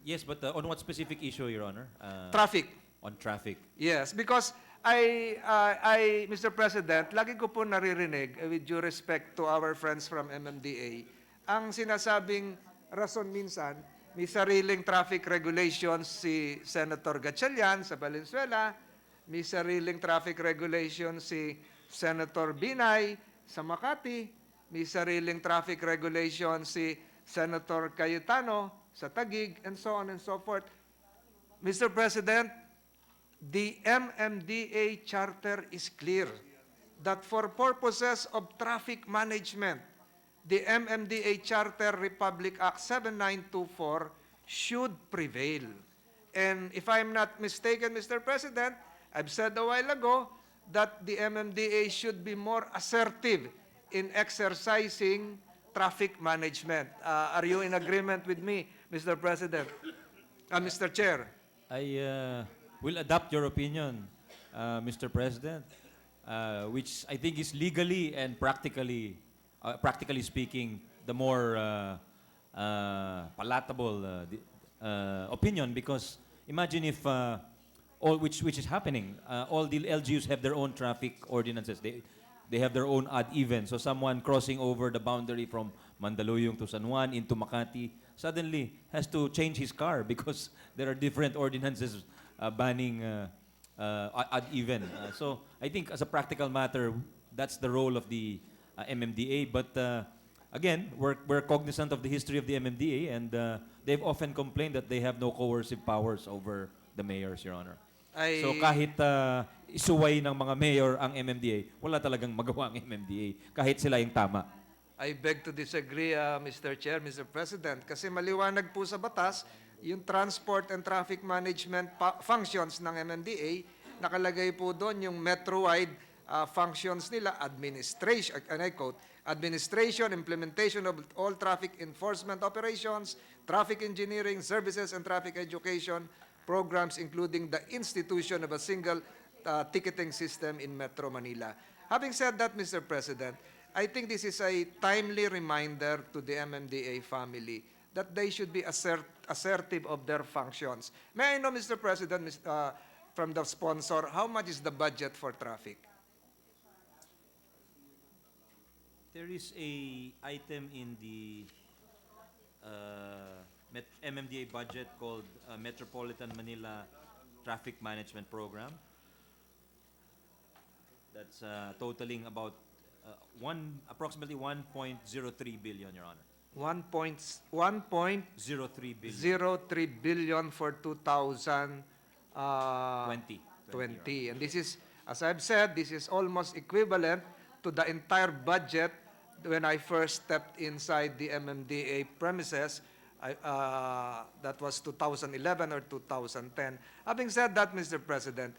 Yes, but on what specific issue, Your Honor? Traffic. On traffic. Yes, because Mr. President, lagi ko po naririnig, with due respect to our friends from MMDA, ang sinasabing rason minsan, may sariling traffic regulations si Senator Gatchalian sa Valenzuela, may sariling traffic regulations si Senator Binay sa Makati, may sariling traffic regulations si Senator Cayetano sa Taguig, and so on and so forth. Mr. President, the MMDA charter is clear that for purposes of traffic management, the MMDA Charter Republic Act 7924 should prevail. And if I'm not mistaken, Mr. President, I've said a while ago that the MMDA should be more assertive in exercising traffic management. Are you in agreement with me, Mr. President? Mr. Chair? I will adopt your opinion, Mr. President, which I think is legally and practically speaking, the more palatable opinion. Because imagine if which is happening, all the LGUs have their own traffic ordinances. They have their own odd even. So someone crossing over the boundary from Mandaluyong to San Juan into Makati suddenly has to change his car because there are different ordinances banning odd even. So I think as a practical matter, that's the role of the MMDA. But again, we're cognizant of the history of the MMDA, and they've often complained that they have no coercive powers over the mayors, Your Honor. So kahit isuway ng mga mayor ang MMDA, wala talagang magawa ang MMDA, kahit sila yung tama. I beg to disagree, Mr. Chair, Mr. President, kasi maliwanag po sa batas, yung transport and traffic management functions ng MMDA, nakalagay po doon yung metro-wide functions nila, administration, and I quote, administration, implementation of all traffic enforcement operations, traffic engineering, services, and traffic education programs, including the institution of a single ticketing system in Metro Manila. Having said that, Mr. President, I think this is a timely reminder to the MMDA family that they should be assertive of their functions. May I know, Mr. President, from the sponsor, how much is the budget for traffic? There is a item in the MMDA budget called Metropolitan Manila Traffic Management Program. That's totaling about approximately 1.03 billion, Your Honor. 1.03 billion for 2020. And this is, as I've said, this is almost equivalent to the entire budget when I first stepped inside the MMDA premises. That was 2011 or 2010. Having said that, Mr. President,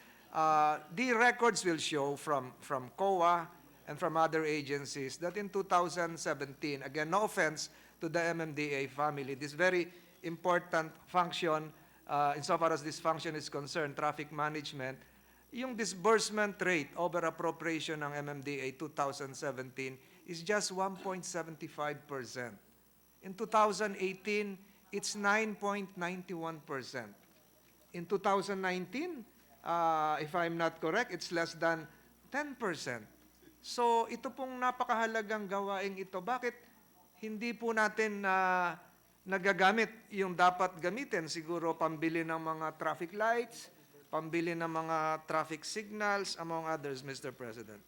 the records will show from COA and from other agencies that in 2017, again, no offense to the MMDA family, this very important function, insofar as this function is concerned, traffic management, yung disbursement rate over appropriation ng MMDA 2017 is just 1.75%. In 2018, it's 9.91%. In 2019, if I'm not correct, it's less than 10%. So ito pong napakahalagang gawaing ito. Bakit hindi po natin nagagamit yung dapat gamitin? Siguro pambili ng mga traffic lights, pambili ng mga traffic signals, among others, Mr. President.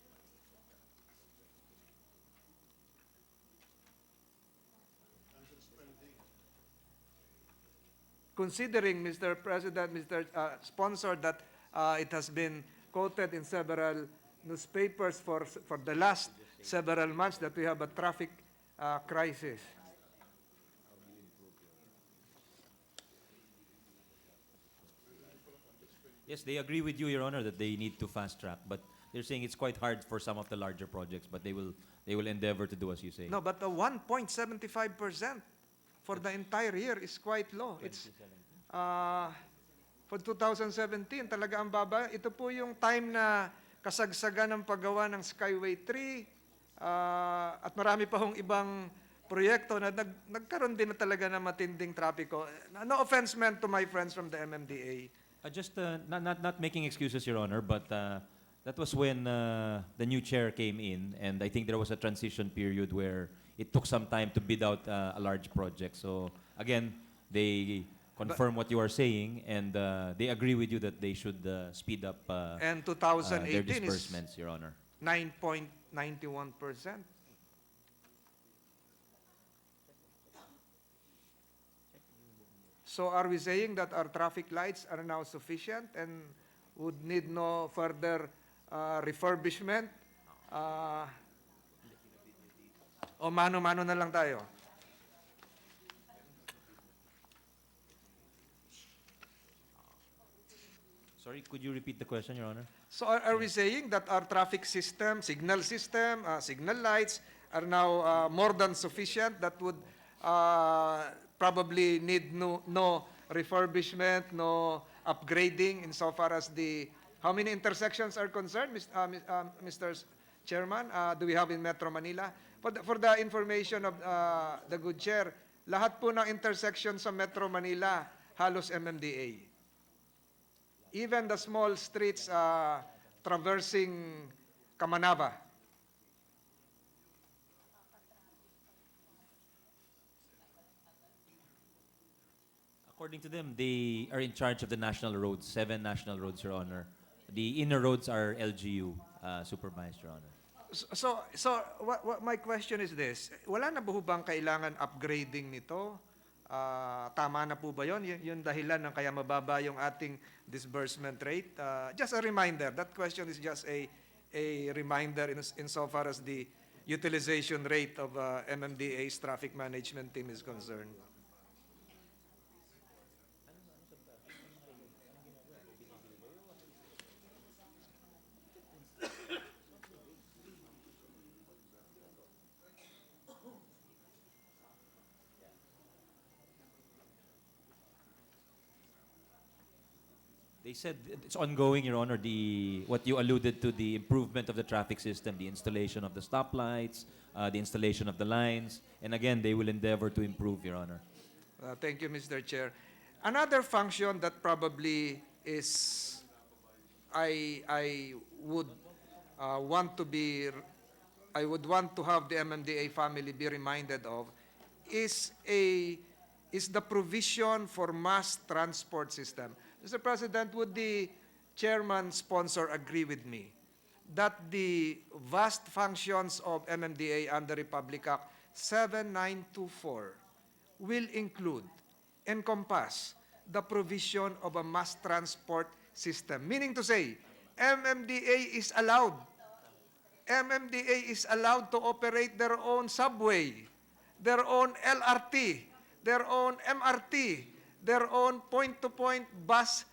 Considering, Mr. President, Mr. Sponsor, that it has been quoted in several newspapers for the last several months that we have a traffic crisis. Yes, they agree with you, Your Honor, that they need to fast track, but they're saying it's quite hard for some of the larger projects, but they will endeavor to do as you say. No, but the 1.75% for the entire year is quite low. It's for 2017, talaga ang baba. Ito po yung time na kasagsagan ng paggawa ng Skyway 3 at marami pa hong ibang proyekto na nagkaroon din na talaga ng matinding trapiko. No offense meant to my friends from the MMDA. Just not making excuses, Your Honor, but that was when the new chair came in, and I think there was a transition period where it took some time to bid out a large project. So again, they confirm what you are saying, and they agree with you that they should speed up And their 2018 is disbursements, Your Honor. 9.91%. So are we saying that our traffic lights are now sufficient and would need no further refurbishment? O mano-mano na lang tayo? Sorry, could you repeat the question, Your Honor? So are we saying that our traffic system, signal lights are now more than sufficient, that would probably need no refurbishment, no upgrading insofar as how many intersections are concerned, Mr. Chairman, do we have in Metro Manila? For the information of the good chair, lahat po ng intersections sa Metro Manila, halos MMDA. Even the small streets traversing Kamanava. According to them, they are in charge of the national roads, 7 national roads, Your Honor. The inner roads are LGU supervised, Your Honor. So what my question is this, wala na ba bang kailangan upgrading nito? Tama na po ba yun? Yung dahilan ng kaya mababa yung ating disbursement rate? Just a reminder, that question is just a reminder insofar as the utilization rate of MMDA's traffic management team is concerned. They said it's ongoing, Your Honor, what you alluded to, the improvement of the traffic system, the installation of the stoplights, the installation of the lines, and again, they will endeavor to improve, Your Honor. Thank you, Mr. Chair. Another function that probably is, I would want to have the MMDA family be reminded of is the provision for mass transport system. Mr. President, would the chairman sponsor agree with me that the vast functions of MMDA under Republic Act 7924 will encompass the provision of a mass transport system? Meaning to say, MMDA is allowed MMDA is allowed to operate their own subway, their own LRT, their own MRT, their own point-to-point bus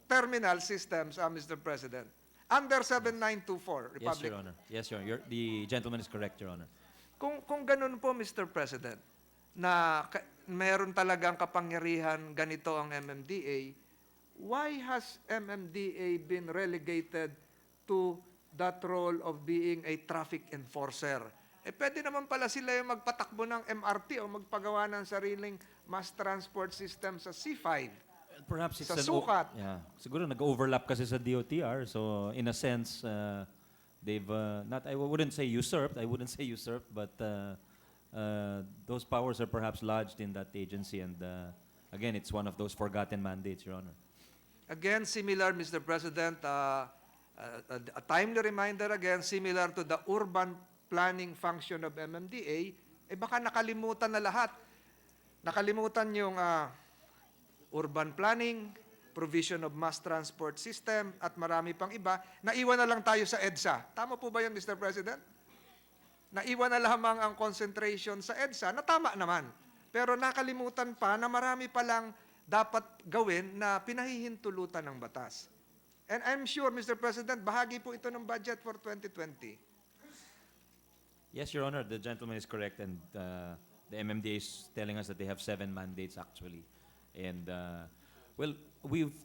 terminal systems, Mr. President, under 7924 Yes, Republic. Your Honor. Yes, Your Honor. The gentleman is correct, Your Honor. Kung ganun po, Mr. President, na meron talagang kapangyarihan ganito ang MMDA, why has MMDA been relegated to that role of being a traffic enforcer? Pwede naman pala sila yung magpatakbo ng MRT o magpagawa ng sariling mass transport system sa C5. Perhaps it's Sa an sukat. yeah. Siguro nag-overlap kasi sa DOTR. So in a sense, they've not. I wouldn't say usurped. I wouldn't say usurped, but those powers are perhaps lodged in that agency. And again, it's one of those forgotten mandates, Your Honor. Again, similar, Mr. President, a timely reminder again, similar to the urban planning function of MMDA, baka nakalimutan na lahat. Nakalimutan yung urban planning, provision of mass transport system, at marami pang iba. Naiwan na lang tayo sa EDSA. Tama po ba yun, Mr. President? Naiwan na lamang ang concentration sa EDSA, na tama naman. Pero nakalimutan pa na marami palang dapat gawin na pinahihintulutan ng batas. And I'm sure, Mr. President, bahagi po ito ng budget for 2020. Yes, Your Honor. The gentleman is correct, and the MMDA is telling us that they have 7 mandates actually. And well,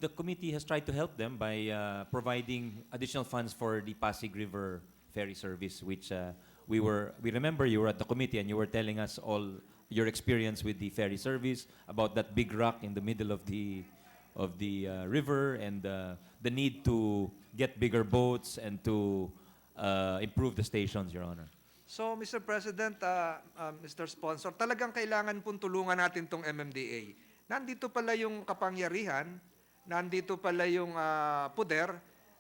the committee has tried to help them by providing additional funds for the Pasig River ferry service, which we remember you were at the committee and you were telling us all your experience with the ferry service, about that big rock in the middle of the river, and the need to get bigger boats and to improve the stations, Your Honor. So, Mr. President, Mr. Sponsor, talagang kailangan pong tulungan natin tong MMDA. Nandito pala yung kapangyarihan, nandito pala yung poder,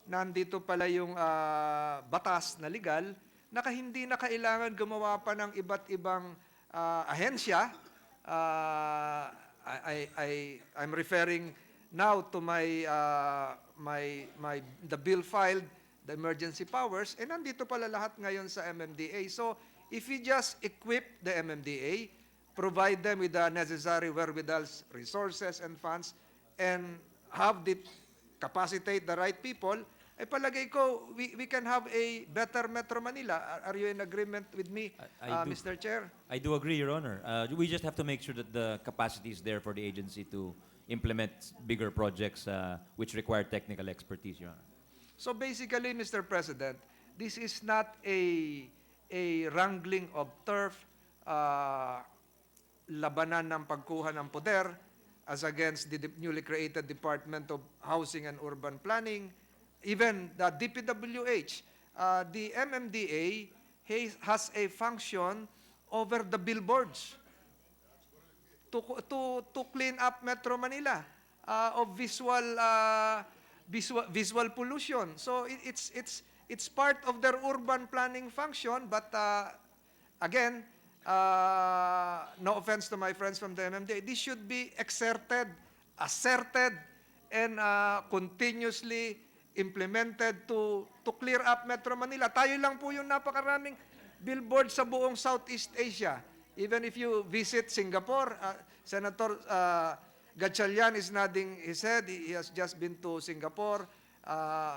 nandito pala yung batas na legal, na hindi na kailangan gumawa pa ng iba't ibang ahensya. I'm referring now to the bill filed, the emergency powers, nandito pala lahat ngayon sa MMDA. So, if we just equip the MMDA, provide them with the necessary wherewithals, resources, and funds, and have capacitate the right people, palagay ko, we can have a better Metro Manila. Are you in agreement with me, I do. Mr. Chair? I do agree, Your Honor. We just have to make sure that the capacity is there for the agency to implement bigger projects which require technical expertise, Your Honor. So basically, Mr. President, this is not a wrangling of turf, labanan ng pagkuha ng poder as against the newly created Department of Housing and Urban Planning, even the DPWH. The MMDA has a function over the billboards to clean up Metro Manila of visual pollution. So it's part of their urban planning function, but again, no offense to my friends from the MMDA, this should be exerted, asserted, and continuously implemented to clear up Metro Manila. Tayo lang po yung napakaraming billboard sa buong Southeast Asia. Even if you visit Singapore, Senator Gatchalian is nodding his head. He has just been to Singapore,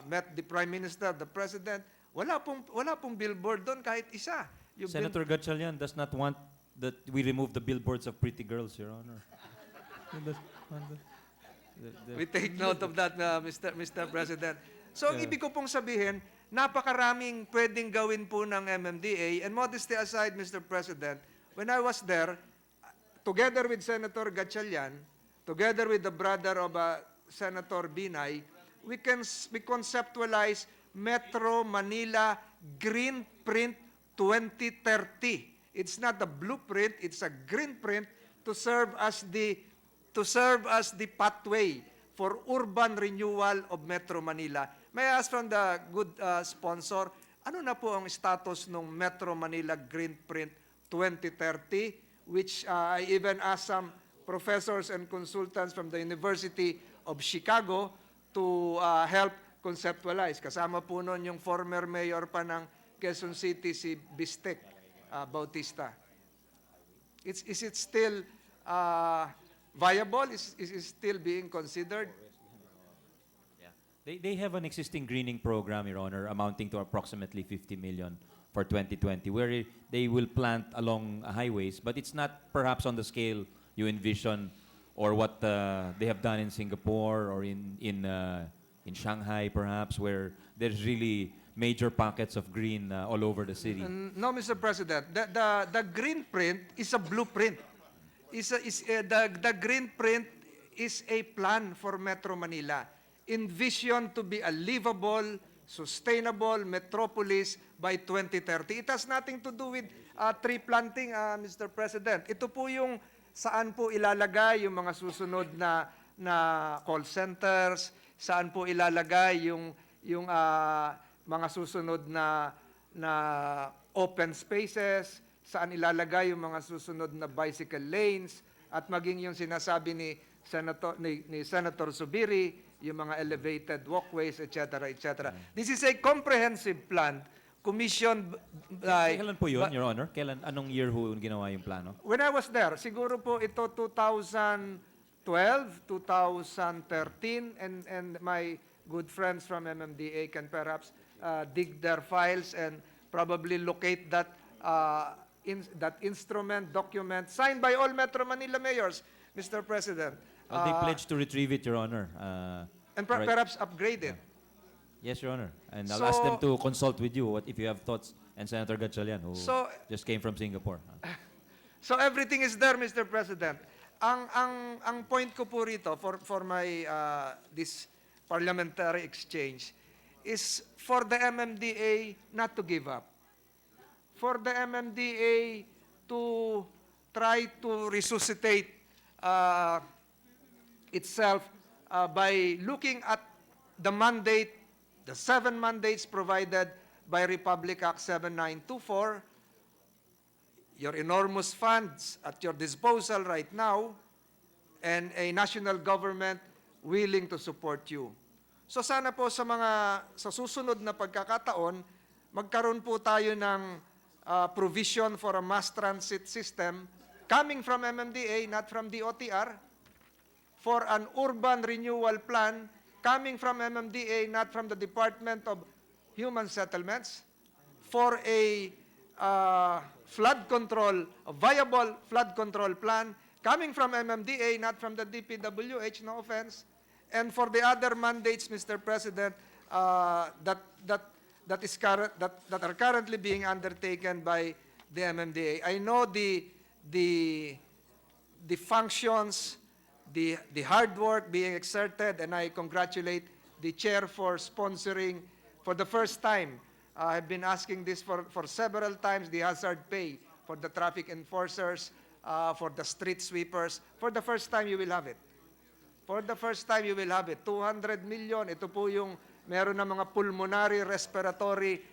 met the Prime Minister, the President. Wala pong billboard doon kahit isa. Senator Gatchalian does not want that we remove the billboards of pretty girls, Your Honor. We take note of that, Mr. President. So, ang ibig ko pong sabihin, napakaraming pwedeng gawin po ng MMDA. And modesty aside, Mr. President, when I was there, together with Senator Gatchalian, together with the brother of Senator Binay, we conceptualize Metro Manila Green Print 2030. It's not a blueprint, it's a green print to serve as the pathway for urban renewal of Metro Manila. May I ask from the good sponsor, ano na po ang status ng Metro Manila Green Print 2030, which I even asked some professors and consultants from the University of Chicago to help conceptualize. Kasama po noon yung former mayor pa ng Quezon City si Bistek Bautista. Is it still viable? Is it still being considered? They have an existing greening program, Your Honor, amounting to approximately 50 million for 2020, where they will plant along highways, but it's not perhaps on the scale you envision or what they have done in Singapore or in Shanghai, perhaps, where there's really major pockets of green all over the city. No, Mr. President. The green print is a blueprint. The green print is a plan for Metro Manila, envisioned to be a livable, sustainable metropolis by 2030. It has nothing to do with tree planting, Mr. President. Ito po yung saan po ilalagay yung mga susunod na call centers, saan po ilalagay yung mga susunod na open spaces, saan ilalagay yung mga susunod na bicycle lanes, at maging yung sinasabi ni Senator Zubiri, yung mga elevated walkways, etc., etc. This is a comprehensive plan commissioned by... Kailan po yun, Your Honor? Anong year ho ginawa yung plano? When I was there, siguro po ito 2012, 2013, and my good friends from MMDA can perhaps dig their files and probably locate that that instrument, document, signed by all Metro Manila mayors, Mr. President. Well, they pledged to retrieve it, Your Honor. And right. perhaps upgrade it. Yes, Your Honor. And I'll ask them to consult with you if you have thoughts, and Senator Gatchalian, who just came from Singapore. So everything is there, Mr. President. Ang point ko po rito for my this parliamentary exchange is for the MMDA not to give up. For the MMDA to try to resuscitate itself by looking at the mandate, the 7 mandates provided by Republic Act 7924, your enormous funds at your disposal right now, and a national government willing to support you. So sana po sa susunod na pagkakataon, magkaroon po tayo ng provision for a mass transit system coming from MMDA, not from DOTR, for an urban renewal plan coming from MMDA, not from the Department of Human Settlements, for a flood control, a viable flood control plan coming from MMDA, not from the DPWH, no offense, and for the other mandates, Mr. President, that are currently being undertaken by the MMDA. I know the functions, the hard work being exerted, and I congratulate the chair for sponsoring for the first time. I've been asking this for several times, the hazard pay for the traffic enforcers, for the street sweepers. For the first time, you will have it. For the first time, you will have it. 200 million, ito po yung meron na mga pulmonary respiratory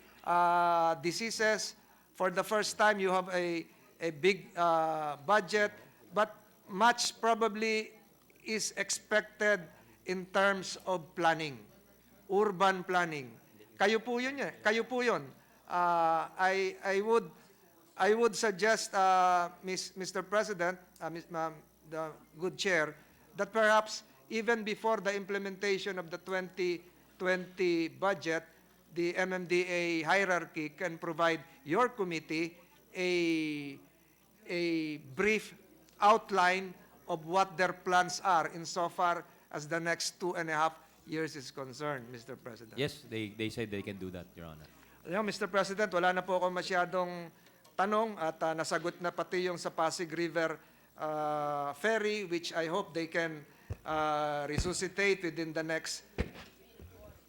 diseases. For the first time, you have a big budget, but much probably is expected in terms of planning, urban planning. Kayo po yun eh. Kayo po yun. I would suggest, Mr. President, the good chair, that perhaps even before the implementation of the 2020 budget, the MMDA hierarchy can provide your committee a brief outline of what their plans are insofar as the next 2.5 years is concerned, Mr. President. Yes, they said they can do that, Your Honor. Alam, Mr. President, wala na po ako masyadong tanong at nasagot na pati yung sa Pasig River ferry, which I hope they can resuscitate within the next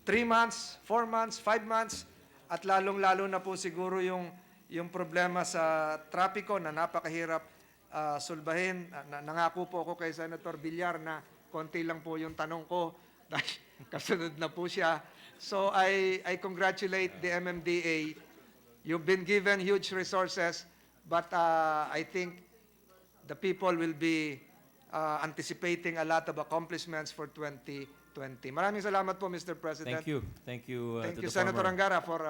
3 months, 4 months, 5 months, at lalong-lalo na po siguro yung problema sa trapiko na napakahirap sulbahin. Nangako po ako kay Senator Villar na konti lang po yung tanong ko dahil kasunod na po siya. So I congratulate the MMDA. You've been given huge resources, but I think the people will be anticipating a lot of accomplishments for 2020. Maraming salamat po, Mr. President. Thank you. Thank you. Thank to you, the Senator former- Angara, for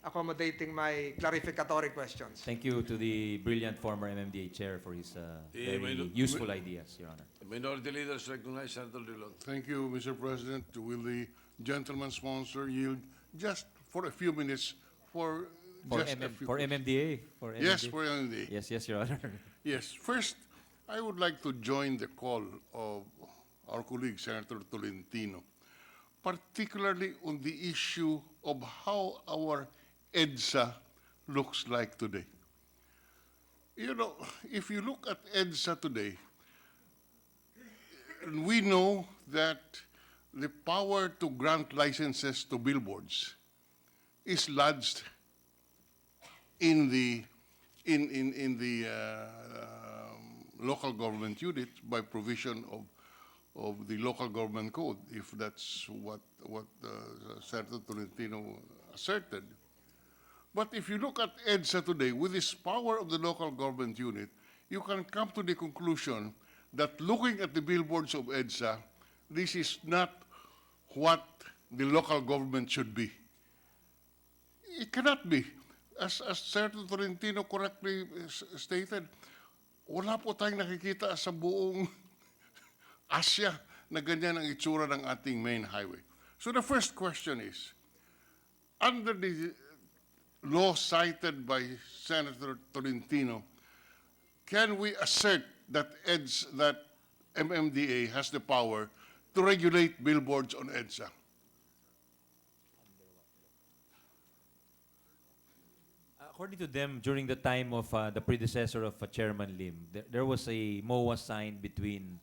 accommodating my clarificatory questions. Thank you to the brilliant former MMDA chair for his very useful ideas, Your Honor. Minority leaders recognize Senator Drilon. Thank you, Mr. President. Will the gentleman sponsor yield just for a few minutes for just a few For questions? MMDA? For MMDA? Yes, for MMDA. Yes, Your Honor. Yes. First, I would like to join the call of our colleague, Senator Tolentino, particularly on the issue of how our EDSA looks like today. You know, if you look at EDSA today, we know that the power to grant licenses to billboards is lodged in the local government unit by provision of the local government code, if that's what Senator Tolentino asserted. But if you look at EDSA today, with this power of the local government unit, you can come to the conclusion that looking at the billboards of EDSA, this is not what the local government should be. It cannot be. As Senator Tolentino correctly stated, wala po tayong nakikita sa buong Asia na ganyan ang itsura ng ating main highway. So the first question is, under the law cited by Senator Tolentino, can we assert that MMDA has the power to regulate billboards on EDSA? According to them, during the time of the predecessor of Chairman Lim, there was a MOA signed between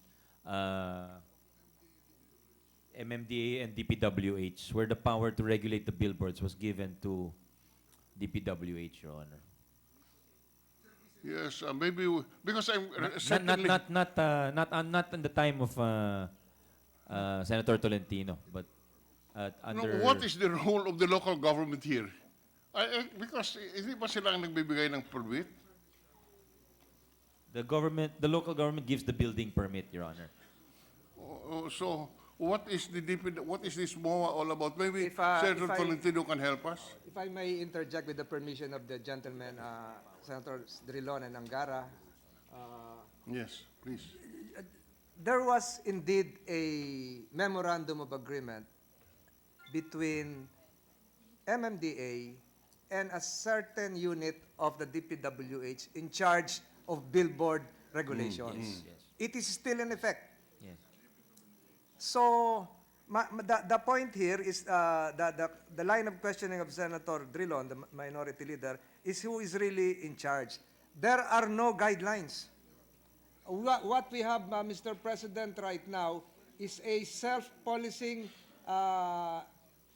MMDA and DPWH, where the power to regulate the billboards was given to DPWH, Your Honor. Yes, maybe because I'm Not certainly in the time of Senator Tolentino, but under. No, what is the role of the local government here? Because hindi ba sila ang nagbibigay ng permit? The local government gives the building permit, Your Honor. So what is this MOA all about? Maybe If Senator I- Tolentino can help us. If I may interject with the permission of the gentlemen, Senators Drilon and Angara, Yes, please. there was indeed a memorandum of agreement between MMDA and a certain unit of the DPWH in charge of billboard regulations. Yes. It is still in effect. Yes. So, the point here is the line of questioning of Senator Drilon, the minority leader, is who is really in charge. There are no guidelines. What we have, Mr. President, right now is a self-policing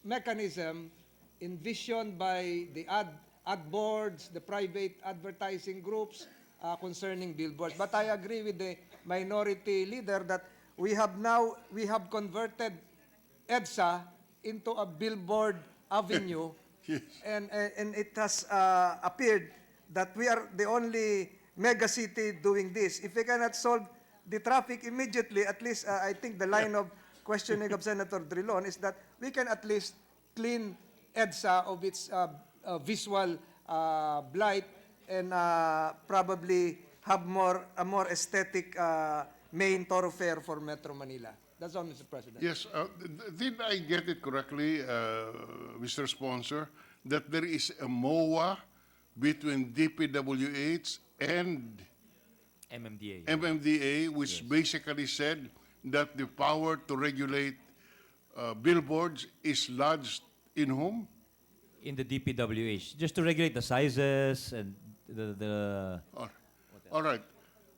mechanism envisioned by the ad boards, the private advertising groups concerning billboards. But I agree with the minority leader that we have converted EDSA into a billboard avenue, Yes. and it has appeared that we are the only mega city doing this. If we cannot solve the traffic immediately, at least I think the line of questioning of Senator Drilon is that we can at least clean EDSA of its visual blight and probably have a more aesthetic main thoroughfare for Metro Manila. That's all, Mr. President. Yes, did I get it correctly, Mr. Sponsor, that there is a MOA between DPWH and MMDA, which basically said that the power to regulate billboards is lodged in whom? In the DPWH, just to regulate the sizes and the All right.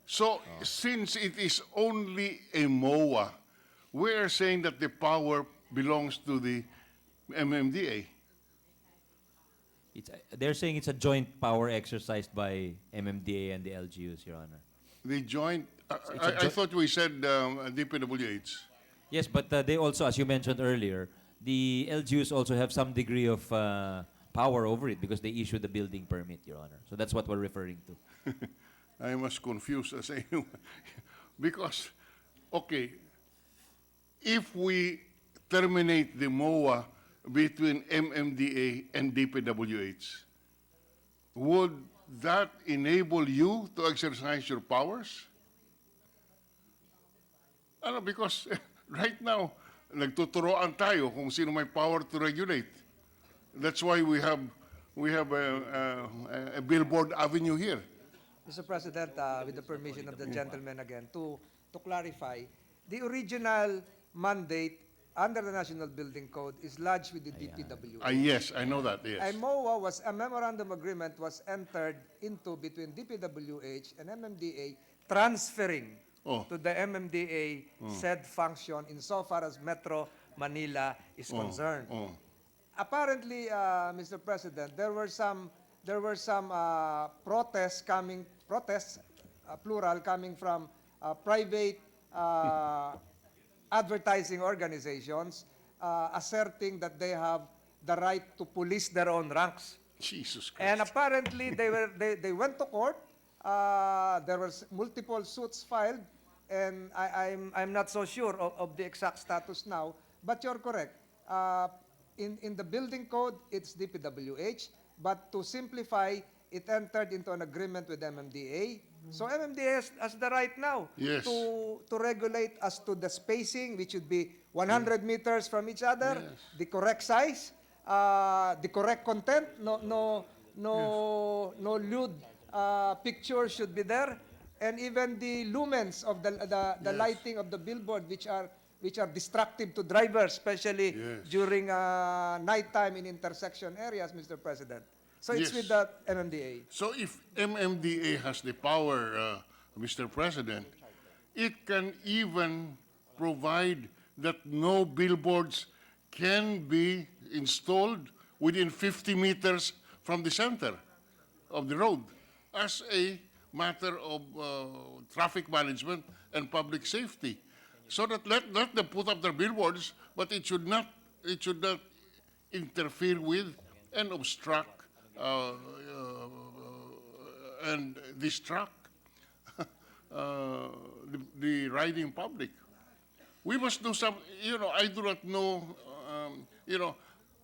So since it is only a MOA, we are saying that the power belongs to the MMDA. they're saying it's a joint power exercised by MMDA and the LGUs, Your Honor. The joint, it's a I thought we said DPWH. Yes, but they also, as you mentioned earlier, the LGUs also have some degree of power over it because they issue the building permit, Your Honor. So that's what we're referring to. I am as confused as anyone. Because, okay, if we terminate the MOA between MMDA and DPWH. Would that enable you to exercise your powers? Ano, because right now, nagtuturoan tayo kung sino may power to regulate. That's why we have a billboard avenue here. Mr. President, with the permission of the gentleman again, to clarify, the original mandate under the National Building Code is lodged with the DPWH. Yes, I know that, yes. A memorandum agreement was entered into between DPWH and MMDA, transferring to the MMDA said function insofar as Metro Manila is concerned. Apparently, Mr. President, there were some protests, plural, coming from private advertising organizations asserting that they have the right to police their own ranks. Jesus Christ. And apparently they went to court. There were multiple suits filed, and I'm not so sure of the exact status now. But you're correct. In the building code, it's DPWH. But to simplify, it entered into an agreement with MMDA. So MMDA has the right now Yes. to regulate as to the spacing, which should be 100 meters from each other, the correct size, the correct content. No lewd pictures should be there, and even the lumens of the lighting of the billboard, which are destructive to drivers, especially during nighttime in intersection areas, Mr. President. So it's with the MMDA. So if MMDA has the power, Mr. President, it can even provide that no billboards can be installed within 50 meters from the center of the road as a matter of traffic management and public safety. So that let them put up their billboards, but it should not interfere with and obstruct and distract the riding public. We must do some, I do not know,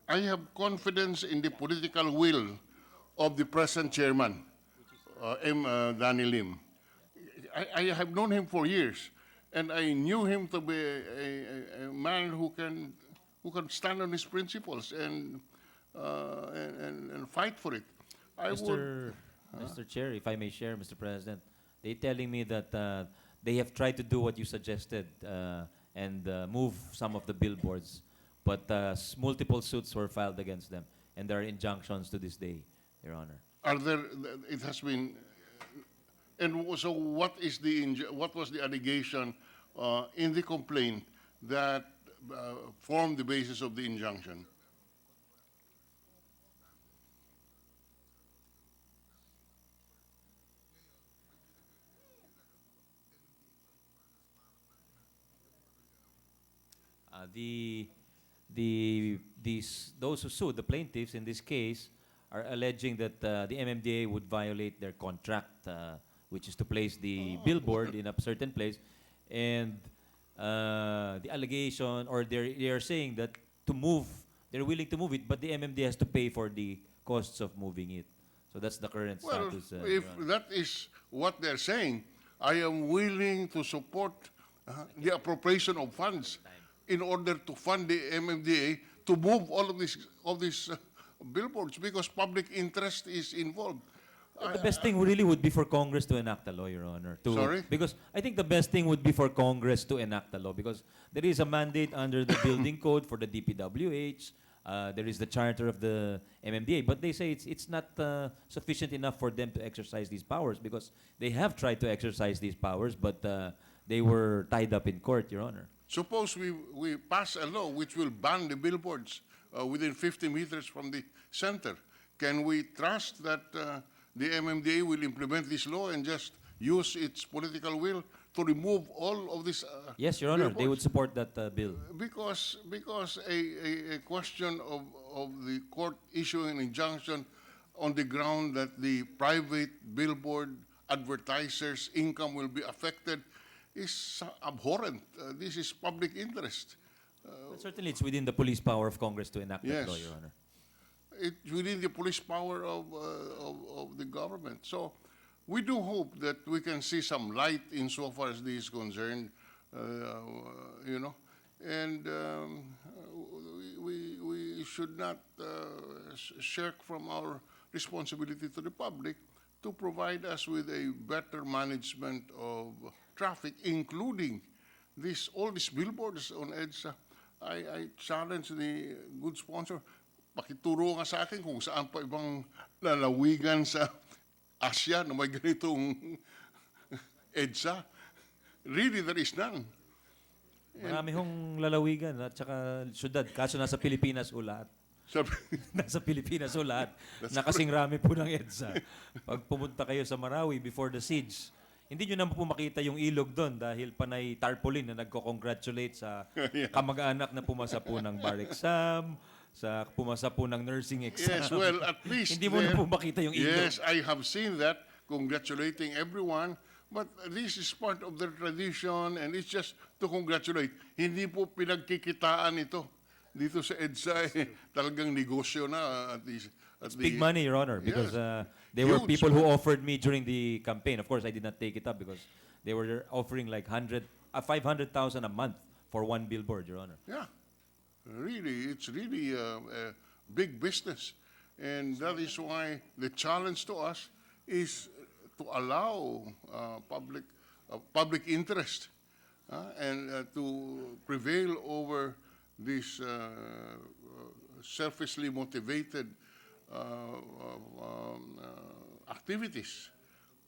I have confidence in the political will of the present chairman, Danny Lim. I have known him for years, and I knew him to be a man who can stand on his principles and fight for it. Mr. Chair, if I may share, Mr. President, they're telling me that they have tried to do what you suggested and move some of the billboards, but multiple suits were filed against them, and there are injunctions to this day, Your Honor. It has been, and so what was the allegation in the complaint that formed the basis of the injunction? Those who sued, the plaintiffs in this case, are alleging that the MMDA would violate their contract, which is to place the billboard in a certain place, and the allegation, or they are saying that they're willing to move it, but the MMDA has to pay for the costs of moving it. So that's the current status. If that is what they're saying, I am willing to support the appropriation of funds in order to fund the MMDA to move all of these billboards, because public interest is involved. The best thing really would be for Congress to enact a law, Your Honor. Sorry? Because I think the best thing would be for Congress to enact a law, because there is a mandate under the building code for the DPWH. There is the charter of the MMDA, but they say it's not sufficient enough for them to exercise these powers, because they have tried to exercise these powers, but they were tied up in court, Your Honor. Suppose we pass a law which will ban the billboards within 50 meters from the center. Can we trust that the MMDA will implement this law and just use its political will to remove all of this? Yes, Your Honor, they billboards? would support that bill. Because a question of the court issuing an injunction on the ground that the private billboard advertisers' income will be affected is abhorrent. This is public interest. But certainly, it's within the police power of Congress to enact that law, Yes. Your Honor. It's within the police power of the government. So we do hope that we can see some light insofar as this is concerned, you know, and we should not shirk from our responsibility to the public to provide us with a better management of traffic, including all these billboards on EDSA. I challenge the good sponsor, pakituro nga sa akin kung saan pa ibang lalawigan sa Asia na may ganitong EDSA. Really, there is none. Marami hong lalawigan at saka syudad. Kaso nasa Pilipinas ho lahat. Nasa Pilipinas ho lahat. Na kasing rami po ng EDSA. Pag pumunta kayo sa Marawi before the siege, hindi nyo naman po makita yung ilog doon dahil panay tarpaulin na nagko-congratulate sa kamag-anak na pumasa po ng bar exam, sa pumasa po ng nursing exam. Yes, well, at least hindi mo na po makita yung ilog. Yes, I have seen that, congratulating everyone. But this is part of their tradition and it's just to congratulate. Hindi po pinagkikitaan ito. Dito sa EDSA, talagang negosyo na at least. It's big money, Your Honor, because Yes. there were Huge people who money. offered me during the campaign. Of course, I did not take it up because they were offering like 500,000 a month for one billboard, Your Honor. Yeah, really, it's really a big business. And that is why the challenge to us is to allow public interest and to prevail over these selfishly motivated activities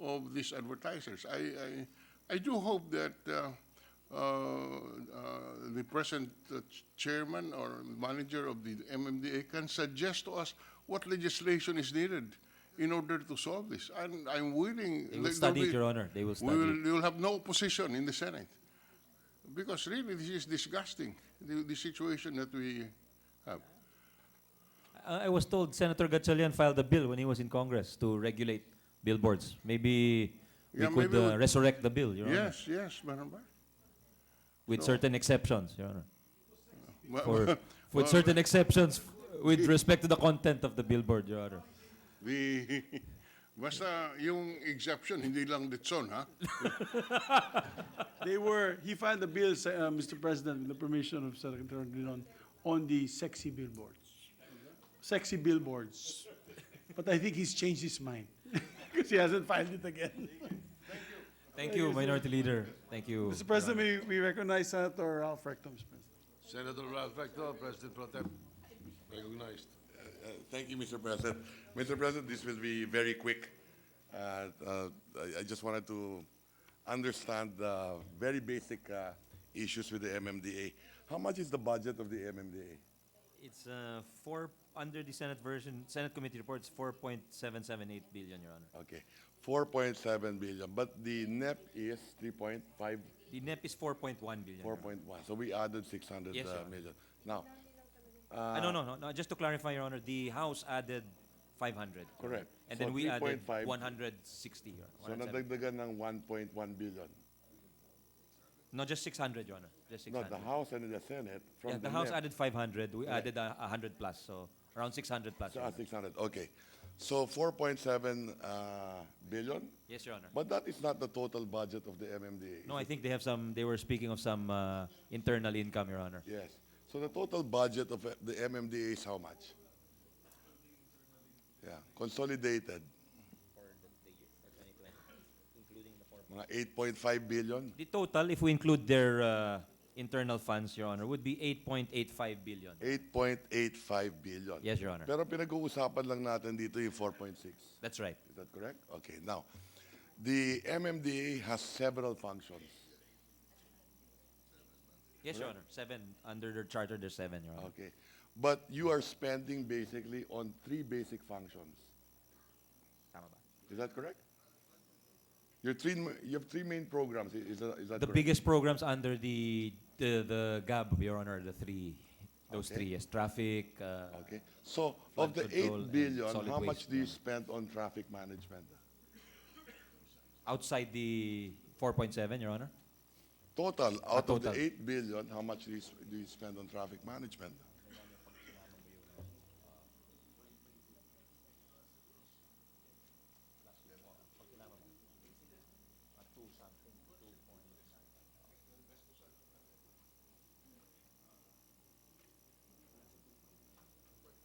of these advertisers. I do hope that the present chairman or manager of the MMDA can suggest to us what legislation is needed in order to solve this. And I'm willing. They will study it, Your Honor. They will study it. We will have no opposition in the Senate. Because really, this is disgusting, the situation that we have. I was told Senator Gatchalian filed a bill when he was in Congress to regulate billboards. Maybe we Yeah, could maybe we- resurrect the bill, Your Honor, Yes, yes, Madam Ba. with So- certain exceptions, Your Honor. Well, With certain exceptions with respect to the content of the billboard, Your Honor. The, basta yung exception, hindi lang Ditson, ha? He filed the bill, Mr. President, with the permission of Secretary Drilon, on the sexy billboards. Sexy billboards. But I think he's changed his mind, because he hasn't filed it again. Thank you, Minority Leader. Thank you. Mr. President, may we recognize Senator Ralph Recto, Mr. President. Senator Ralph Recto, President Pro Tem, recognized. Thank you, Mr. President. Mr. President, this will be very quick. I just wanted to understand the very basic issues with the MMDA. How much is the budget of the MMDA? It's under the Senate version, Senate committee reports, 4.778 billion, Your Honor. Okay, 4.7 billion, but the NEP is 3.5, The NEP is 4.1 billion. Your Honor. 4.1. So we added 600 Yes, Your Honor. million. Now, No. Just to clarify, Your Honor, the House added 500. Correct. And So then we added 3.5. 160. Your so Honor. nadagdagan ng 1.1 billion. No, just 600, Your Honor. Just No, 600. the House and the Senate from Yeah, the the House NEP. added 500. We added 100 plus, so around 600 plus. Your Honor. 600, okay. So 4.7 billion, Yes, Your Honor. but that is not the total budget of the MMDA. No, I think they were speaking of some internal income, Your Honor. Yes. So the total budget of the MMDA is how much? Yeah, consolidated. Mga 8.5 billion. The total, if we include their internal funds, Your Honor, would be 8.85 billion. 8.85 billion. Yes, Your Honor. Pero pinag-uusapan lang natin dito yung 4.6. That's right. Is that correct? Okay, now, the MMDA has several functions. Yes, Your Honor. 7. Under their charter, there's 7, Your Honor. Okay. But you are spending basically on 3 basic functions. Tama ba? Is that correct? You have 3 main programs. Is that The correct? biggest programs under the GAB, Your Honor, those Okay. 3, yes. Traffic, Okay. So flood of the control 8 and billion, solid how waste, much do you yeah. spend on traffic management? outside the 4.7, Your Honor. Total, out of the total. 8 billion, how much do you spend on traffic management?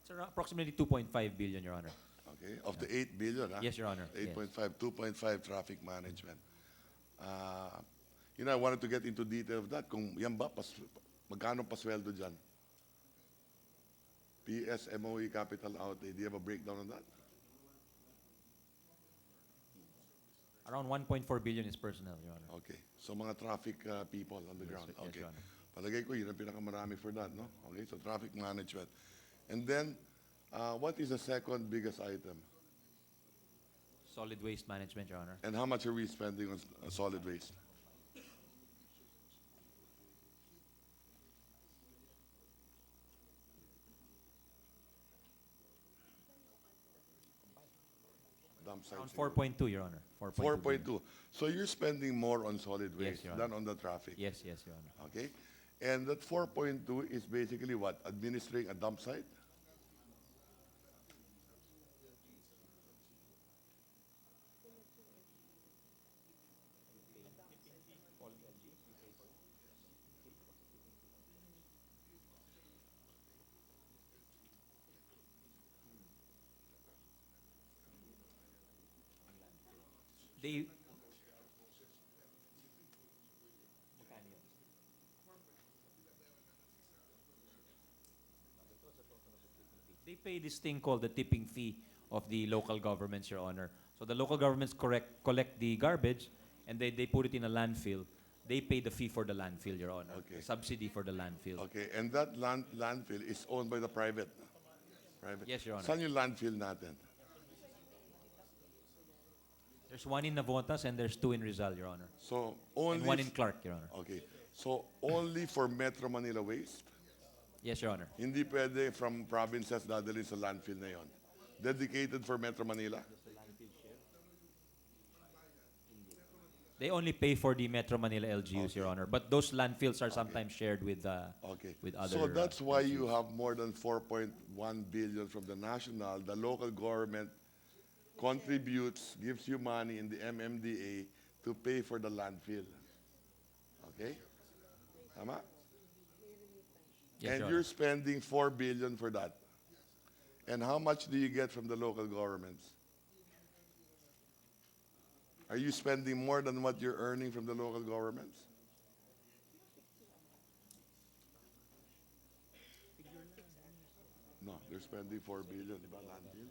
It's around approximately 2.5 billion, Your Honor. Okay, of the 8 billion, Yes, Your Honor. Yes. 8.5, 2.5 traffic management. I wanted to get into detail of that. Kung yan ba, magkano pasweldo dyan? PS, MOE, capital outlay. Do you have a breakdown on that? Around 1.4 billion is personnel, Your Honor. Okay, so mga traffic people on the ground. yes, Okay, Your Honor. palagay ko yun ang pinakamarami for that, no? Okay, so traffic management. And then, what is the second biggest item? Solid waste management, Your Honor. And how much are we spending on solid waste? Dump sites. Around 4.2, Your Honor. 4.2 billion. 4.2. So you're spending more on solid Yes, waste Your Honor. than on the traffic. Yes, yes, Your Honor. Okay? And that 4.2 is basically what? Administering a dump site? They they pay this thing called the tipping fee of the local governments, Your Honor. So the local governments collect the garbage and they put it in a landfill. They pay the fee for the landfill, Your Honor. Okay. The subsidy for the landfill. Okay, and that landfill is owned by the private? Yes, Your Honor. Saan yung landfill natin? There's one in Navotas and there's two in Rizal, Your Honor. So And only... one in Clark, Your Honor. Okay, so only for Metro Manila waste? Yes, Your Honor. Hindi pwede from provinces dadalhin sa landfill na yon. Dedicated for Metro Manila? They only pay for the Metro Manila LGUs, Your Honor. But those landfills are sometimes shared with Okay. with other. So that's why you LGUs. have more than 4.1 billion from the national. The local government contributes, gives you money in the MMDA to pay for the landfill. Okay? Tama? Yes, And Your you're Honor. spending 4 billion for that. And how much do you get from the local governments? Are you spending more than what you're earning from the local governments? No, they're spending 4 billion, di ba, landfill?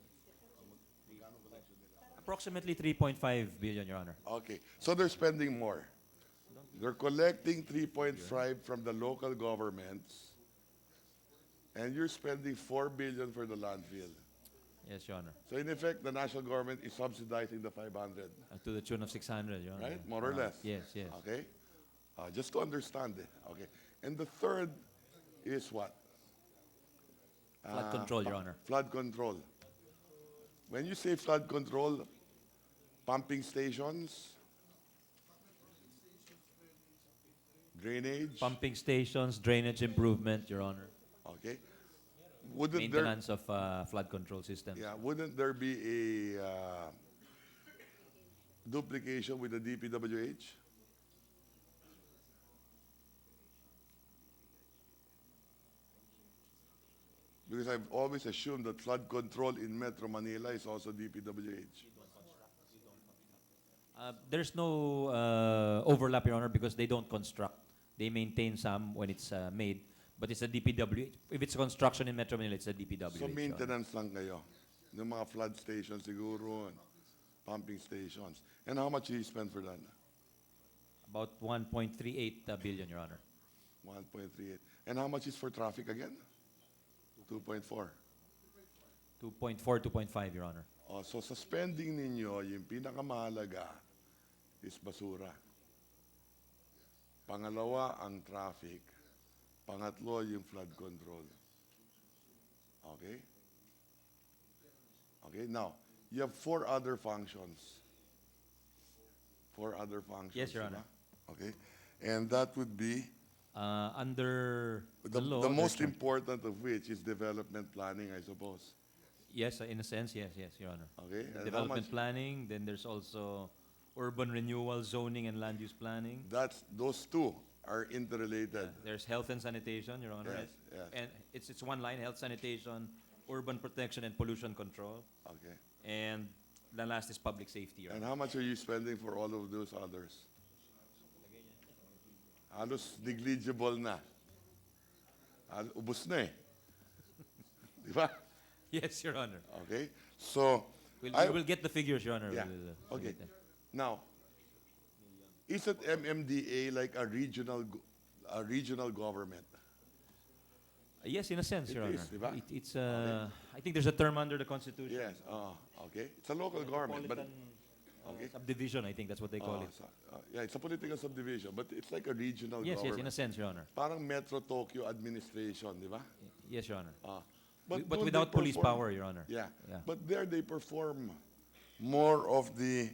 Approximately 3.5 billion, Your Honor. Okay, so they're spending more. They're collecting 3.5 from the local governments, and you're spending 4 billion for the landfill. Yes, Your Honor. So in effect, the national government is subsidizing the 500, To the tune of 600, Your Honor. right? More or less. Yes, yes. Okay? Just to understand it. Okay. And the third is what? Flood control, Your Honor. Flood control. When you say flood control, pumping stations, drainage, Pumping stations, drainage improvement, Your Honor. okay? Wouldn't there, Maintenance of flood control systems. yeah, wouldn't there be a duplication with the DPWH? Because I've always assumed that flood control in Metro Manila is also DPWH. There's no overlap, Your Honor, because they don't construct. They maintain some when it's made, but it's a DPW. If it's construction in Metro Manila, it's a DPW. So maintenance lang kayo. Yung mga flood stations siguro, and pumping stations. And how much do you spend for that? About 1.38 billion, Your Honor. 1.38. And how much is for traffic again? 2.4. 2.4, 2.5, Your Honor. Oh, so sa spending ninyo, yung pinakamahalaga is basura. Pangalawa, ang traffic. Pangatlo, yung flood control. Okay? Okay, now, you have 4 other functions. 4 other functions. Yes, Your diba? Honor. Okay? And that would be, Under the law, the there's most a- important of which is development planning, I suppose. yes, in a sense, yes, Your Honor. Okay? And how Development much- planning, then there's also urban renewal, zoning, and land use planning. Those two are interrelated. There's health and sanitation, Your Honor. Yes, yes. And it's one line, health, sanitation, urban protection, and pollution control. Okay. And the last is public safety, Your And Honor. how much are you spending for all of those others? Halos negligible na. Ubus na eh. Di ba? Yes, Your Honor. Okay? So, We'll get the figures, Your Honor. yeah, We'll okay. get them. Now, isn't MMDA like a regional government? Yes, in a sense, It Your is, Honor. di ba? It's I think there's a term under the Constitution. Yes, okay. It's a local government, but, okay. Subdivision, I think that's what they call it. Yeah, it's a political subdivision, but it's like a regional Yes, government. in a sense, Your Honor. Parang Metro Tokyo administration, di ba? Yes, Your Honor. But But don't without they police perform- power, Your Honor. Yeah. Yeah. But there they perform more of the